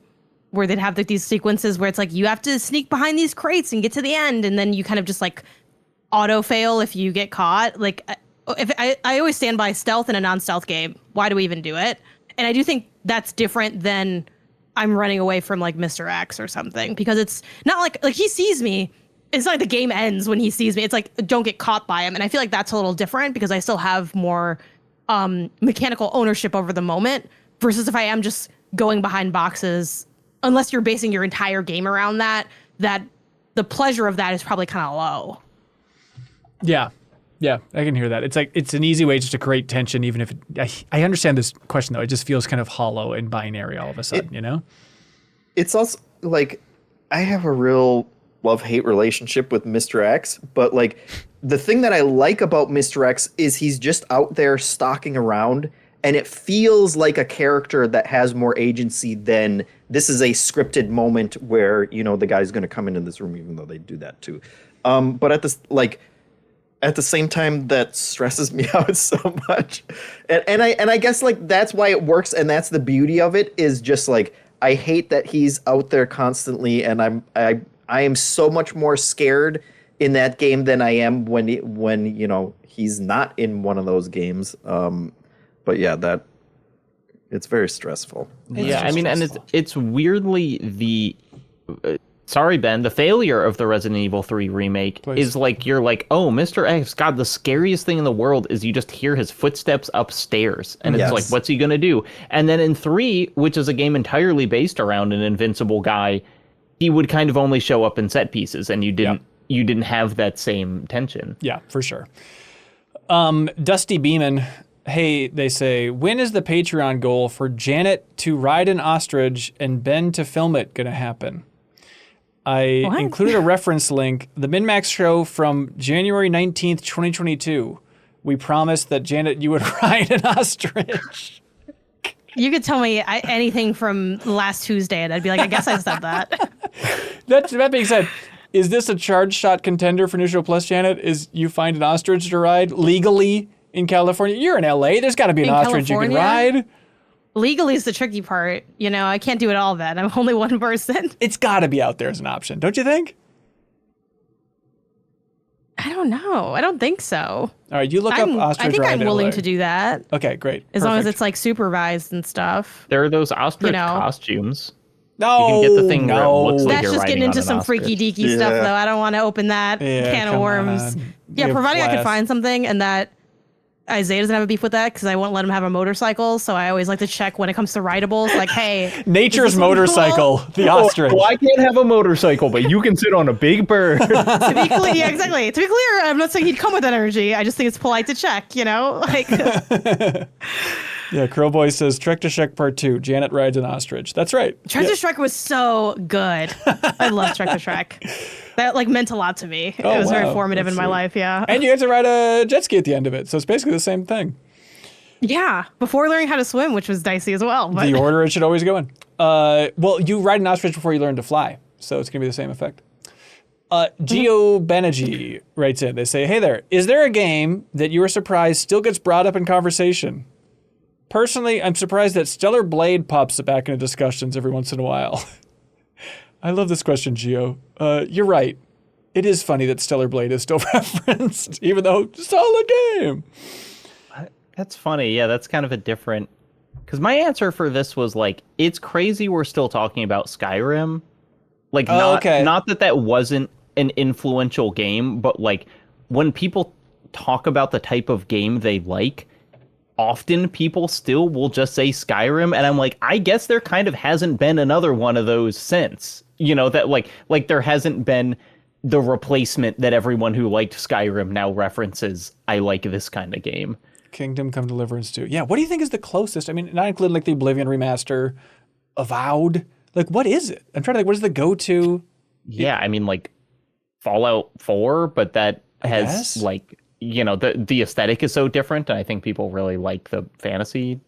S2: where they'd have like these sequences where it's like you have to sneak behind these crates and get to the end, and then you kind of just like auto fail if you get caught. Like if I always stand by stealth in a non-stealth game. Why do we even do it? And I do think that's different than I'm running away from like Mr. X or something, because it's not like he sees me. It's not like the game ends when he sees me. It's like, don't get caught by him. And I feel like that's a little different because I still have more mechanical ownership over the moment versus if I am just going behind boxes, unless you're basing your entire game around that the pleasure of that is probably kind of low.
S1: Yeah, I can hear that. It's like, it's an easy way just to create tension, even if I understand this question though. It just feels kind of hollow and binary all of a sudden,
S5: It's also like, I have a real love-hate relationship with Mr. X, but like the thing that I like about Mr. X is he's just out there stalking around, and it feels like a character that has more agency than this is a scripted moment where, the guy's going to come into this room, even though they do that too. But at the same time, that stresses me out so much. And I guess like that's why it works, and that's the beauty of it, is just like I hate that he's out there constantly, and I am so much more scared in that game than I am when he's not in one of those games. But yeah, it's very stressful.
S3: And it's weirdly the sorry, Ben, the failure of the Resident Evil 3 remake is like, you're like, oh, Mr. X, God, the scariest thing in the world is you just hear his footsteps upstairs. And it's like, what's he going to do? And then in 3, which is a game entirely based around an invincible guy, he would kind of only show up in set pieces, and you didn't have that same tension.
S1: Yeah, for sure. Dusty Beeman, hey, they say, when is the Patreon goal for Janet to ride an ostrich and Ben to film it going to happen? I included a reference link, the MinnMax show from January 19th, 2022. We promised that, Janet, you would ride an ostrich.
S2: You could tell me anything from last Tuesday, and I'd be like, I guess I said that.
S1: That being said, is this a charge shot contender for New Show Plus, Janet? Is you find an ostrich to ride legally in California? You're in LA. There's got to be an ostrich you can ride.
S2: Legally is the tricky part. I can't do it all then. I'm only one person.
S1: It's got to be out there as an option, don't you think?
S2: I don't know. I don't think so.
S1: All right, you look up ostrich ride.
S2: I think I'm willing
S1: LA.
S2: to do that.
S1: Okay, great.
S2: As long as it's like supervised and stuff.
S3: There are those ostrich costumes.
S1: No,
S3: you can get the thing where it looks like
S2: That's
S3: you're
S2: just getting
S3: riding
S2: into
S3: on
S2: some
S3: an
S2: freaky
S3: ostrich.
S2: deaky stuff, though. I don't want to open that
S1: Yeah,
S2: can of
S1: come
S2: worms.
S1: on.
S2: Yeah,
S1: You have
S2: providing I
S1: class.
S2: could find something and that Isaiah doesn't have a beef with that because I won't let him have a motorcycle. So I always like to check when it comes to ridables, like, hey,
S1: Nature's
S2: is this one
S1: motorcycle, the ostrich.
S3: Well, I can't have a motorcycle, but you can sit on a big bird.
S2: To be clear, yeah, exactly. To be clear, I'm not saying he'd come with that energy. I just think it's polite to check, you know? Like,
S1: Yeah, Crowboy says Trek to Shrek Part 2. Janet rides an ostrich. That's right.
S2: Trek to Shrek was so good. I love Trek to Shrek. That like meant a lot to me.
S1: Oh,
S2: It was
S1: wow.
S2: very formative
S1: That's
S2: in my
S1: sweet.
S2: life, yeah.
S1: And you get to ride a jet ski at the end of it, so it's basically the same thing.
S2: Yeah, before learning how to swim, which was dicey as well. But
S1: The order it should always go in. Well, you ride an ostrich before you learn to fly, so it's going to be the same effect. Geo Banerjee writes in. They say, hey there, is there a game that you were surprised still gets brought up in conversation? Personally, I'm surprised that Stellar Blade pops back into discussions every once in a while. I love this question, Geo. You're right. It is funny that Stellar Blade is still referenced, even though it's a solid game.
S3: That's funny. Yeah, that's kind of a different... Because my answer for this was like, it's crazy we're still talking about Skyrim. Like, not that wasn't an influential game, but like, when people talk about the type of game they like, often people still will just say Skyrim, and I'm like, I guess there kind of hasn't been another one of those since. You know, that like there hasn't been the replacement that everyone who liked Skyrim now references, I like this kind of game.
S1: Kingdom Come Deliverance 2. Yeah, what do you think is the closest? I mean, not including like the Oblivion remaster, Avowed. Like, what is it? I'm trying to think, what is the go-to?
S3: Yeah, I mean, like, Fallout 4, but that has, like, you know, the aesthetic is so different, and I think people really like the fantasy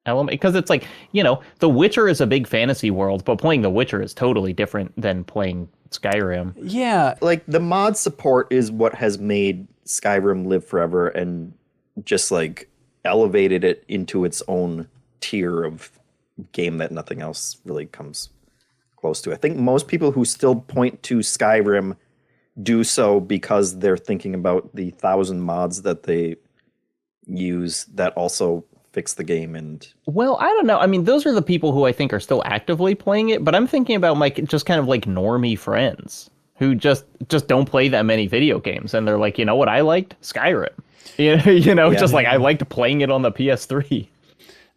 S3: element. Because it's like, you know, The Witcher is a big fantasy world, but playing The Witcher is totally different than playing Skyrim.
S1: Yeah.
S5: Like, the mod support is what has made Skyrim live forever and just, like, elevated it into its own tier of game that nothing else really comes close to. I think most people who still point to Skyrim do so because they're thinking about the 1,000 mods that they use that also fix the game. And
S3: well, I don't know. I mean, those are the people who I think are still actively playing it, but I'm thinking about like just kind of like normie friends who just don't play that many video games, and they're like, you know what I liked? Skyrim. You know, just like I liked playing it on the PS3.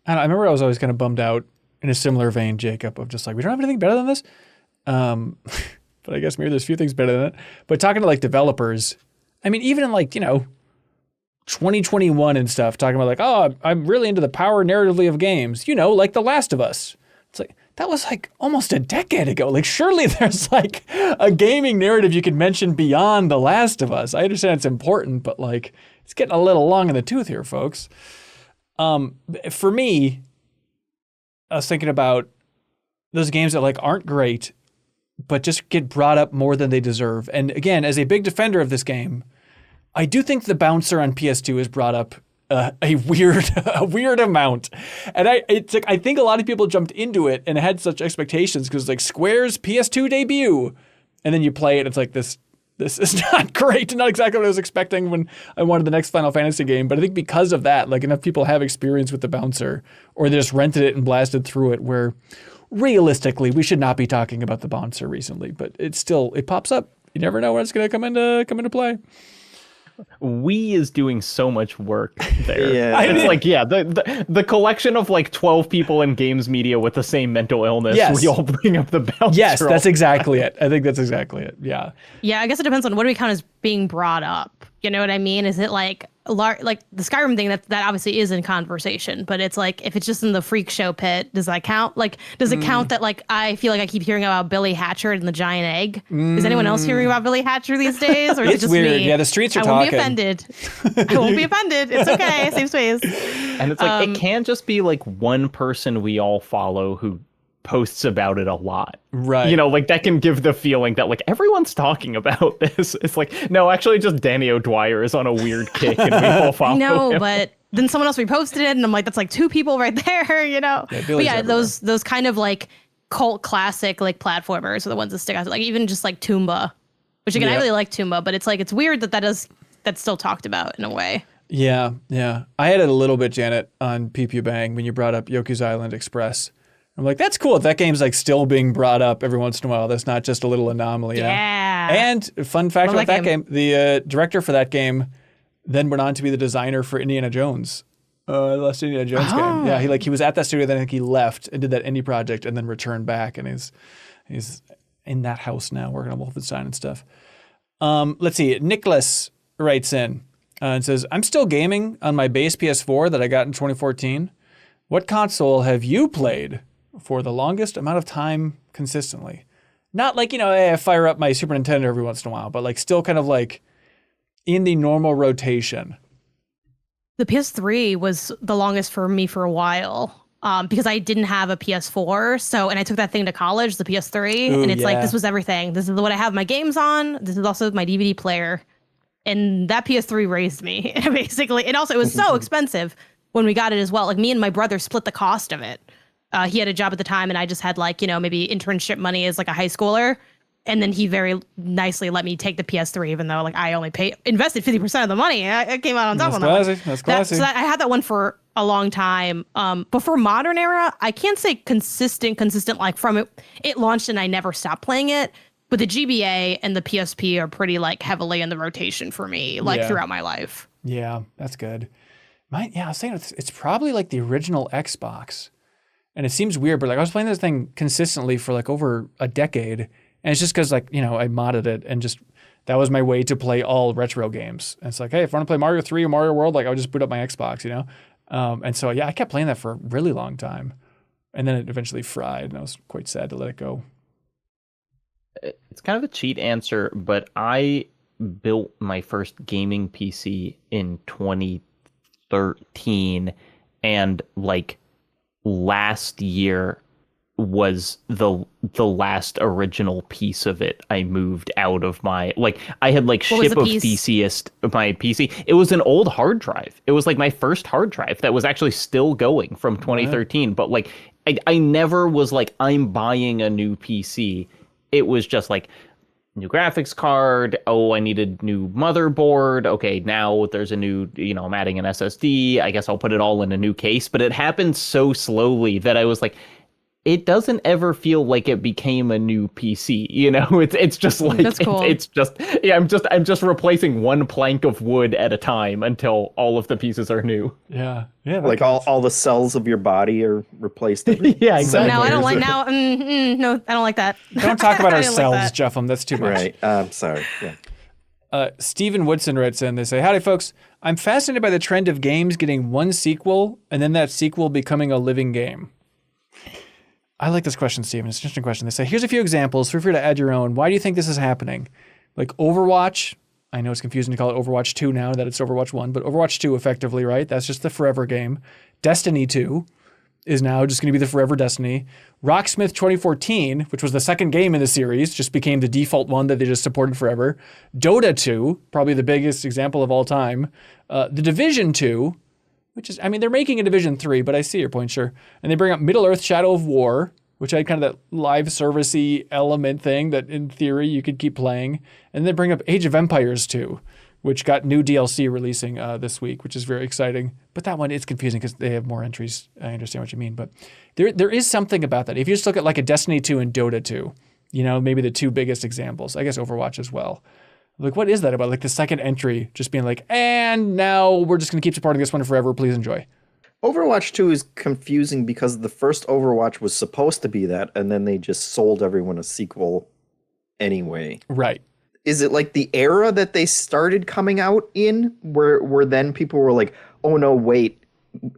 S1: I remember I was always kind of bummed out in a similar vein, Jacob, of just like, we don't have anything better than this. But I guess maybe there's a few things better than it. But talking to like developers, I mean, even in like, you know, 2021 and stuff, talking about like, oh, I'm really into the power narratively of games, you know, like The Last of Us. It's like, that was like almost a decade ago. Like, surely there's like a gaming narrative you could mention beyond The Last of Us. I understand it's important, but like, it's getting a little long in the tooth here, folks. For me, I was thinking about those games that like aren't great, but just get brought up more than they deserve. And again, as a big defender of this game, I do think the bouncer on PS2 is brought up a weird amount. And it's like, I think a lot of people jumped into it and had such expectations because like Square's PS2 debut, and then you play it, it's like this is not great, not exactly what I was expecting when I wanted the next Final Fantasy game. But I think because of that, like enough people have experience with the bouncer, or they just rented it and blasted through it, where realistically we should not be talking about the bouncer recently, but it pops up. You never know when it's going to come into play.
S3: Wii is doing so much work there.
S5: Yeah.
S3: It's like, yeah, the collection of like 12 people in games media with the same mental illness.
S1: Yes.
S3: We all bring up the bouncer.
S1: Yes, that's exactly it. I think that's exactly it. Yeah.
S2: yeah, I guess it depends on what do we count as being brought up. You know what I mean? Is it like like the Skyrim thing that obviously is in conversation, but it's like if it's just in the freak show pit, does that count? Like, does it count that like I feel like I keep hearing about Billy Hatcher and the giant egg? Is anyone else hearing about Billy Hatcher these days, or is it
S1: It's
S2: just
S1: weird.
S2: me?
S1: Yeah, the streets are
S2: I
S1: talking.
S2: won't be offended. I won't be offended. It's okay. Safe space.
S3: And it's like, it can't just be like one person we all follow who posts about it a lot.
S1: Right.
S3: You know, like that can give the feeling that like everyone's talking about this. It's like, no, actually just Danny O'Dwyer is on a weird kick and we all follow
S2: No,
S3: him.
S2: but then someone else reposted it, and I'm like, that's like two people right there, you know?
S1: Yeah,
S2: but
S1: Billy's
S2: yeah,
S1: everywhere.
S2: those kind of like cult classic like platformers are the ones that stick out. Like even just like Toomba, which again, I
S1: Yeah.
S2: really like Toomba, but it's like, it's weird that's still talked about in a way.
S1: Yeah. I had it a little bit, Janet, on Pew Pew Bang when you brought up Yoku's Island Express. I'm like, that's cool. That game's like still being brought up every once in a while. That's not just a little anomaly.
S2: Yeah.
S1: And fun fact
S2: Love
S1: about that game, the director for that game then went on to be the designer for Indiana Jones. The last Indiana Jones game. Yeah, he was at that studio, then I think he left and did that indie project and then returned back, and he's in that house now working on Wolfenstein and stuff. Let's see. Nicholas writes in and says, I'm still gaming on my base PS4 that I got in 2014. What console have you played for the longest amount of time consistently? Not like, I fire up my Super Nintendo every once in a while, but like still kind of like in the normal rotation.
S2: The PS3 was the longest for me for a while because I didn't have a PS4. And I took that thing to college, the PS3, and it's like, this was everything. This is what I have my games on. This is also my DVD player. And that PS3 raised me, basically. And also, it was so expensive when we got it as well. Like, me and my brother split the cost of it. He had a job at the time, and I just had like, maybe internship money as like a high schooler. And then he very nicely let me take the PS3, even though like I only invested 50% of the money. I came out on top on that.
S1: That's classy.
S2: I had that one for a long time. But for modern era, I can't say consistent like from it launched and I never stopped playing it. But the GBA and the PSP are pretty like heavily in the rotation for me, like throughout my life.
S1: Yeah, that's good. I was saying it's probably like the original Xbox. And it seems weird, but like I was playing this thing consistently for like over a decade. And it's just because, like, I modded it and just that was my way to play all retro games. And it's like, hey, if I want to play Mario 3 or Mario World, like I would just boot up my Xbox, And so, I kept playing that for a really long time. And then it eventually fried, and I was quite sad to let it go.
S3: It's kind of a cheat answer, but I built my first gaming PC in 2013. And, like, last year was the last original piece of it. I moved out of my I had like ship of Theseus my PC. It was an old hard drive. It was like my first hard drive that was actually still going from 2013. But like I never was like I'm buying a new PC. It was just like new graphics card. Oh, I needed new motherboard. Okay, now there's a new, I'm adding an SSD. I guess I'll put it all in a new case. But it happened so slowly that I was like, it doesn't ever feel like it became a new PC, It's just like
S2: that's cool.
S3: It's just I'm just replacing one plank of wood at a time until all of the pieces are new.
S1: Yeah.
S5: Like all the cells of your body are replaced.
S3: Yeah, exactly.
S2: No, I don't like no, I don't like that.
S1: Don't talk about
S2: I
S1: our
S2: didn't
S1: cells,
S2: like that.
S1: Jeffem. That's too much.
S5: Right. Sorry. Yeah.
S1: Stephen Woodson writes in, they say, howdy folks, I'm fascinated by the trend of games getting one sequel and then that sequel becoming a living game. I like this question, Stephen. It's an interesting question. They say, here's a few examples. Feel free to add your own. Why do you think this is happening? Like Overwatch. I know it's confusing to call it Overwatch 2 now that it's Overwatch 1, but Overwatch 2 effectively, right? That's just the forever game. Destiny 2 is now just going to be the forever Destiny. Rocksmith 2014, which was the second game in the series, just became the default one that they just supported forever. Dota 2, probably the biggest example of all time. The Division 2, which is, they're making a Division 3, but I see your point, sure. And they bring up Middle-earth Shadow of War, which had kind of that live service-y element thing that in theory you could keep playing. And they bring up Age of Empires 2, which got new DLC releasing this week, which is very exciting. But that one is confusing because they have more entries. I understand what you mean. But there is something about that. If you just look at like a Destiny 2 and Dota 2, maybe the two biggest examples. I guess Overwatch as well. Like, what is that about? Like the second entry just being like, and now we're just going to keep supporting this one forever. Please enjoy.
S5: Overwatch 2 is confusing because the first Overwatch was supposed to be that, and then they just sold everyone a sequel anyway.
S1: Right.
S5: Is it like the era that they started coming out in where then people were like, oh no, wait,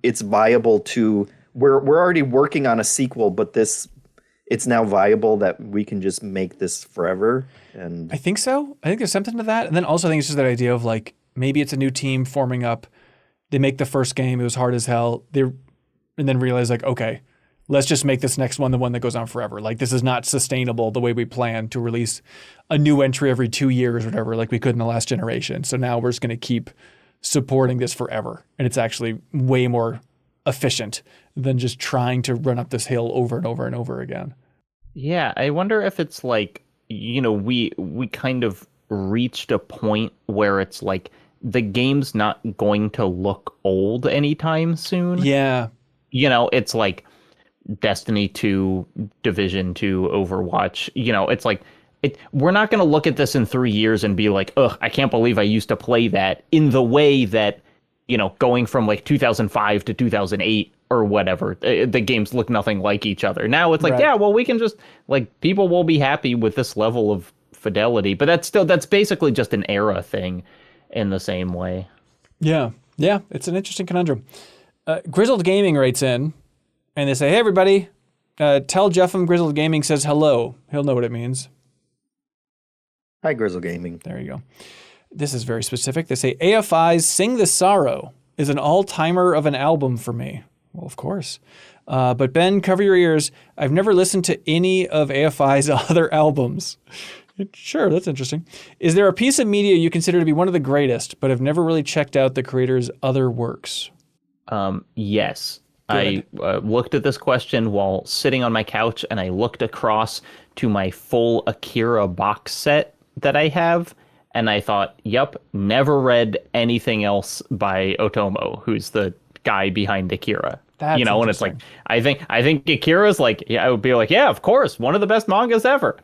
S5: it's viable to, we're already working on a sequel, but it's now viable that we can just make this forever? And
S1: I think so. I think there's something to that. And then also I think it's just that idea of like, maybe it's a new team forming up. They make the first game. It was hard as hell. And then realize like, okay, let's just make this next one the one that goes on forever. Like this is not sustainable the way we plan to release a new entry every 2 years or whatever, like we could in the last generation. So now we're just going to keep supporting this forever. And it's actually way more efficient than just trying to run up this hill over and over and over again.
S3: Yeah, I wonder if it's like, we kind of reached a point where it's like the game's not going to look old anytime soon.
S1: Yeah.
S3: It's like Destiny 2, Division 2, Overwatch. It's like we're not going to look at this in 3 years and be like, ugh, I can't believe I used to play that, in the way that, going from like 2005 to 2008 or whatever, the games look nothing like each other. Now it's like,
S1: Right.
S3: yeah, well, we can just, like, people will be happy with this level of fidelity, but that's basically just an era thing in the same way.
S1: Yeah, it's an interesting conundrum. Grizzled Gaming writes in, and they say, hey, everybody, tell Jeff from Grizzled Gaming says hello. He'll know what it means.
S5: Hi, Grizzle Gaming.
S1: There you go. This is very specific. They say, AFI's Sing the Sorrow is an all-timer of an album for me. Well, of course. But Ben, cover your ears. I've never listened to any of AFI's other albums. Sure, that's interesting. Is there a piece of media you consider to be one of the greatest, but have never really checked out the creator's other works?
S3: Yes.
S1: Good.
S3: I looked at this question while sitting on my couch, and I looked across to my full Akira box set that I have, and I thought, yep, never read anything else by Otomo, who's the guy behind Akira.
S1: That's
S3: and it's like, I think Akira's like, yeah, I would be like, yeah, of course, one of the best mangas ever.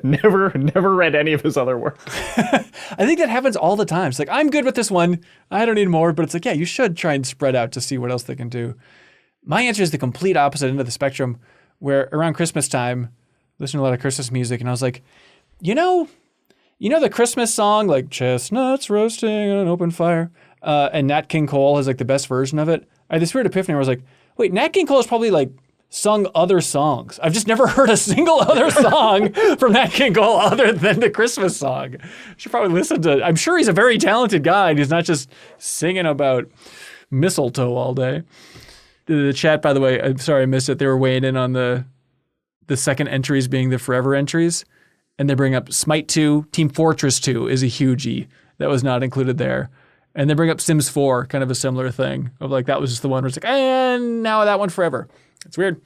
S3: never read any of his other work.
S1: I think that happens all the time. It's like, I'm good with this one. I don't need more. But it's like, yeah, you should try and spread out to see what else they can do. My answer is the complete opposite end of the spectrum, where around Christmas time, listen to a lot of Christmas music, and I was like, you know the Christmas song, like chestnuts roasting on an open fire, and Nat King Cole has like the best version of it. I had this weird epiphany where I was like, wait, Nat King Cole has probably like sung other songs. I've just never heard a single other song from Nat King Cole other than the Christmas song. Should probably listen to, I'm sure he's a very talented guy and he's not just singing about mistletoe all day. The chat, by the way, I'm sorry I missed it. They were weighing in on the second entries being the forever entries. And they bring up Smite 2, Team Fortress 2 is a hugie that was not included there. And they bring up Sims 4, kind of a similar thing of like, that was just the one where it's like, and now that one forever. It's weird.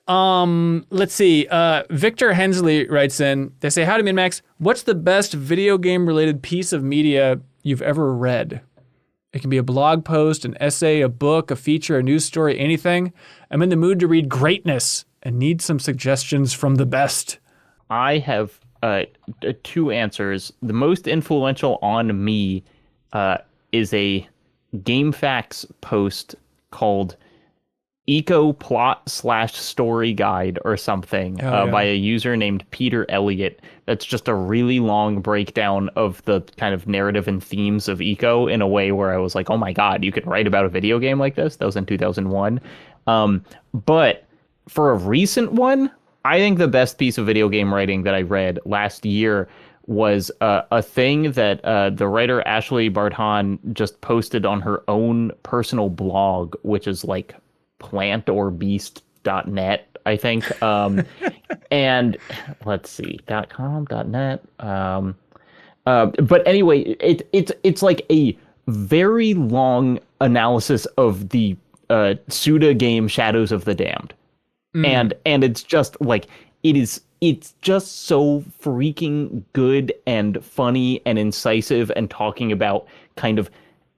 S1: Let's see. Victor Hensley writes in, they say, howdy MinnMax, what's the best video game related piece of media you've ever read? It can be a blog post, an essay, a book, a feature, a news story, anything. I'm in the mood to read greatness and need some suggestions from the best.
S3: I have two answers. The most influential on me is a GameFAQs post called Eco Plot / Story Guide or something by a user named Peter Elliott. That's just a really long breakdown of the kind of narrative and themes of Eco in a way where I was like, oh my God, you could write about a video game like this? That was in 2001. But for a recent one, I think the best piece of video game writing that I read last year was a thing that the writer Ashley Bardhan just posted on her own personal blog, which is like plantorbeast.net, I think. And let's see, .com, .net. But anyway, it's like a very long analysis of the Suda game Shadows of the Damned. And it's just like, it's just so freaking good and funny and incisive and talking about kind of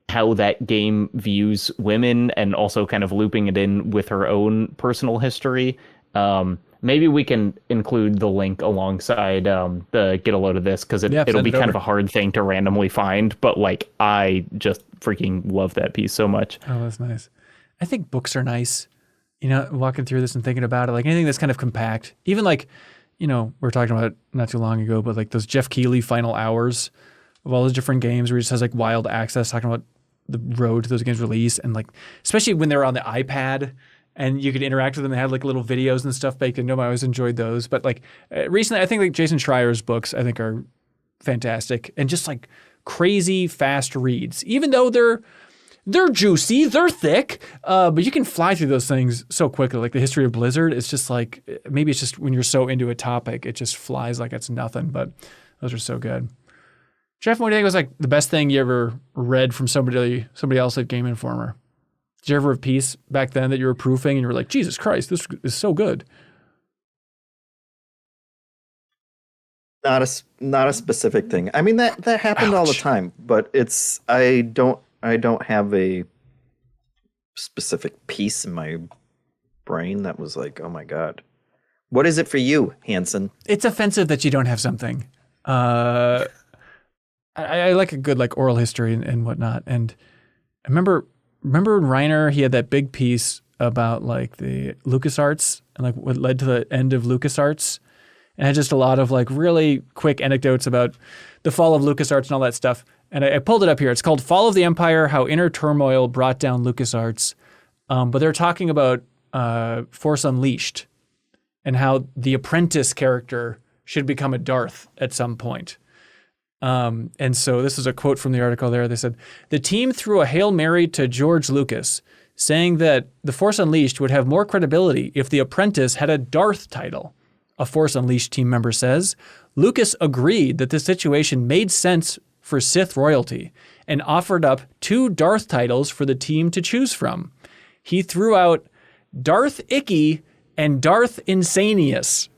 S3: how that game views women and also kind of looping it in with her own personal history. Maybe we can include the link alongside the Get a Load of This, because it'll be kind of a hard thing to randomly find, but like I just freaking love that piece so much.
S1: Oh, that's nice. I think books are nice. Walking through this and thinking about it, like anything that's kind of compact, even like, we were talking about it not too long ago, but like those Jeff Keighley final hours of all those different games where he just has like wild access, talking about the road to those games release. And like, especially when they were on the iPad and you could interact with them, they had like little videos and stuff baked into them. I always enjoyed those. But like recently, I think like Jason Schreier's books, I think are fantastic and just like crazy fast reads, even though they're juicy, they're thick, but you can fly through those things so quickly. Like the history of Blizzard, it's just like, maybe it's just when you're so into a topic, it just flies like it's nothing, but those are so good. Jeff, what do you think was like the best thing you ever read from somebody else at Game Informer? Did you ever have a piece back then that you were proofing and you were like, Jesus Christ, this is so good?
S5: Not a specific thing. I mean, that happened all the time, but I don't have a specific piece in my brain that was like, oh my God. What is it for you, Hanson?
S1: It's offensive that you don't have something. I like a good like oral history and whatnot. And I remember when Reiner, he had that big piece about like the LucasArts and like what led to the end of LucasArts. And had just a lot of like really quick anecdotes about the fall of LucasArts and all that stuff. And I pulled it up here. It's called Fall of the Empire, How Inner Turmoil Brought Down LucasArts. But they're talking about Force Unleashed and how the apprentice character should become a Darth at some point. And so this is a quote from the article there. They said, the team threw a Hail Mary to George Lucas, saying that The Force Unleashed would have more credibility if the apprentice had a Darth title. A Force Unleashed team member says, Lucas agreed that this situation made sense for Sith royalty and offered up 2 Darth titles for the team to choose from. He threw out Darth Icky and Darth Insanius.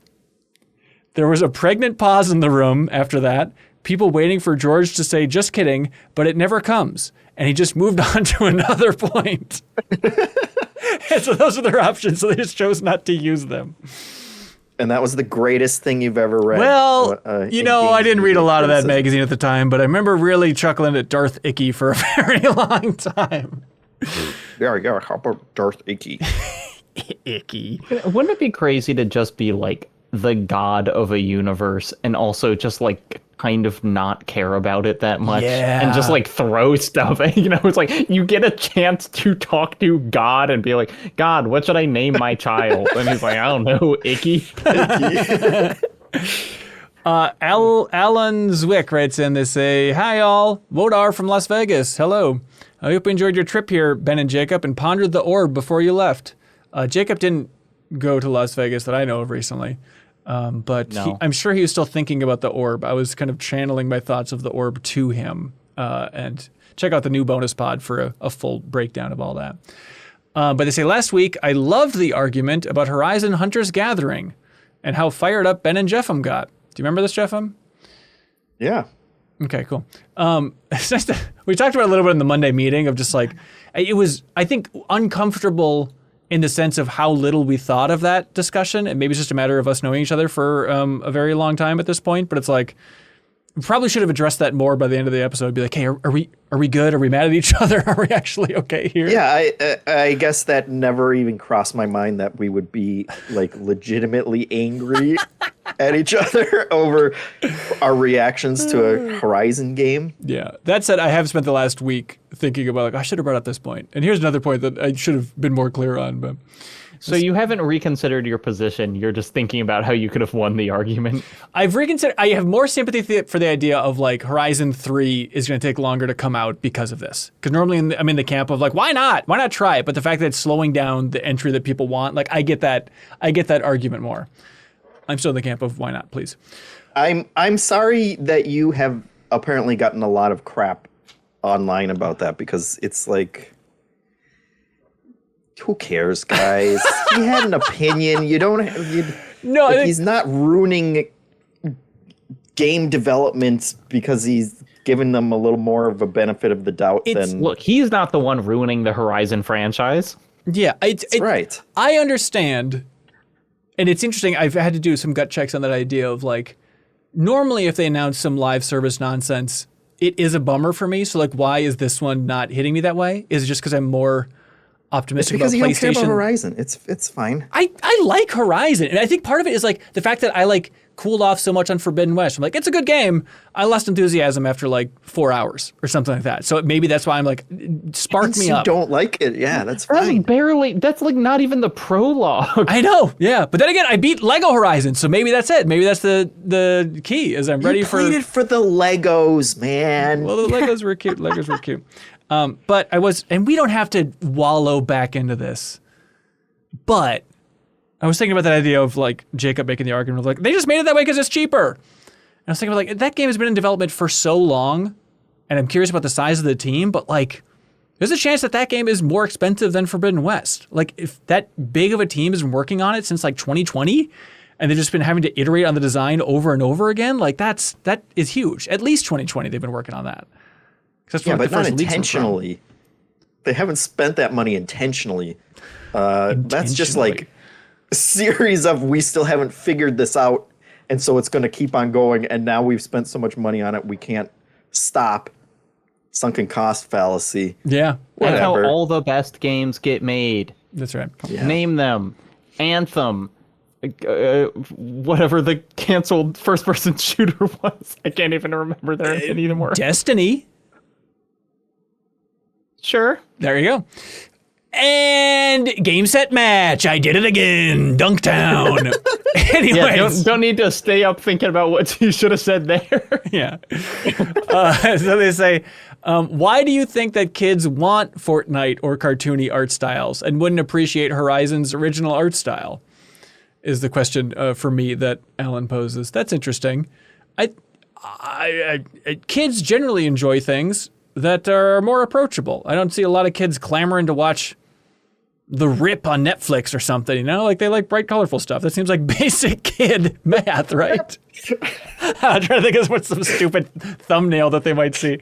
S1: There was a pregnant pause in the room after that, people waiting for George to say, just kidding, but it never comes. And he just moved on to another point. And so those are their options, so they just chose not to use them.
S5: And that was the greatest thing you've ever read.
S1: Well, I didn't read a lot of that magazine at the time, but I remember really chuckling at Darth Icky for a very long time.
S5: Yeah, how about Darth Icky?
S1: Icky.
S3: Wouldn't it be crazy to just be like the god of a universe and also just like kind of not care about it that much and just like throw stuff? It's like you get a chance to talk to God and be like, God, what should I name my child? And he's like, I don't know, Icky.
S1: Alan Zwick writes in, they say, hi all, Wodar from Las Vegas. Hello. I hope you enjoyed your trip here, Ben and Jacob, and pondered the orb before you left. Jacob didn't go to Las Vegas that I know of recently. But no. I'm sure he was still thinking about the orb. I was kind of channeling my thoughts of the orb to him. And check out the new bonus pod for a full breakdown of all that. But they say, last week, I loved the argument about Horizon Hunter's Gathering and how fired up Ben and Jeffem got. Do you remember this, Jeffem?
S5: Yeah.
S1: Okay, cool. It's nice we talked about it a little bit in the Monday meeting of just like, it was, I think, uncomfortable in the sense of how little we thought of that discussion. And maybe it's just a matter of us knowing each other for a very long time at this point. But it's like, we probably should have addressed that more by the end of the episode. Be like, hey, are we good? Are we mad at each other? Are we actually okay here?
S5: Yeah, I guess that never even crossed my mind that we would be like legitimately angry at each other over our reactions to a Horizon game.
S1: Yeah. That said, I have spent the last week thinking about like, I should have brought up this point. And here's another point that I should have been more clear on. But
S3: so you haven't reconsidered your position. You're just thinking about how you could have won the argument.
S1: I've reconsidered. I have more sympathy for the idea of like Horizon 3 is going to take longer to come out because of this. Because normally I'm in the camp of like, why not? Why not try it? But the fact that it's slowing down the entry that people want, like I get that argument more. I'm still in the camp of why not, please.
S5: I'm sorry that you have apparently gotten a lot of crap online about that, because it's like, who cares, guys? He had an opinion. You don't. No, like, he's not ruining game development because he's given them a little more of a benefit of the doubt than.
S3: Look, he's not the one ruining the Horizon franchise.
S1: Yeah,
S5: that's right.
S1: I understand, and it's interesting. I've had to do some gut checks on that idea of like, normally if they announce some live service nonsense, it is a bummer for me. So like, why is this one not hitting me that way? Is it just because I'm more optimistic about PlayStation?
S5: Because you don't care about Horizon. It's fine.
S1: I like Horizon, and I think part of it is like the fact that I like cooled off so much on Forbidden West. I'm like, it's a good game. I lost enthusiasm after like 4 hours or something like that. So maybe that's why I'm like, spark me up.
S5: You don't like it, yeah, that's fine.
S3: That's like not even the prologue.
S1: I know, yeah, but then again, I beat Lego Horizon, so maybe that's it. Maybe that's the key. Is I'm ready for.
S5: You played it for the Legos, man.
S1: Well, the Legos were cute. Legos were cute. But I was, and we don't have to wallow back into this, but I was thinking about that idea of like Jacob making the argument of like, they just made it that way because it's cheaper. And I was thinking about like, that game has been in development for so long, and I'm curious about the size of the team, but like, there's a chance that game is more expensive than Forbidden West. Like, if that big of a team has been working on it since like 2020, and they've just been having to iterate on the design over and over again, like that is huge. At least 2020, they've been working on that.
S5: Yeah, but not intentionally. They haven't spent that money intentionally. That's just like a series of we still haven't figured this out, and so it's going to keep on going, and now we've spent so much money on it, we can't stop. Sunken cost fallacy.
S1: Yeah.
S3: That's how
S5: Whatever.
S3: all the best games get made.
S1: That's right.
S5: Yeah.
S3: Name them. Anthem. Whatever the canceled first-person shooter was. I can't even remember their name anymore.
S1: Destiny.
S3: Sure.
S1: There you go. And game set match. I did it again. Dunktown. Anyways.
S3: Yeah, don't need to stay up thinking about what you should have said there.
S1: Yeah. So they say, why do you think that kids want Fortnite or cartoony art styles and wouldn't appreciate Horizon's original art style? Is the question for me that Alan poses. That's interesting. Kids generally enjoy things that are more approachable. I don't see a lot of kids clamoring to watch The Rip on Netflix or something, you know? Like, they like bright, colorful stuff. That seems like basic kid math, right? I'm trying to think of what's some stupid thumbnail that they might see.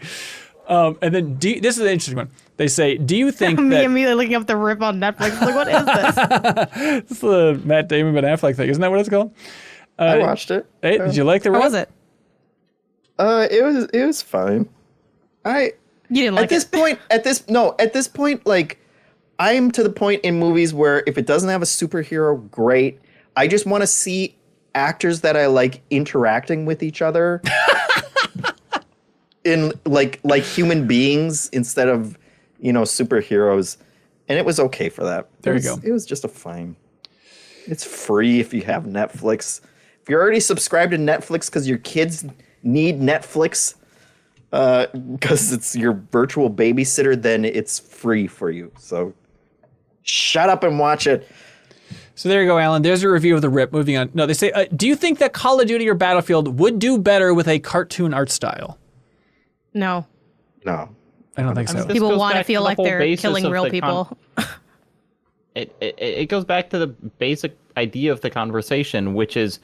S1: And then, this is an interesting one. They say, do you think
S2: Me
S1: that...
S2: immediately looking up The Rip on Netflix. Like, what is this?
S1: This is the Matt Damon Ben Affleck thing. Isn't that what it's called?
S6: I watched it.
S1: Hey, did you like The Rip?
S2: How was it?
S6: It was fine.
S2: You didn't like
S5: At this
S2: it.
S5: point, like, I'm to the point in movies where if it doesn't have a superhero, great. I just want to see actors that I like interacting with each other in like human beings instead of, superheroes. And it was okay for that.
S1: There you go.
S5: It was just a fine. It's free if you have Netflix. If you're already subscribed to Netflix because your kids need Netflix, because it's your virtual babysitter, then it's free for you. So shut up and watch it.
S1: So there you go, Alan. There's a review of The Rip. Moving on. No, they say, do you think that Call of Duty or Battlefield would do better with a cartoon art style?
S2: No.
S5: No.
S1: I don't think so.
S3: This
S2: People
S3: goes
S2: want to
S3: back
S2: feel
S3: the
S2: like
S3: whole
S2: they're
S3: basis
S2: killing
S3: of
S2: real
S3: the
S2: people.
S3: It goes back to the basic idea of the conversation, which is,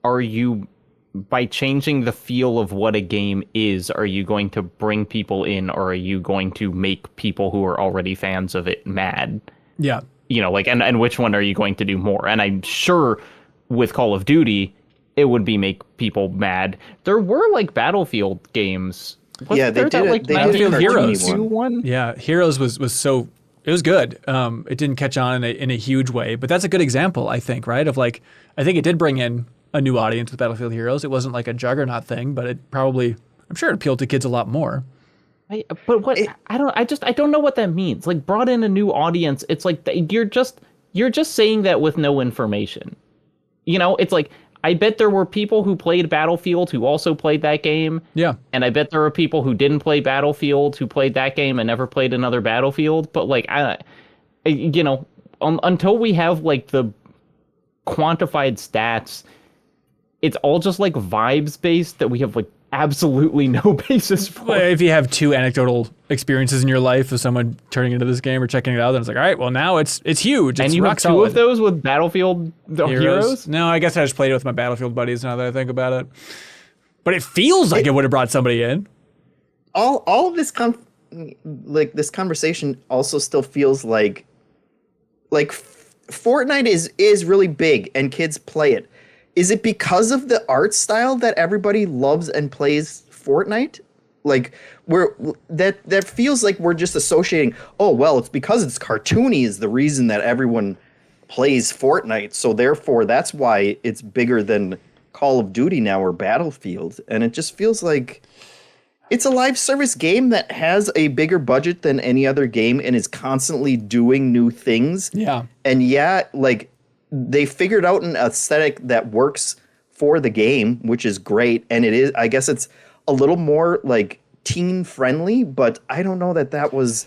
S3: are you, by changing the feel of what a game is, are you going to bring people in, or are you going to make people who are already fans of it mad?
S1: Yeah.
S3: And which one are you going to do more? And I'm sure with Call of Duty, it would be make people mad. There were like Battlefield games.
S5: Yeah, they did it. They did
S1: Battlefield
S5: a
S1: Heroes.
S5: cartoony
S3: one.
S1: Yeah, Heroes was so... It was good. It didn't catch on in a huge way, but that's a good example, I think, right? Of like, I think it did bring in a new audience with Battlefield Heroes. It wasn't like a juggernaut thing, but it probably, I'm sure it appealed to kids a lot more.
S3: I don't know what that means. Like, brought in a new audience. It's like you're just saying that with no information. It's like, I bet there were people who played Battlefield who also played that game.
S1: Yeah.
S3: And I bet there were people who didn't play Battlefield who played that game and never played another Battlefield. But like, until we have like the quantified stats, it's all just like vibes based that we have like absolutely no basis for.
S1: Well, if you have two anecdotal experiences in your life of someone turning into this game or checking it out, then it's like, all right, well now it's huge.
S3: And
S1: it's
S3: you
S1: rock
S3: have two
S1: solid.
S3: of those with Battlefield Heroes?
S1: No, I guess I just played it with my Battlefield buddies now that I think about it. But it feels like it would have brought somebody in.
S5: All of this this conversation also still feels like Fortnite is really big and kids play it. Is it because of the art style that everybody loves and plays Fortnite? Like that feels like we're just associating, oh well, it's because it's cartoony is the reason that everyone plays Fortnite. So therefore that's why it's bigger than Call of Duty now or Battlefield. And it just feels like it's a live service game that has a bigger budget than any other game and is constantly doing new things.
S1: Yeah.
S5: And yeah, like they figured out an aesthetic that works for the game, which is great. And it is, I guess it's a little more like teen friendly, but I don't know that was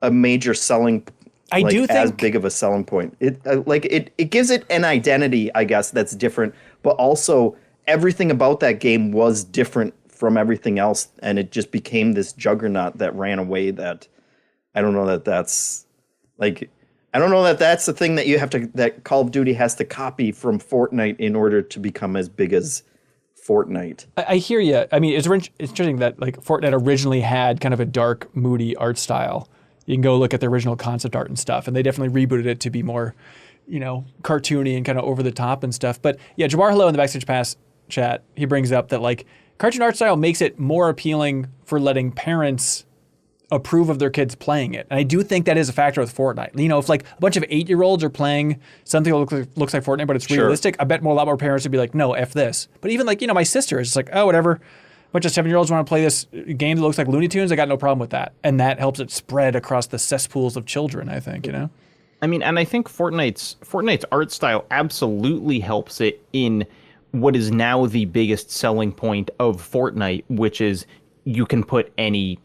S5: a major selling
S1: I do think
S5: as big of a selling point. It gives it an identity, I guess, that's different, but also everything about that game was different from everything else, and it just became this juggernaut that ran away. That I don't know that's the thing that Call of Duty has to copy from Fortnite in order to become as big as Fortnite.
S1: I hear you. I mean, it's interesting that like Fortnite originally had kind of a dark, moody art style. you can go look at the original concept art and stuff. And they definitely rebooted it to be more, cartoony and kind of over the top and stuff. But yeah, Jabbar Hello in the Backstage Pass chat, he brings up that like cartoon art style makes it more appealing for letting parents approve of their kids playing it. And I do think that is a factor with Fortnite. If like a bunch of 8-year-olds are playing something that looks like Fortnite, but it's realistic, I bet a lot more parents would be like, no, F this. But even like, my sister is just like, oh, whatever. A bunch of 7-year-olds want to play this game that looks like Looney Tunes. I got no problem with that. And that helps it spread across the cesspools of children, I think,
S3: I mean, and I think Fortnite's art style absolutely helps it in what is now the biggest selling point of Fortnite, which is you can put any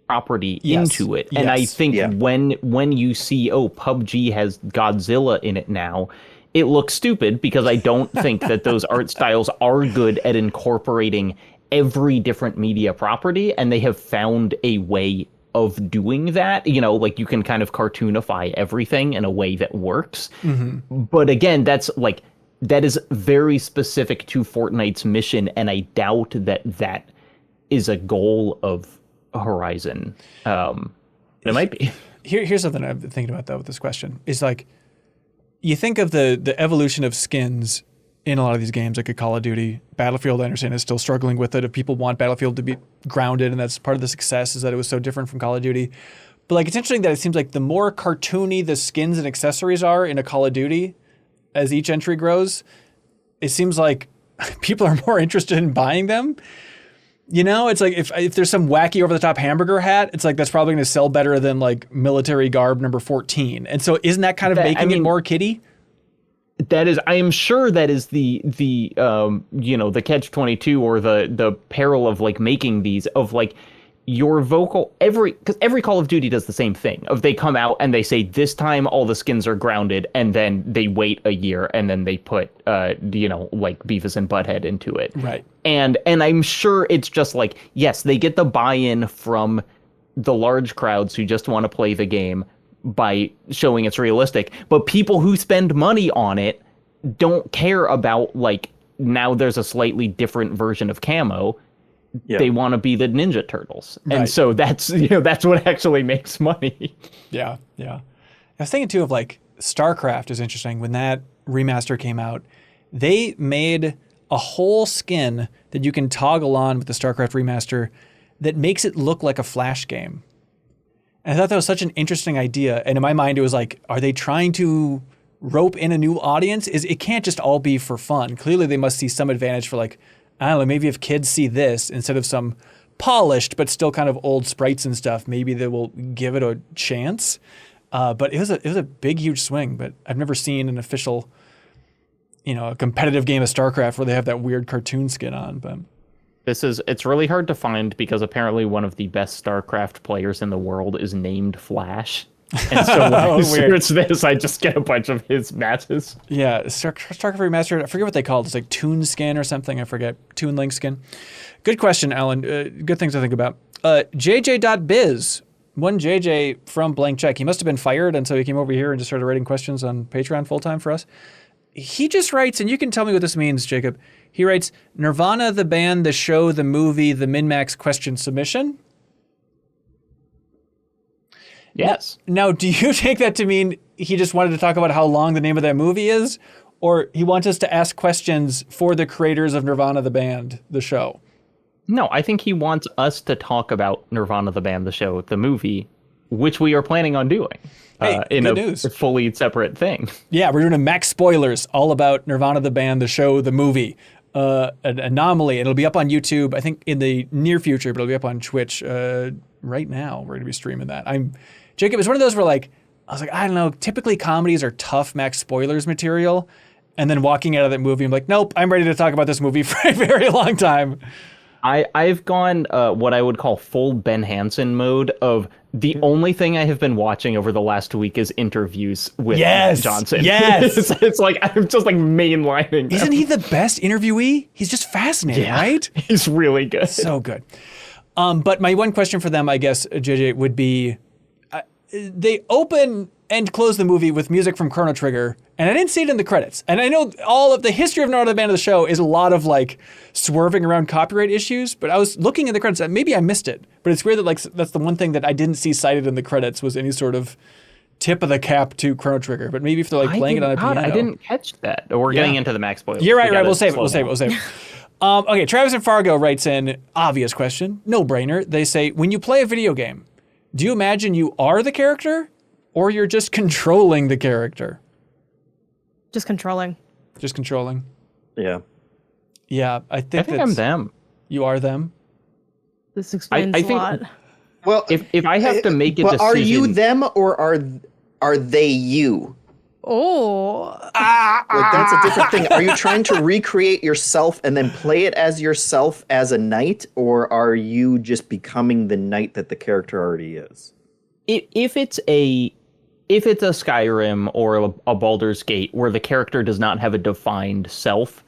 S3: property into it. And I think when you see, PUBG has Godzilla in it now, it looks stupid because I don't think that those art styles are good at incorporating every different media property, and they have found a way of doing that. Like you can kind of cartoonify everything in a way that works. Mm-hmm. But again, that is very specific to Fortnite's mission, and I doubt that is a goal of Horizon. It might be.
S1: Here's something I've been thinking about though with this question is like, you think of the evolution of skins in a lot of these games, like a Call of Duty. Battlefield, I understand, is still struggling with it. If people want Battlefield to be grounded, and that's part of the success is that it was so different from Call of Duty. But like, it's interesting that it seems like the more cartoony the skins and accessories are in a Call of Duty, as each entry grows, it seems like people are more interested in buying them. It's like if there's some wacky over-the-top hamburger hat, it's like that's probably going to sell better than like military garb number 14. And so isn't that kind of making it more kiddie?
S3: That is, I am sure that is the the catch-22 or the peril of like making these of like your vocal because every Call of Duty does the same thing of they come out and they say this time all the skins are grounded, and then they wait a year and then they put like Beavis and Butthead into it.
S1: Right.
S3: And I'm sure it's just like, yes, they get the buy-in from the large crowds who just want to play the game by showing it's realistic, but people who spend money on it don't care about like now there's a slightly different version of camo. Yeah. They want to be the Ninja Turtles. Right. And so that's what actually makes money.
S1: Yeah. I was thinking too of like StarCraft is interesting. When that remaster came out, they made a whole skin that you can toggle on with the StarCraft remaster that makes it look like a Flash game. And I thought that was such an interesting idea. And in my mind, it was like, are they trying to rope in a new audience? It can't just all be for fun. Clearly, they must see some advantage for like, I don't know, maybe if kids see this instead of some polished but still kind of old sprites and stuff, maybe they will give it a chance. But it was a big, huge swing. But I've never seen an official, a competitive game of StarCraft where they have that weird cartoon skin on. But
S3: it's really hard to find because apparently one of the best StarCraft players in the world is named Flash. And so when I search this, I just get a bunch of his matches.
S1: Yeah, StarCraft Remastered, I forget what they called. It's like Toon Skin or something. I forget. Toon Link Skin. Good question, Alan. Good things to think about. JJ.biz. One JJ from Blank Check. He must have been fired, and so he came over here and just started writing questions on Patreon full-time for us. He just writes, and you can tell me what this means, Jacob. He writes, Nirvana, the band, the show, the movie, the MinnMax question submission.
S3: Yes.
S1: Now, do you take that to mean he just wanted to talk about how long the name of that movie is? Or he wants us to ask questions for the creators of Nirvana, the band, the show?
S3: No, I think he wants us to talk about Nirvana, the band, the show, the movie, which we are planning on doing in a fully separate thing.
S1: Yeah, we're doing a max spoilers all about Nirvana, the band, the show, the movie. An anomaly. It'll be up on YouTube, I think, in the near future, but it'll be up on Twitch right now. We're going to be streaming that. Jacob, it's one of those where I was like, I don't know, typically comedies are tough max spoilers material. And then walking out of that movie, I'm like, nope, I'm ready to talk about this movie for a very long time.
S3: I've gone what I would call full Ben Hansen mode of the only thing I have been watching over the last week is interviews with Johnson.
S1: Yes.
S3: It's like I'm just like mainlining them.
S1: Isn't he the best interviewee? He's just fascinating, right?
S3: He's really good.
S1: So good. But my one question for them, I guess, JJ, would be, they open and close the movie with music from Chrono Trigger, and I didn't see it in the credits. And I know all of the history of No Other Band of the Show is a lot of like swerving around copyright issues, but I was looking in the credits and maybe I missed it. But it's weird that like that's the one thing that I didn't see cited in the credits was any sort of tip of the cap to Chrono Trigger. But maybe if they're like playing it on a piano.
S3: I didn't catch that. We're getting into the max spoilers.
S1: You're right. We'll save it. Okay, Travis and Fargo writes in, obvious question, no brainer. They say, when you play a video game, do you imagine you are the character or you're just controlling the character?
S2: Just controlling.
S1: Just controlling.
S5: Yeah.
S1: Yeah, I think
S3: I'm them.
S1: You are them.
S2: This explains
S3: I
S2: a
S3: think,
S2: lot.
S3: Well, if I have to make a decision,
S5: are you them or are they you?
S2: Oh.
S5: Like that's a different thing. Are you trying to recreate yourself and then play it as yourself as a knight, or are you just becoming the knight that the character already is?
S3: If it's a Skyrim or a Baldur's Gate where the character does not have a defined self,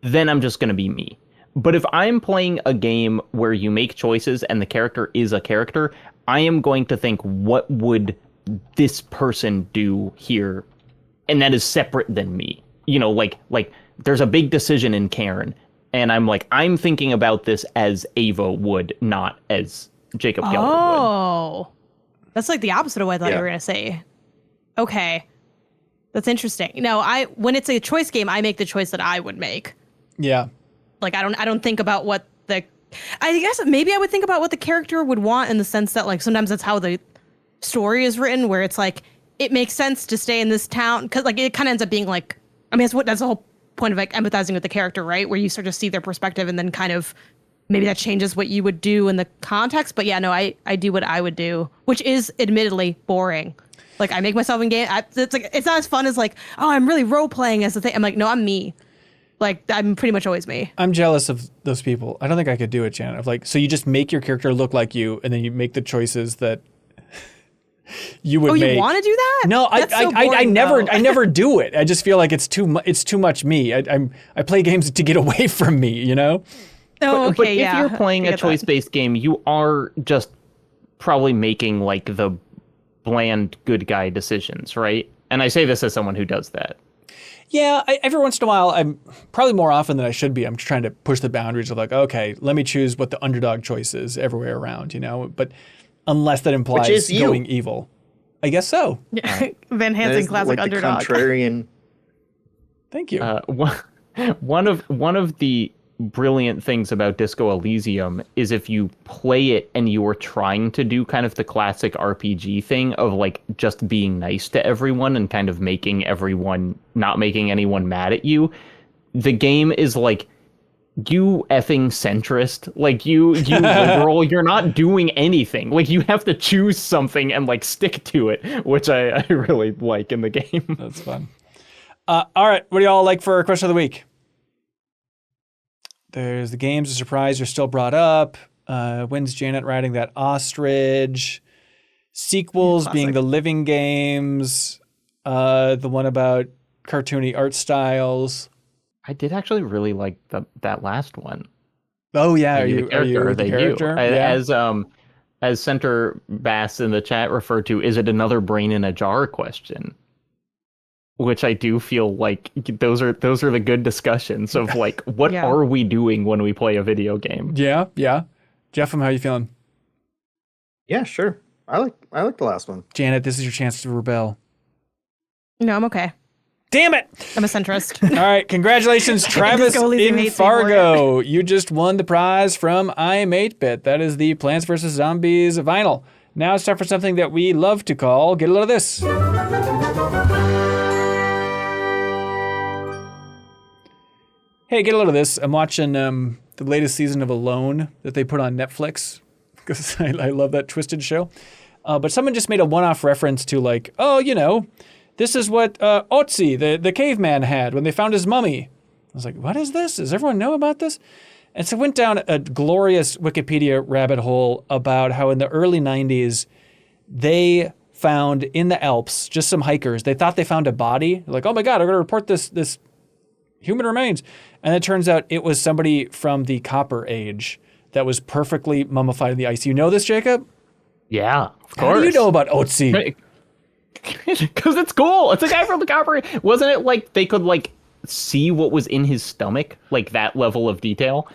S3: then I'm just going to be me. But if I'm playing a game where you make choices and the character is a character, I am going to think, what would this person do here? And that is separate than me. You know, like there's a big decision in Cairn, and I'm thinking about this as Ava would, not as Jacob Geller would.
S2: Oh. That's like the opposite of what I thought you were going to say. Okay. That's interesting. No, when it's a choice game, I make the choice that I would make.
S1: Yeah.
S2: Like I don't think about what I guess maybe I would think about what the character would want, in the sense that like sometimes that's how the story is written, where it's like it makes sense to stay in this town because like it kind of ends up being like, I mean that's the whole point of like empathizing with the character, right? Where you start to see their perspective and then kind of maybe that changes what you would do in the context. But yeah, no, I do what I would do, which is admittedly boring. Like I make myself in game. It's not as fun as like, oh, I'm really role playing as the thing. I'm like, no, I'm me. Like I'm pretty much always me.
S1: I'm jealous of those people. I don't think I could do it, Janet. Of like, so you just make your character look like you, and then you make the choices that you would make.
S2: Oh, you want to do that?
S1: No, I never do it. I just feel like it's too much me. I play games to get away from me, you know?
S2: Oh, okay,
S3: but if you're playing a choice-based game, you are just probably making like the bland good guy decisions, right? And I say this as someone who does that.
S1: Yeah, every once in a while, I'm probably more often than I should be. I'm trying to push the boundaries of like, okay, let me choose what the underdog choice is everywhere around, you know? But unless that implies going evil. I guess so.
S2: Yeah. Van Hansen classic
S5: like
S2: underdog.
S5: The contrarian.
S1: Thank you.
S3: One of the brilliant things about Disco Elysium is if you play it and you are trying to do kind of the classic RPG thing of like just being nice to everyone and kind of not making anyone mad at you, the game is like, you effing centrist, like you liberal, you're not doing anything. Like you have to choose something and like stick to it, which I really like in the game.
S1: That's fun. All right, what do y'all like for our question of the week? There's the games of surprise are still brought up. When's Janet riding that ostrich? Sequels being the living games. The one about cartoony art styles.
S3: I did actually really like that last one.
S1: Oh yeah,
S3: are you the character?
S1: Yeah.
S3: As Center Bass in the chat referred to, is it another brain in a jar question? Which I do feel like those are the good discussions of like what are we doing when we play a video game?
S1: Yeah. Jeff, how are you feeling?
S5: Yeah, sure. I like the last one.
S1: Janet, this is your chance to rebel.
S2: No, I'm okay.
S1: Damn it!
S2: I'm a centrist.
S1: All right, congratulations, Travis in Fargo. You just won the prize from I'm 8-Bit. That is the Plants vs. Zombies vinyl. Now it's time for something that we love to call Get a Load of This. Hey, get a load of this. I'm watching the latest season of Alone that they put on Netflix because I love that twisted show. But someone just made a one-off reference to like, oh, you know, this is what Otzi, the caveman, had when they found his mummy. I was like, what is this? Does everyone know about this? And so I went down a glorious Wikipedia rabbit hole about how in the early 90s, they found in the Alps, just some hikers, they thought they found a body. They're like, oh my God, I'm going to report this human remains. And it turns out it was somebody from the Copper Age that was perfectly mummified in the ice. You know this, Jacob?
S3: Yeah, of course.
S1: How do you know about Otzi?
S3: Because it's cool. It's a guy from the copper. Wasn't it like they could like see what was in his stomach, like that level of detail?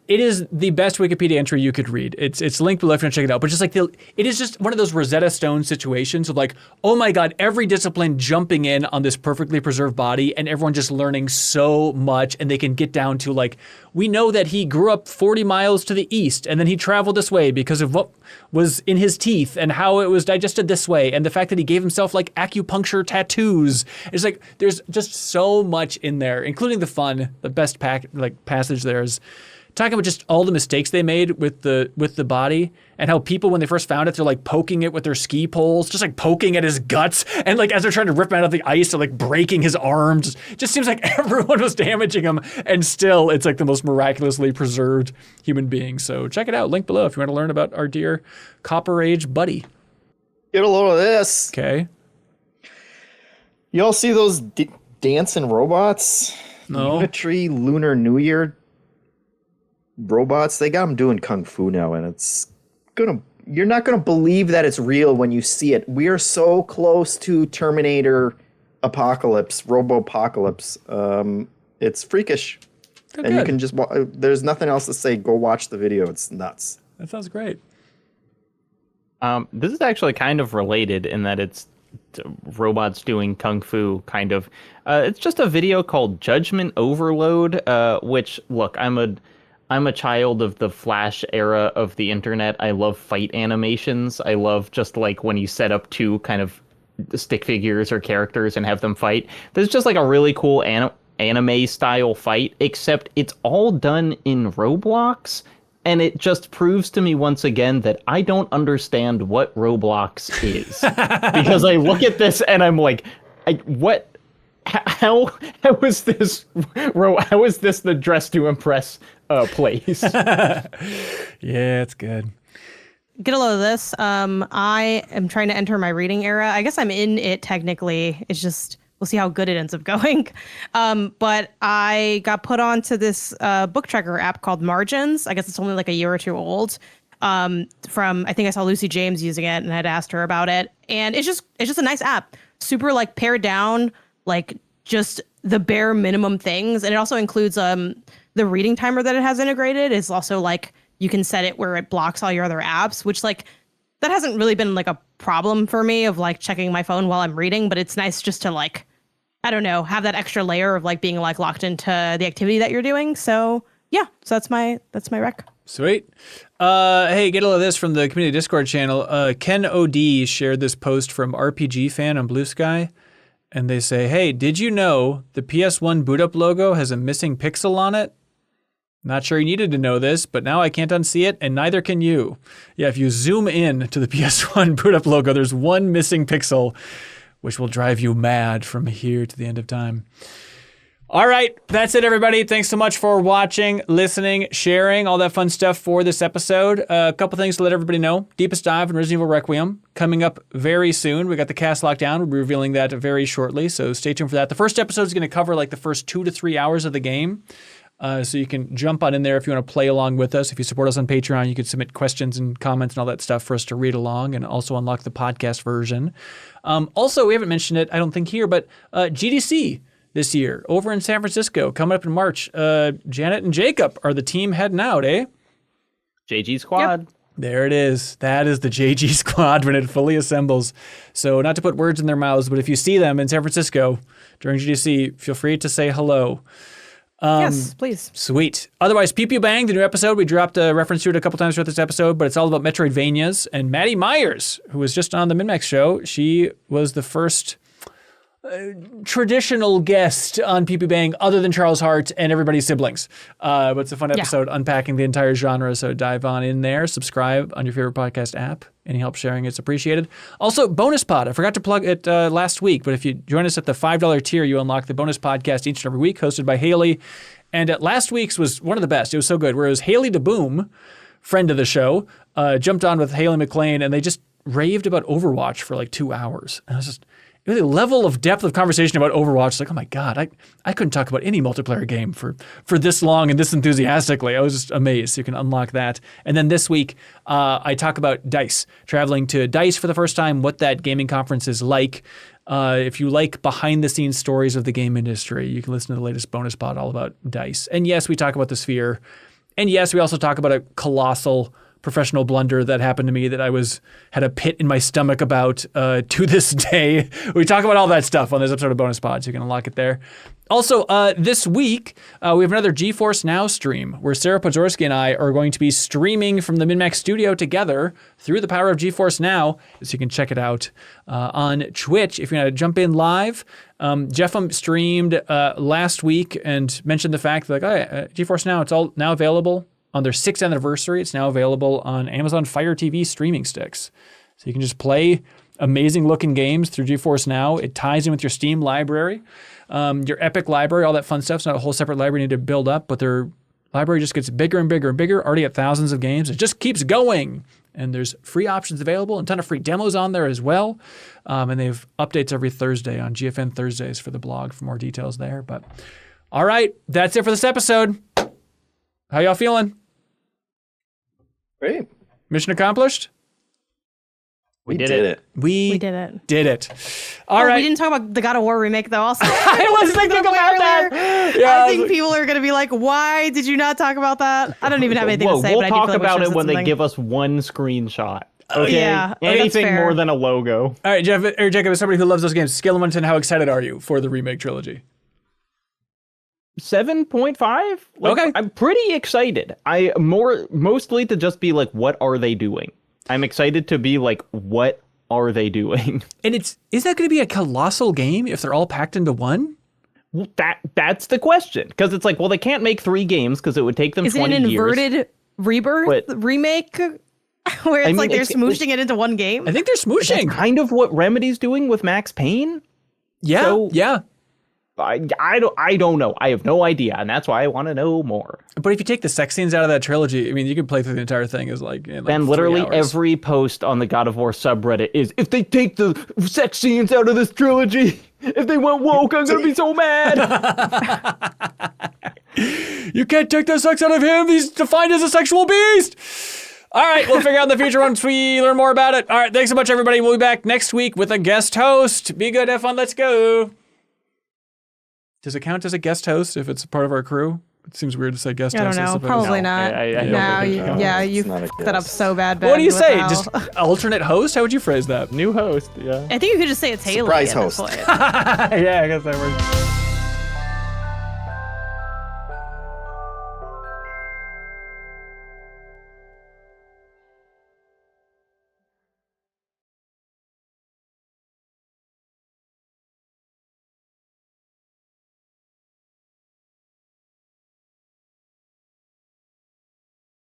S1: It is the best Wikipedia entry you could read. It's linked below if you want to check it out. But just like it is just one of those Rosetta Stone situations of like, oh my God, every discipline jumping in on this perfectly preserved body and everyone just learning so much, and they can get down to like, we know that he grew up 40 miles to the east and then he traveled this way because of what was in his teeth and how it was digested this way, and the fact that he gave himself like acupuncture tattoos. It's like there's just so much in there, including the fun. The best passage there is talking about just all the mistakes they made with the body, and how people, when they first found it, they're like poking it with their ski poles, just like poking at his guts, and like as they're trying to rip him out of the ice, they're like breaking his arms. Just seems like everyone was damaging him, and still it's like the most miraculously preserved human being. So check it out, link below if you want to learn about our dear Copper Age buddy.
S6: Get a load of this.
S1: Okay.
S6: Y'all see those dancing robots?
S1: No.
S5: Unitary Lunar New Year robots. They got them doing kung fu now, and you're not gonna believe that it's real when you see it. We are so close to Terminator apocalypse, Robo-apocalypse. It's freakish.
S1: Good.
S5: You can just there's nothing else to say. Go watch the video. It's nuts.
S1: That sounds great.
S3: This is actually kind of related in that it's robots doing kung fu, kind of. It's just a video called Judgment Overload, which, look, I'm a child of the Flash era of the internet. I love fight animations. I love just like when you set up two kind of stick figures or characters and have them fight. There's just like a really cool anime style fight, except it's all done in Roblox. And it just proves to me once again that I don't understand what Roblox is. Because I look at this and I'm like, what? How is this the dress to impress place?
S1: Yeah, it's good.
S2: Get a load of this. I am trying to enter my reading era. I guess I'm in it technically. It's just, we'll see how good it ends up going. But I got put onto this book tracker app called Margins. I guess it's only like a year or two old. I think I saw Lucy James using it and I'd asked her about it. And it's just a nice app. Super like pared down, like just the bare minimum things. And it also includes the reading timer that it has integrated is also like, you can set it where it blocks all your other apps, which like, that hasn't really been like a problem for me of like checking my phone while I'm reading, but it's nice just to like, I don't know, have that extra layer of like being like locked into the activity that you're doing. So yeah, so that's my rec.
S1: Sweet. Hey, get a load of this from the community Discord channel. Ken OD shared this post from RPG Fan on Blue Sky, and they say, hey, did you know the PS1 boot up logo has a missing pixel on it? Not sure you needed to know this, but now I can't unsee it, and neither can you. Yeah, if you zoom in to the PS1 boot up logo, there's one missing pixel, which will drive you mad from here to the end of time. All right, that's it, everybody. Thanks so much for watching, listening, sharing, all that fun stuff for this episode. A couple things to let everybody know. Deepest Dive and Resident Evil Requiem coming up very soon. We got the cast locked down. We'll be revealing that very shortly, so stay tuned for that. The first episode is going to cover like the first 2 to 3 hours of the game. So you can jump on in there if you want to play along with us. If you support us on Patreon, you can submit questions and comments and all that stuff for us to read along, and also unlock the podcast version. Also, we haven't mentioned it, I don't think here, but GDC this year over in San Francisco, coming up in March. Janet and Jacob are the team heading out, eh?
S3: JG Squad.
S2: Yep.
S1: There it is. That is the JG Squad when it fully assembles. So not to put words in their mouths, but if you see them in San Francisco during GDC, feel free to say hello.
S2: Yes, please.
S1: Sweet. Otherwise, Pew Pew Bang, the new episode, we dropped a reference to it a couple times throughout this episode, but it's all about Metroidvanias. And Maddie Myers, who was just on the MinnMax show, she was the first traditional guest on Pew Pew Bang other than Charles Hart and everybody's siblings. But it's a fun episode unpacking the entire genre, so dive on in there. Subscribe on your favorite podcast app. Any help sharing is appreciated. Also, Bonus Pod. I forgot to plug it last week, but if you join us at the $5 tier, you unlock the bonus podcast each and every week, hosted by Haley. And last week's was one of the best. It was so good. Where it was Haley DeBoom, friend of the show, jumped on with Haley McLean, and they just raved about Overwatch for like 2 hours. And the level of depth of conversation about Overwatch. It's like, oh my God, I couldn't talk about any multiplayer game for this long and this enthusiastically. I was just amazed. So you can unlock that. And then this week, I talk about DICE, traveling to DICE for the first time, what that gaming conference is like. If you like behind-the-scenes stories of the game industry, you can listen to the latest bonus pod all about DICE. And yes, we talk about the Sphere. And yes, we also talk about a colossal professional blunder that happened to me that I had a pit in my stomach about to this day. We talk about all that stuff on this episode of Bonus Pod, so you can unlock it there. Also, this week, we have another GeForce Now stream where Sarah Podzorski and I are going to be streaming from the MinnMax studio together through the power of GeForce Now, so you can check it out on Twitch if you want to jump in live. Jeff streamed last week and mentioned the fact that GeForce Now, it's all now available on their 6th anniversary. It's now available on Amazon Fire TV streaming sticks. So you can just play amazing looking games through GeForce Now. It ties in with your Steam library, your Epic library, all that fun stuff. It's not a whole separate library you need to build up, but their library just gets bigger and bigger and bigger, already at thousands of games. It just keeps going. And there's free options available and a ton of free demos on there as well. And they have updates every Thursday on GFN Thursdays for the blog for more details there. But all right, that's it for this episode. How y'all feeling?
S6: Great.
S1: Mission accomplished?
S6: We did it.
S2: We did it.
S1: Did it. All right.
S2: We didn't talk about the God of War remake, though, also.
S1: I was thinking about that. Yeah,
S2: I think people are going to be like, why did you not talk about that? I don't even have anything to say,
S3: we'll
S2: but I do feel
S3: talk
S2: like
S3: about
S2: we
S3: it when they
S2: something.
S3: give us one screenshot. Okay?
S2: Yeah, that's
S3: Anything
S2: fair.
S3: more than a logo.
S1: All right, Jeff, or Jacob, as somebody who loves those games, scale of 1 to 10, how excited are you for the remake trilogy?
S3: 7.5?
S1: Okay.
S3: I'm pretty excited. Mostly to just be like, what are they doing? I'm excited to be like, what are they doing?
S1: And is that going to be a colossal game if they're all packed into one?
S3: Well, that's the question. Because it's like, well, they can't make 3 games because it would take them
S2: Is it
S3: 20
S2: an
S3: years.
S2: inverted rebirth remake? Where it's like they're smooshing it into one game?
S1: I think they're smooshing.
S3: That's kind of what Remedy's doing with Max Payne.
S1: Yeah,
S3: So-
S1: yeah.
S3: I don't know. I have no idea, and that's why I want to know more.
S1: But if you take the sex scenes out of that trilogy, I mean, you can play through the entire thing as like in
S3: And
S1: 3
S3: literally
S1: hours.
S3: every post on the God of War subreddit is, if they take the sex scenes out of this trilogy, if they went woke, I'm gonna be so mad.
S1: You can't take the sex out of him. He's defined as a sexual beast. All right, we'll figure out in the future once we learn more about it. All right, thanks so much, everybody. We'll be back next week with a guest host. Be good, have fun, let's go. Does it count as a guest host if it's part of our crew? It seems weird to say guest
S2: I don't
S1: host.
S2: know.
S1: suppose.
S2: Probably
S3: No,
S2: not.
S3: I don't
S2: No,
S3: think
S2: you,
S3: so.
S2: yeah,
S6: It's
S2: you
S6: not a
S2: fucked that up
S6: guest.
S2: so bad.
S1: What do you
S2: with
S1: say?
S2: how-
S1: Just alternate host? How would you phrase that?
S3: New host, yeah.
S2: I think you could just say it's Haley.
S6: Surprise
S2: at this
S6: host.
S2: point.
S1: Yeah, I guess that works.